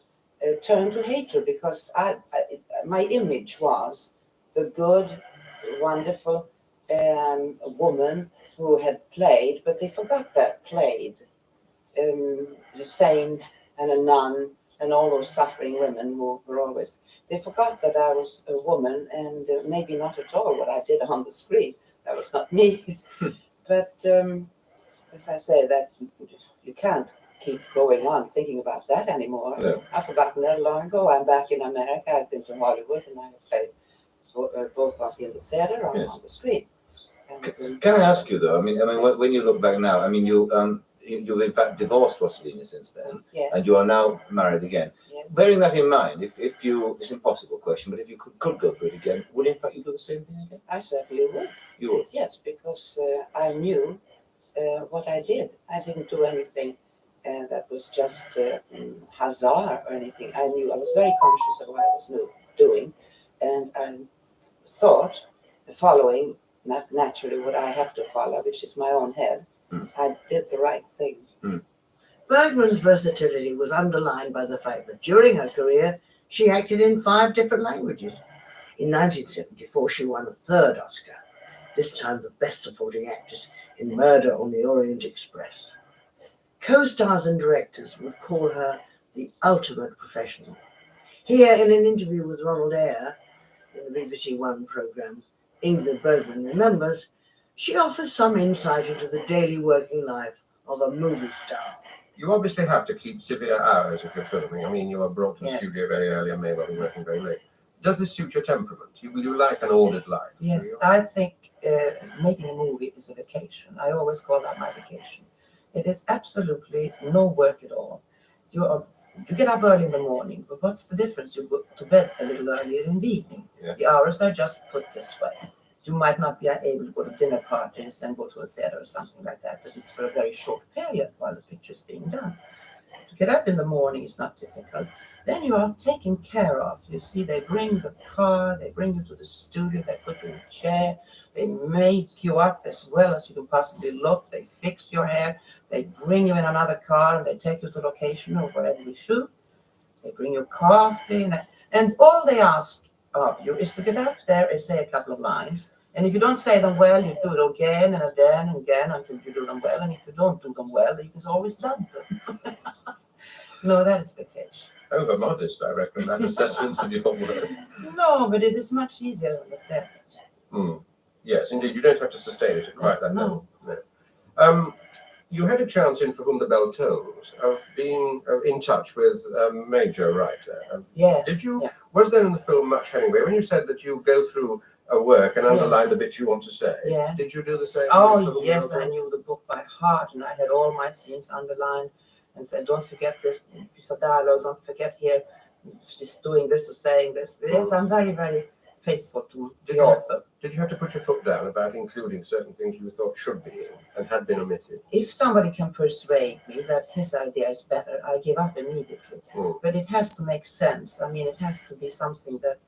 turned to hatred because my image was the good, wonderful woman who had played, but they forgot that played the saint and a nun and all those suffering women who were always. They forgot that I was a woman and maybe not at all what I did on the screen. That was not me. But as I say, that you can't keep going on thinking about that anymore. No. I've forgotten that long ago. I'm back in America. I've been to Hollywood and I have played both in the theater or on the screen. And, Can I ask you though? I mean, when you look back now, I mean, you've in fact divorced Rossellini since then, Yes. and you are now married again. Yes. Bearing that in mind, if you, it's an impossible question, but if you could go through it again, would in fact you do the same thing again? I certainly would. You would. Yes, because I knew what I did. I didn't do anything that was just hazard or anything. I knew I was very conscious of what I was doing, and I thought, following naturally what I have to follow, which is my own head, I did the right thing. Bergman's versatility was underlined by the fact that during her career, she acted in 5 different languages. In 1974, she won a 3rd Oscar, this time the Best Supporting Actress in Murder on the Orient Express. Co-stars and directors would call her the ultimate professional. Here, in an interview with Ronald Eyre in the BBC One programme, Ingrid Bergman remembers, she offers some insight into the daily working life of a movie star. You obviously have to keep severe hours if you're filming. I mean, you are brought to the Yes. studio very early and may well be working very late. Does this suit your temperament? Will you like an ordered life? Yes, I think making a movie is a vacation. I always call that my vacation. It is absolutely no work at all. You get up early in the morning, but what's the difference? You go to bed a little earlier in the evening. Yeah. The hours are just put this way. you might not be able to go to dinner parties and go to a theater or something like that, but it's for a very short period while the picture's being done. To get up in the morning is not difficult. Then you are taken care of. You see, they bring the car, they bring you to the studio, they put you in a chair, they make you up as well as you can possibly look, they fix your hair, they bring you in another car and they take you to location or wherever you shoot. They bring you coffee, and all they ask of you is to get up there and say a couple of lines. And if you don't say them well, you do it again and again and again until you do them well. And if you don't do them well, you can always dub them. No, that is vacation. Over modest, I reckon, that assessment of your work. No, but it is much easier on the set. Yes, indeed. You don't have to sustain it at quite that level. No. You had a chance in For Whom the Bell Tolls of being in touch with a major writer. Yes. Did you? Yeah. Was there in the film much Hemingway? When you said that you go through a work and underline the bits you want to say, Yes. did you do the same? Oh, yes, I knew the book by heart, and I had all my scenes underlined and said, don't forget this piece of dialogue, don't forget here, she's doing this or saying this. Yes, I'm very, very faithful to the author. Did you have to put your foot down about including certain things you thought should be in and had been omitted? If somebody can persuade me that his idea is better, I give up immediately. But it has to make sense. I mean, it has to be something that,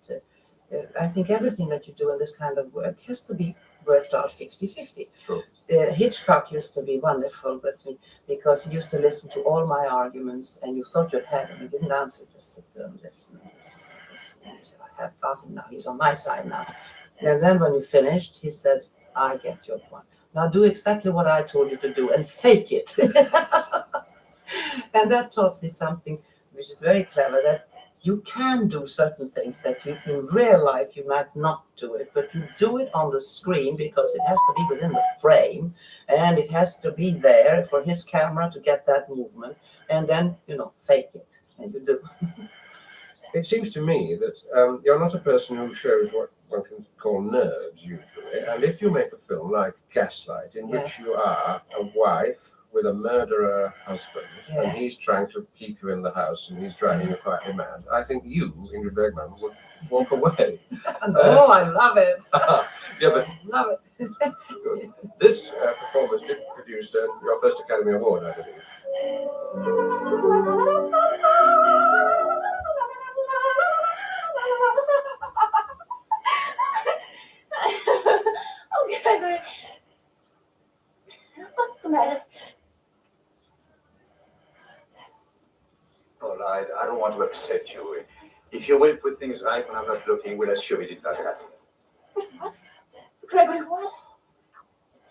I think everything that you do in this kind of work has to be worked out 50-50. Sure. Hitchcock used to be wonderful with me because he used to listen to all my arguments and you thought you'd had him, you didn't answer, just sit there and listen. And you said, I have got him now, he's on my side now. And then when you finished, he said, I get your point. Now do exactly what I told you to do and fake it. And that taught me something which is very clever, that you can do certain things that you in real life you might not do it, but you do it on the screen because it has to be within the frame and it has to be there for his camera to get that movement, and then, fake it, and you do. It seems to me that you're not a person who shows what one can call nerves usually, and if you make a film like Gaslight, in which you are a wife with a murderer husband, and he's trying to keep you in the house and he's driving you quietly mad, I think you, Ingrid Bergman, would walk away. Oh, I love it. Yeah, but love it. This performance did produce your first Academy Award, I believe. Okay, what's the matter? All right, I don't want to upset you. If you will put things right when I'm not looking, we'll assume it did not happen. What? Gregory, what?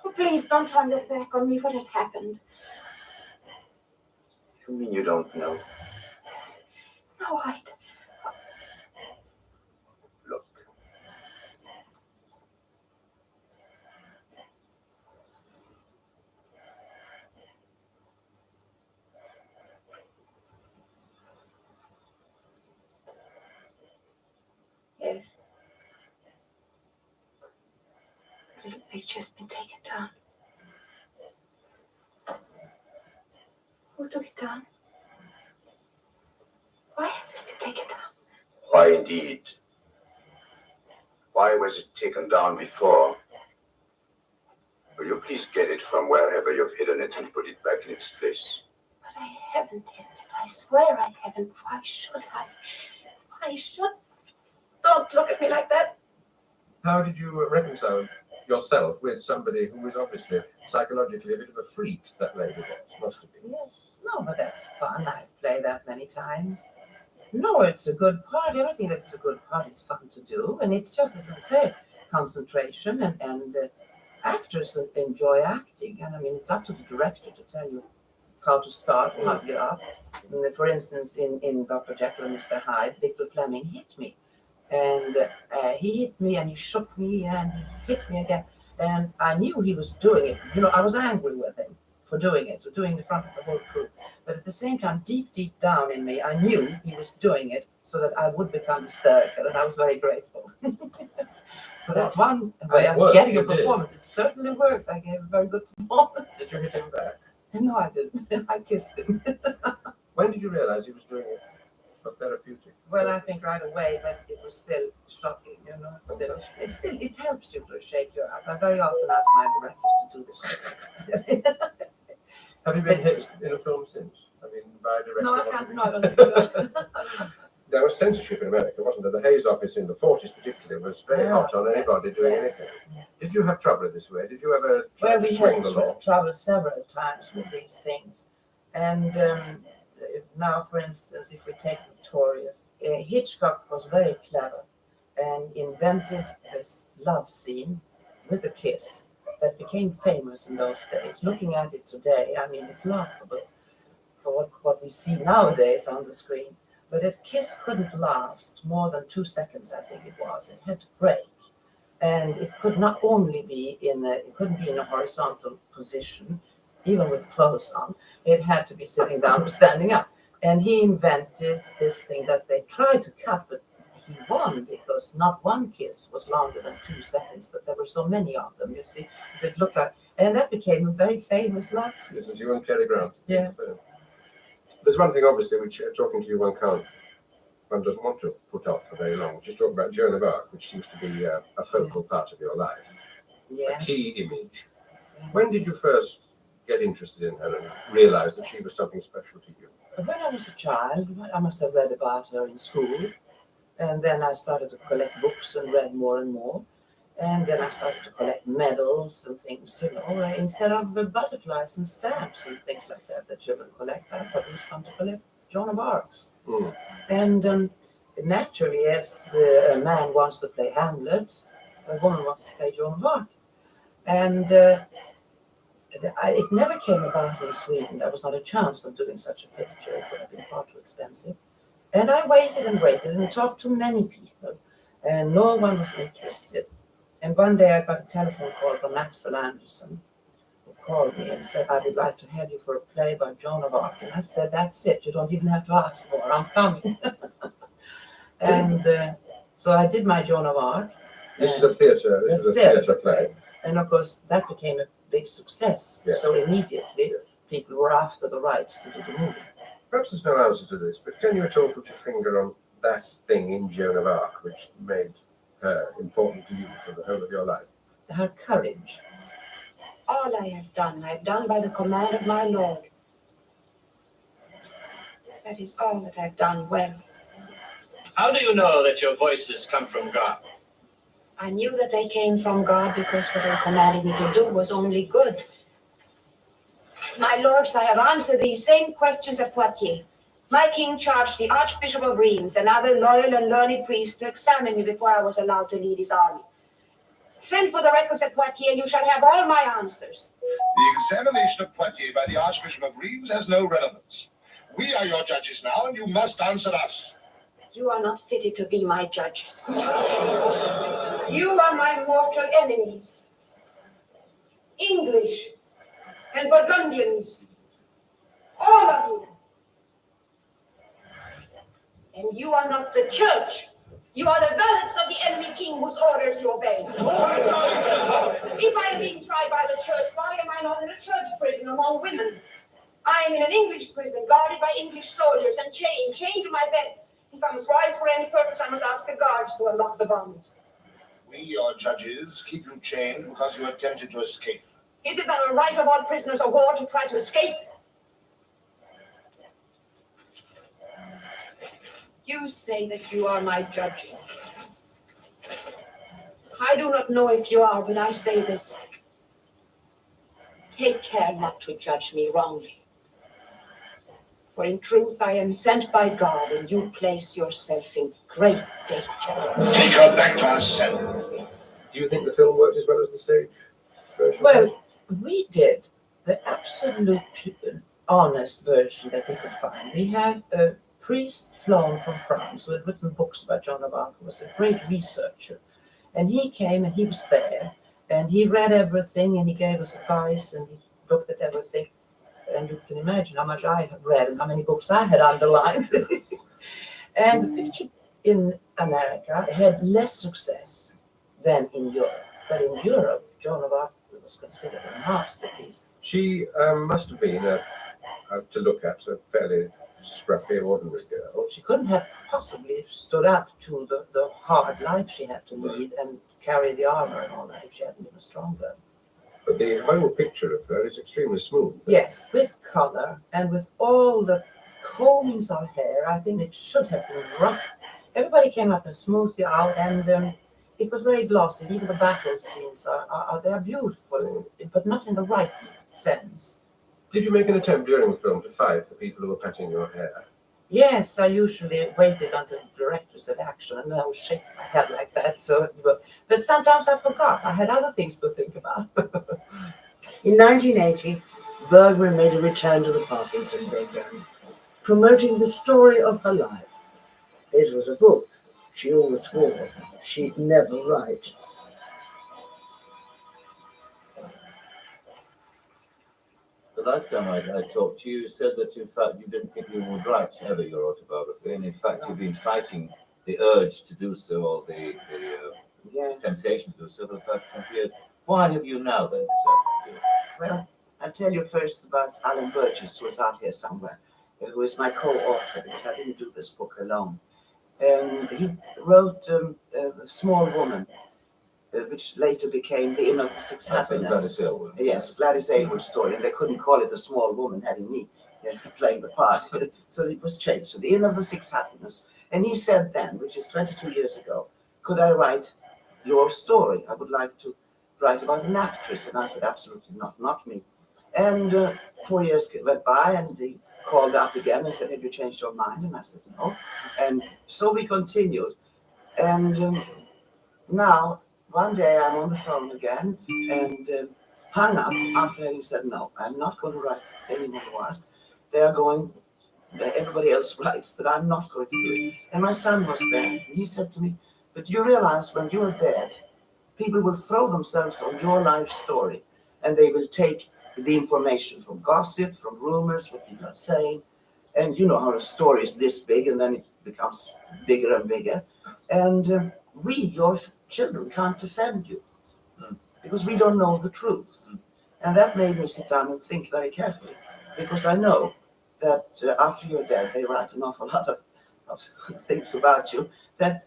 Oh, please don't turn this back on me. What has happened? You mean you don't know? No, I. Look. Yes. The picture's been taken down. Who took it down? Why has it been taken down? Why indeed? Why was it taken down before? Will you please get it from wherever you've hidden it and put it back in its place? But I haven't hidden it. I swear I haven't. Why should I? Why should? Don't look at me like that. How did you reconcile yourself with somebody who was obviously psychologically a bit of a freak, that lady was, must have been? Yes. No, but that's fun. I've played that many times. No, it's a good part. Everything that's a good part is fun to do. And it's just, as I say, concentration and actors enjoy acting. And I mean, it's up to the director to tell you how to start and how to get up. And for instance, in Dr. Jekyll and Mr. Hyde, Victor Fleming hit me. And he hit me and he shook me and he hit me again. And I knew he was doing it. I was angry with him for doing it, for doing it in front of the whole crew. But at the same time, deep down in me, I knew he was doing it so that I would become hysterical, and I was very grateful. So that's one way of getting a performance. It certainly worked. I gave a very good performance. Did you hit him back? No, I didn't. I kissed him. When did you realize he was doing it therapeutic? Well, I think right away, but it was still shocking, you know. It helps you to shake you up. I very often ask my directors to do this. Have you been hit in a film since? I mean, by a director? No, I can't. No, I don't think so. There was censorship in America, wasn't there? The Hayes office in the 40s particularly was very hot on anybody doing anything. Yeah. Did you have trouble this way? Did you ever try Well, to we swing had the law? trouble several times with these things. And now, for instance, if we take Victorious, Hitchcock was very clever and invented this love scene with a kiss that became famous in those days. Looking at it today, I mean, it's laughable for what we see nowadays on the screen. But a kiss couldn't last more than 2 seconds, I think it was. It had to break. And it could not only be it couldn't be in a horizontal position, even with clothes on. It had to be sitting down or standing up. And he invented this thing that they tried to cut, but he won because not one kiss was longer than 2 seconds, but there were so many of them, you see. So it looked like, and that became a very famous love scene. This is you and Cary Grant. Yes. There's one thing, obviously, which talking to you one doesn't want to put off for very long, which is talking about Joan of Arc, which seems to be a focal part of your life, Yes. a key image. When did you first get interested in her and realise that she was something special to you? When I was a child, I must have read about her in school. And then I started to collect books and read more and more. And then I started to collect medals and things, you know, instead of butterflies and stamps and things like that children collect. I thought it was fun to collect Joan of Arcs. Mm. And naturally, as a man wants to play Hamlet, a woman wants to play Joan of Arc. And it never came about in Sweden. There was not a chance of doing such a picture. It would have been far too expensive. And I waited and talked to many people, and no one was interested. And one day I got a telephone call from Maxwell Anderson, who called me and said, I would like to have you for a play by Joan of Arc. And I said, that's it. You don't even have to ask for it. I'm coming. And so I did my Joan of Arc. This is a theatre play. And of course, that became a big success. Yeah. So immediately, people were after the rights to do the movie. Perhaps there's no answer to this, but can you at all put your finger on that thing in Joan of Arc which made her important to you for the whole of your life? Her courage. All I've done by the command of my Lord. That is all that I've done well. How do you know that your voices come from God? I knew that they came from God because what they commanded me to do was only good. My lords, I have answered these same questions at Poitiers. My king charged the Archbishop of Reims and other loyal and learned priests to examine me before I was allowed to lead his army. Send for the records at Poitiers and you shall have all my answers. The examination of Poitiers by the Archbishop of Reims has no relevance. We are your judges now, and you must answer us. You are not fitted to be my judges. You are my mortal enemies. English and Burgundians. All of you. And you are not the church. You are the valets of the enemy king whose orders you obey. If I am being tried by the church, why am I not in a church prison among women? I am in an English prison, guarded by English soldiers and chained to my bed. If I must rise for any purpose, I must ask the guards to unlock the bonds. We, your judges, keep you chained because you attempted to escape. Is it not a right of all prisoners of war to try to escape? You say that you are my judges. I do not know if you are, but I say this. Take care not to judge me wrongly. For in truth I am sent by God, and you place yourself in great danger. Take her back to our cell. Do you think the film worked as well as the stage version? Well, we did the absolute honest version that we could find. We had a priest flown from France who had written books about Joan of Arc, who was a great researcher. And he came and he was there, and he read everything, and he gave us advice, and he looked at everything. And you can imagine how much I had read and how many books I had underlined. And the picture in America had less success than in Europe. But in Europe, Joan of Arc was considered a masterpiece. She must have been, to look at, a fairly scruffy, ordinary girl. She couldn't have possibly stood up to the hard life she had to lead and carry the armor and all that if she hadn't been stronger. But the whole picture of her is extremely smooth. Yes, with color and with all the combings of hair, I think it should have been rough. Everybody came up and smoothed it out, and it was very glossy. Even the battle scenes they're beautiful, but not in the right sense. Did you make an attempt during the film to fight the people who were cutting your hair? Yes, I usually waited until the director said action, and then I would shake my head like that. But sometimes I forgot. I had other things to think about. In 1980, Bergman made a return to the Parkinson program, promoting the story of her life. It was a book she always swore she'd never write. The last time I talked to you, you said that in fact you didn't think you would write ever your autobiography, and in fact you've been fighting the urge to do so, or the temptation to do so for the past 20 years. Why have you now then decided to do it? Well, I'll tell you first about Alan Burgess, who is out here somewhere, who is my co-author, because I didn't do this book alone. He wrote The Small Woman, which later became The Inn of the Six Happiness. Gladys Aylward. Yes, Gladys Aylward's story, and they couldn't call it The Small Woman, having me playing the part. So it was changed to The Inn of the Six Happiness. And he said then, which is 22 years ago, could I write your story? I would like to write about an actress. And I said, absolutely not me. And 4 years went by, and he called up again and said, have you changed your mind? And I said, no. And so we continued. And now, one day I'm on the phone again and hung up after having said, no, I'm not going to write any memoirs. They are going, everybody else writes, but I'm not going to do it. And my son was there, and he said to me, but you realize when you're dead, people will throw themselves on your life story, and they will take the information from gossip, from rumors, what people are saying. And you know how a story is this big, and then it becomes bigger and bigger. And we, your children, can't defend you because we don't know the truth. And that made me sit down and think very carefully, because I know that after you're dead, they write an awful lot of things about you that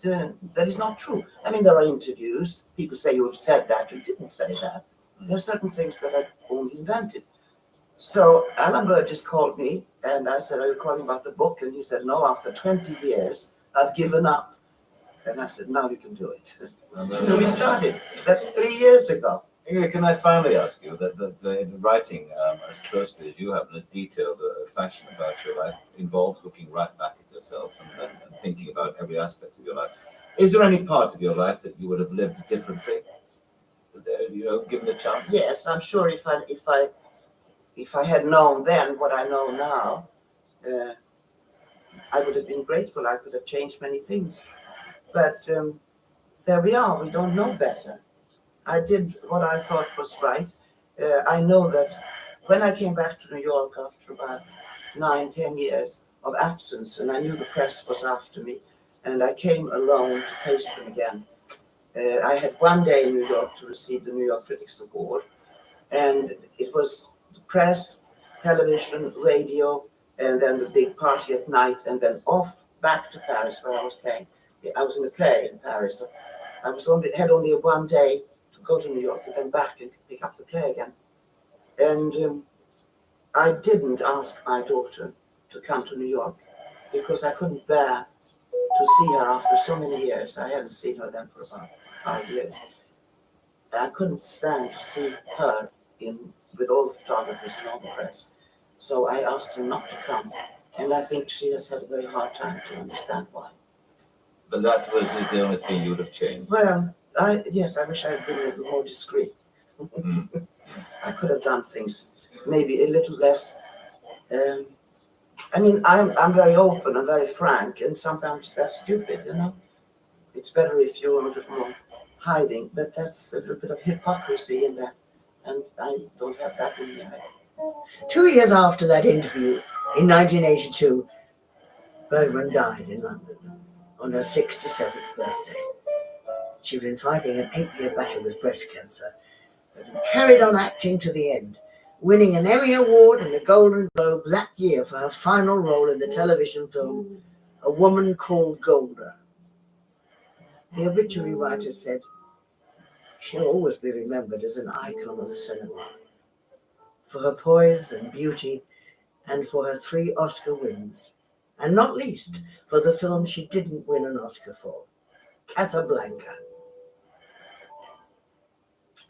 is not true. I mean, there are interviews. People say you have said that. You didn't say that. There are certain things that I only invented. So Alan Burgess called me, and I said, are you calling about the book? And he said, no, after 20 years, I've given up. And I said, now you can do it. So we started. That's 3 years ago. Ingrid, can I finally ask you that the writing as closely as you have in a detailed fashion about your life involves looking right back at yourself and thinking about every aspect of your life. Is there any part of your life that you would have lived differently? Given the chance? Yes, I'm sure if I had known then what I know now, I would have been grateful. I could have changed many things. But there we are. We don't know better. I did what I thought was right. I know that when I came back to New York after about 9-10 years of absence, and I knew the press was after me, and I came alone to face them again. I had one day in New York to receive the New York Critics Award, and it was the press, television, radio, and then the big party at night, and then off back to Paris where I was playing. I was in a play in Paris. So I had only 1 day to go to New York and then back and pick up the play again. And I didn't ask my daughter to come to New York because I couldn't bear to see her after so many years. I hadn't seen her then for about 5 years. I couldn't stand to see her with all the photographers and all the press. So I asked her not to come. And I think she has had a very hard time to understand why. But that was the only thing you would have changed. Well, yes, I wish I had been a little more discreet. I could have done things maybe a little less. I mean, I'm very open and very frank, and sometimes that's stupid, It's better if you're a little more hiding, but that's a little bit of hypocrisy in that, and I don't have that in me. 2 years after that interview, in 1982, Bergman died in London on her 67th birthday. She'd been fighting an 8-year battle with breast cancer, but had carried on acting to the end, winning an Emmy Award and a Golden Globe that year for her final role in the television film A Woman Called Golda. The obituary writer said, "She'll always be remembered as an icon of the cinema for her poise and beauty and for her 3 Oscar wins, and not least for the film she didn't win an Oscar for, Casablanca."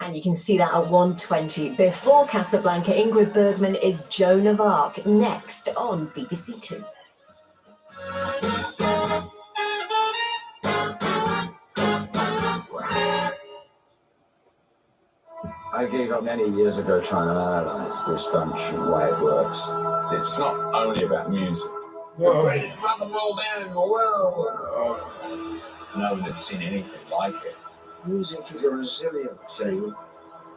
And you can see that at 1:20. Before Casablanca, Ingrid Bergman is Joan of Arc, next on BBC Two. I gave up many years ago trying to analyse this bunch and why it works. It's not only about music. Well, it's not the world end in the world. No one had seen anything like it. Music is a resilient thing,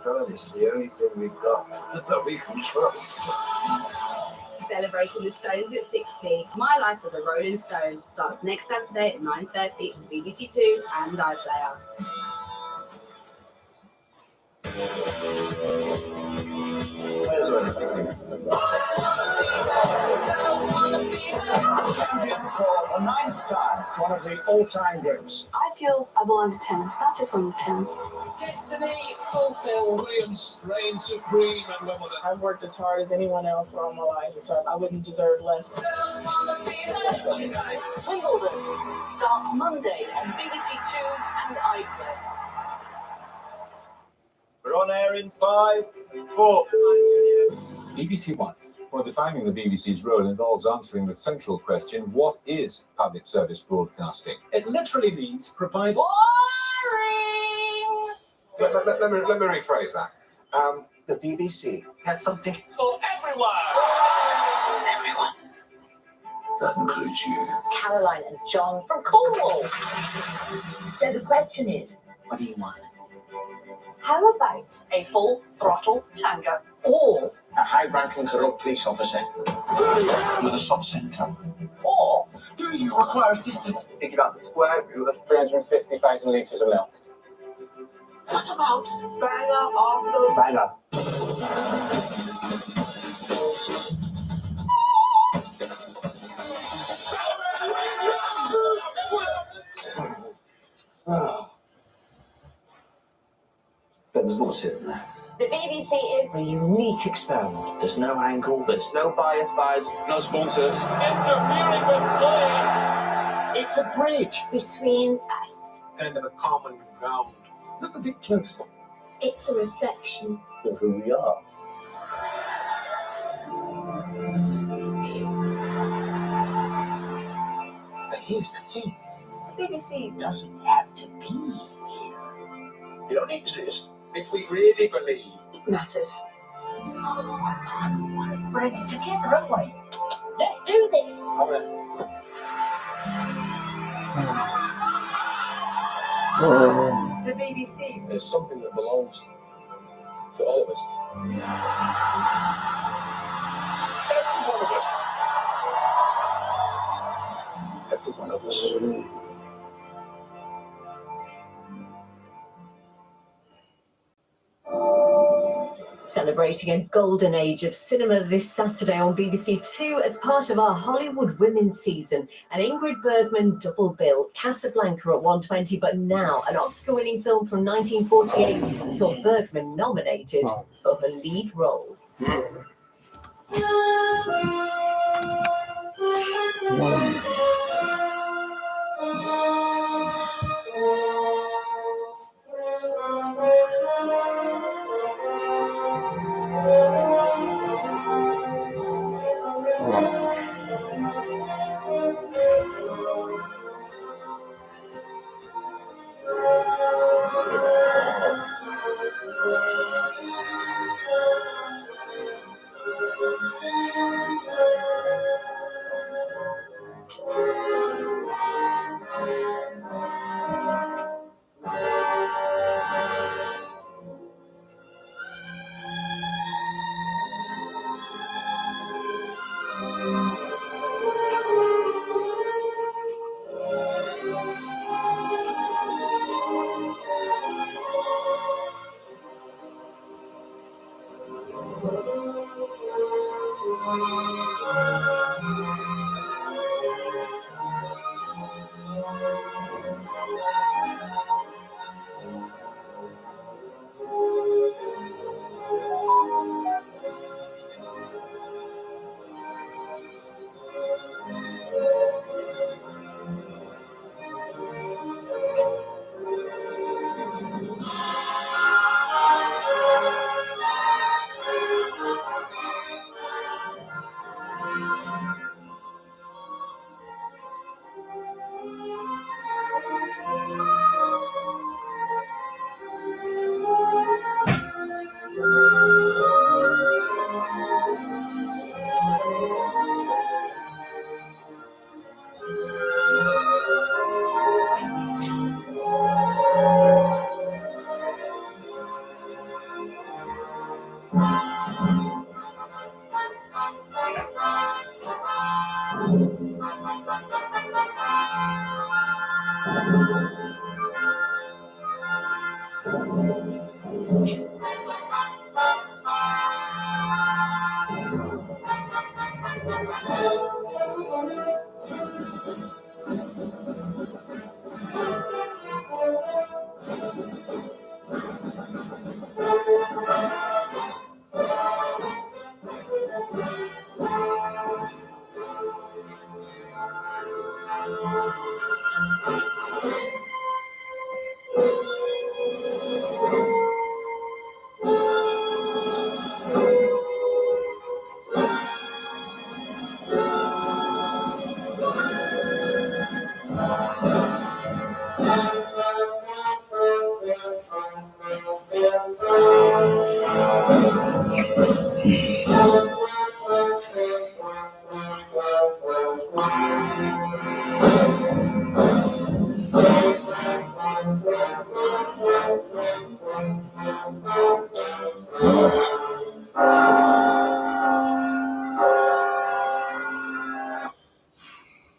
but it's the only thing we've got that we can trust. Celebrating the Stones at 60. My Life as a Rolling Stone starts next Saturday at 9:30 on BBC Two and iPlayer. Where's anything? A 9-star, one of the all-time greats. I feel I belong to tennis, not just women's tennis. Destiny fulfilled. Williams reigns supreme at Wimbledon. I've worked as hard as anyone else all my life, so I wouldn't deserve less. Wimbledon starts Monday on BBC Two and iPlayer. We're on air in 5, 4. BBC One. Well, defining the BBC's role involves answering the central question, what is public service broadcasting? It literally means provide. Let me rephrase that. The BBC has something. For everyone. Everyone. That includes you. Caroline and John from Cornwall. So the question is, what do you want? How about a full throttle tango? Or a high-ranking corrupt police officer with a soft centre. Or do you require assistance? Think about the square root of 350,000 litres of milk. What about Banger after Banger. But there's more to it than that. The BBC is A unique experiment. There's no angle, there's no bias vibes. No sponsors. Interfering with play. It's a bridge. between us. Kind of a common ground. Look a bit closer It's a reflection. of who we are. But here's the thing. The BBC doesn't have to be here. It only exists If we really believe. It matters. We're in it together, aren't we? Let's do this. The BBC. There's something that belongs to all of us. Every one of us. every one of us. Celebrating a golden age of cinema this Saturday on BBC Two as part of our Hollywood Women's Season. An Ingrid Bergman double bill, Casablanca at 1:20, but now an Oscar-winning film from 1948 that saw Bergman nominated for her lead role.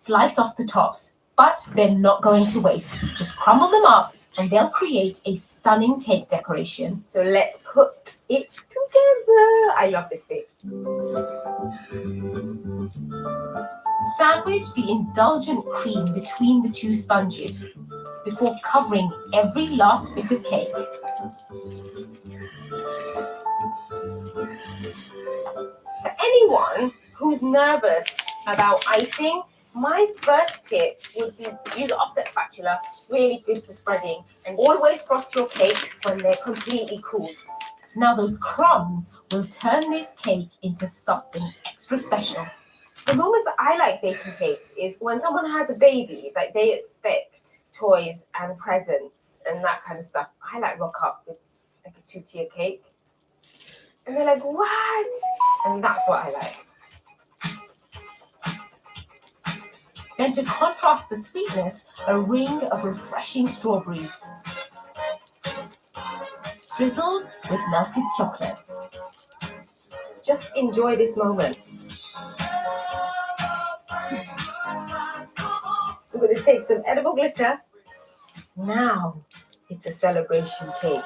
Slice off the tops, but they're not going to waste. Just crumble them up and they'll create a stunning cake decoration. So let's put it together. I love this bit. Sandwich the indulgent cream between the two sponges before covering every last bit of cake. For anyone who's nervous about icing, my first tip would be use offset spatula, really good for spreading, and always frost your cakes when they're completely cool. Now those crumbs will turn this cake into something extra special. The moments that I like baking cakes is when someone has a baby, like they expect toys and presents and that kind of stuff. I like rock up with like a 2-tier cake. And they're like, what? And that's what I like. Then to contrast the sweetness, a ring of refreshing strawberries, drizzled with melted chocolate. Just enjoy this moment. So I'm going to take some edible glitter. Now it's a celebration cake.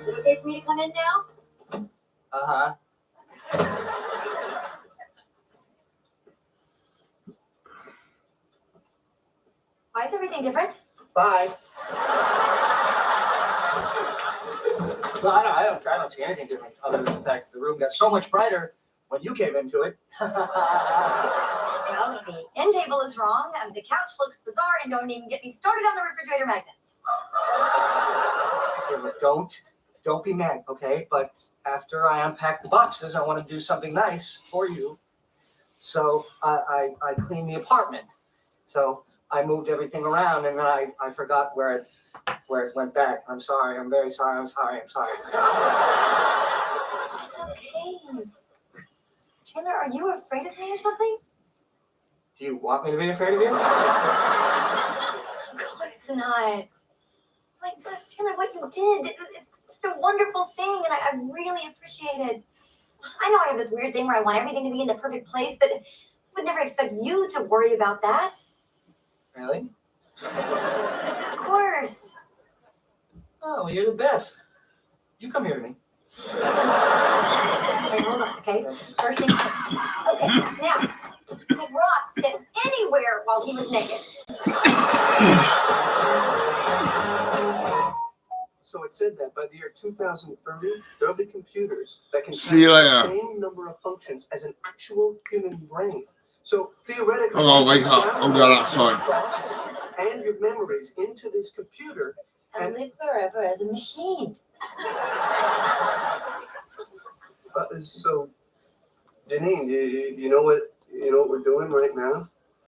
Is it okay for me to come in now? Uh-huh. Why is everything different? Bye. No, I don't see anything different other than the fact that the room got so much brighter when you came into it. Well, the end table is wrong, and the couch looks bizarre, and don't even get me started on the refrigerator magnets. Okay, look, don't be mad, okay? But after I unpack the boxes, I want to do something nice for you. So I cleaned the apartment. So I moved everything around, and then I forgot where it went back. I'm sorry. I'm very sorry. I'm sorry. It's okay. Chandler, are you afraid of me or something? Do you want me to be afraid of you? Of course not. Like, gosh, Chandler, what you did, it's just a wonderful thing, and I really appreciate it. I know I have this weird thing where I want everything to be in the perfect place, but I would never expect you to worry about that. Really? Of course. Oh, well, you're the best. You come here to me. Wait, hold on, okay? First things first. Okay, now, did Ross sit anywhere while he was naked? So it said that by the year 2030, there'll be computers that can See you carry later. the same number of functions as an actual human brain. So theoretically, Hang on, wake up. I'm going outside. thoughts and your memories into this computer And live forever as a machine. So, Janine, you know what we're doing right now?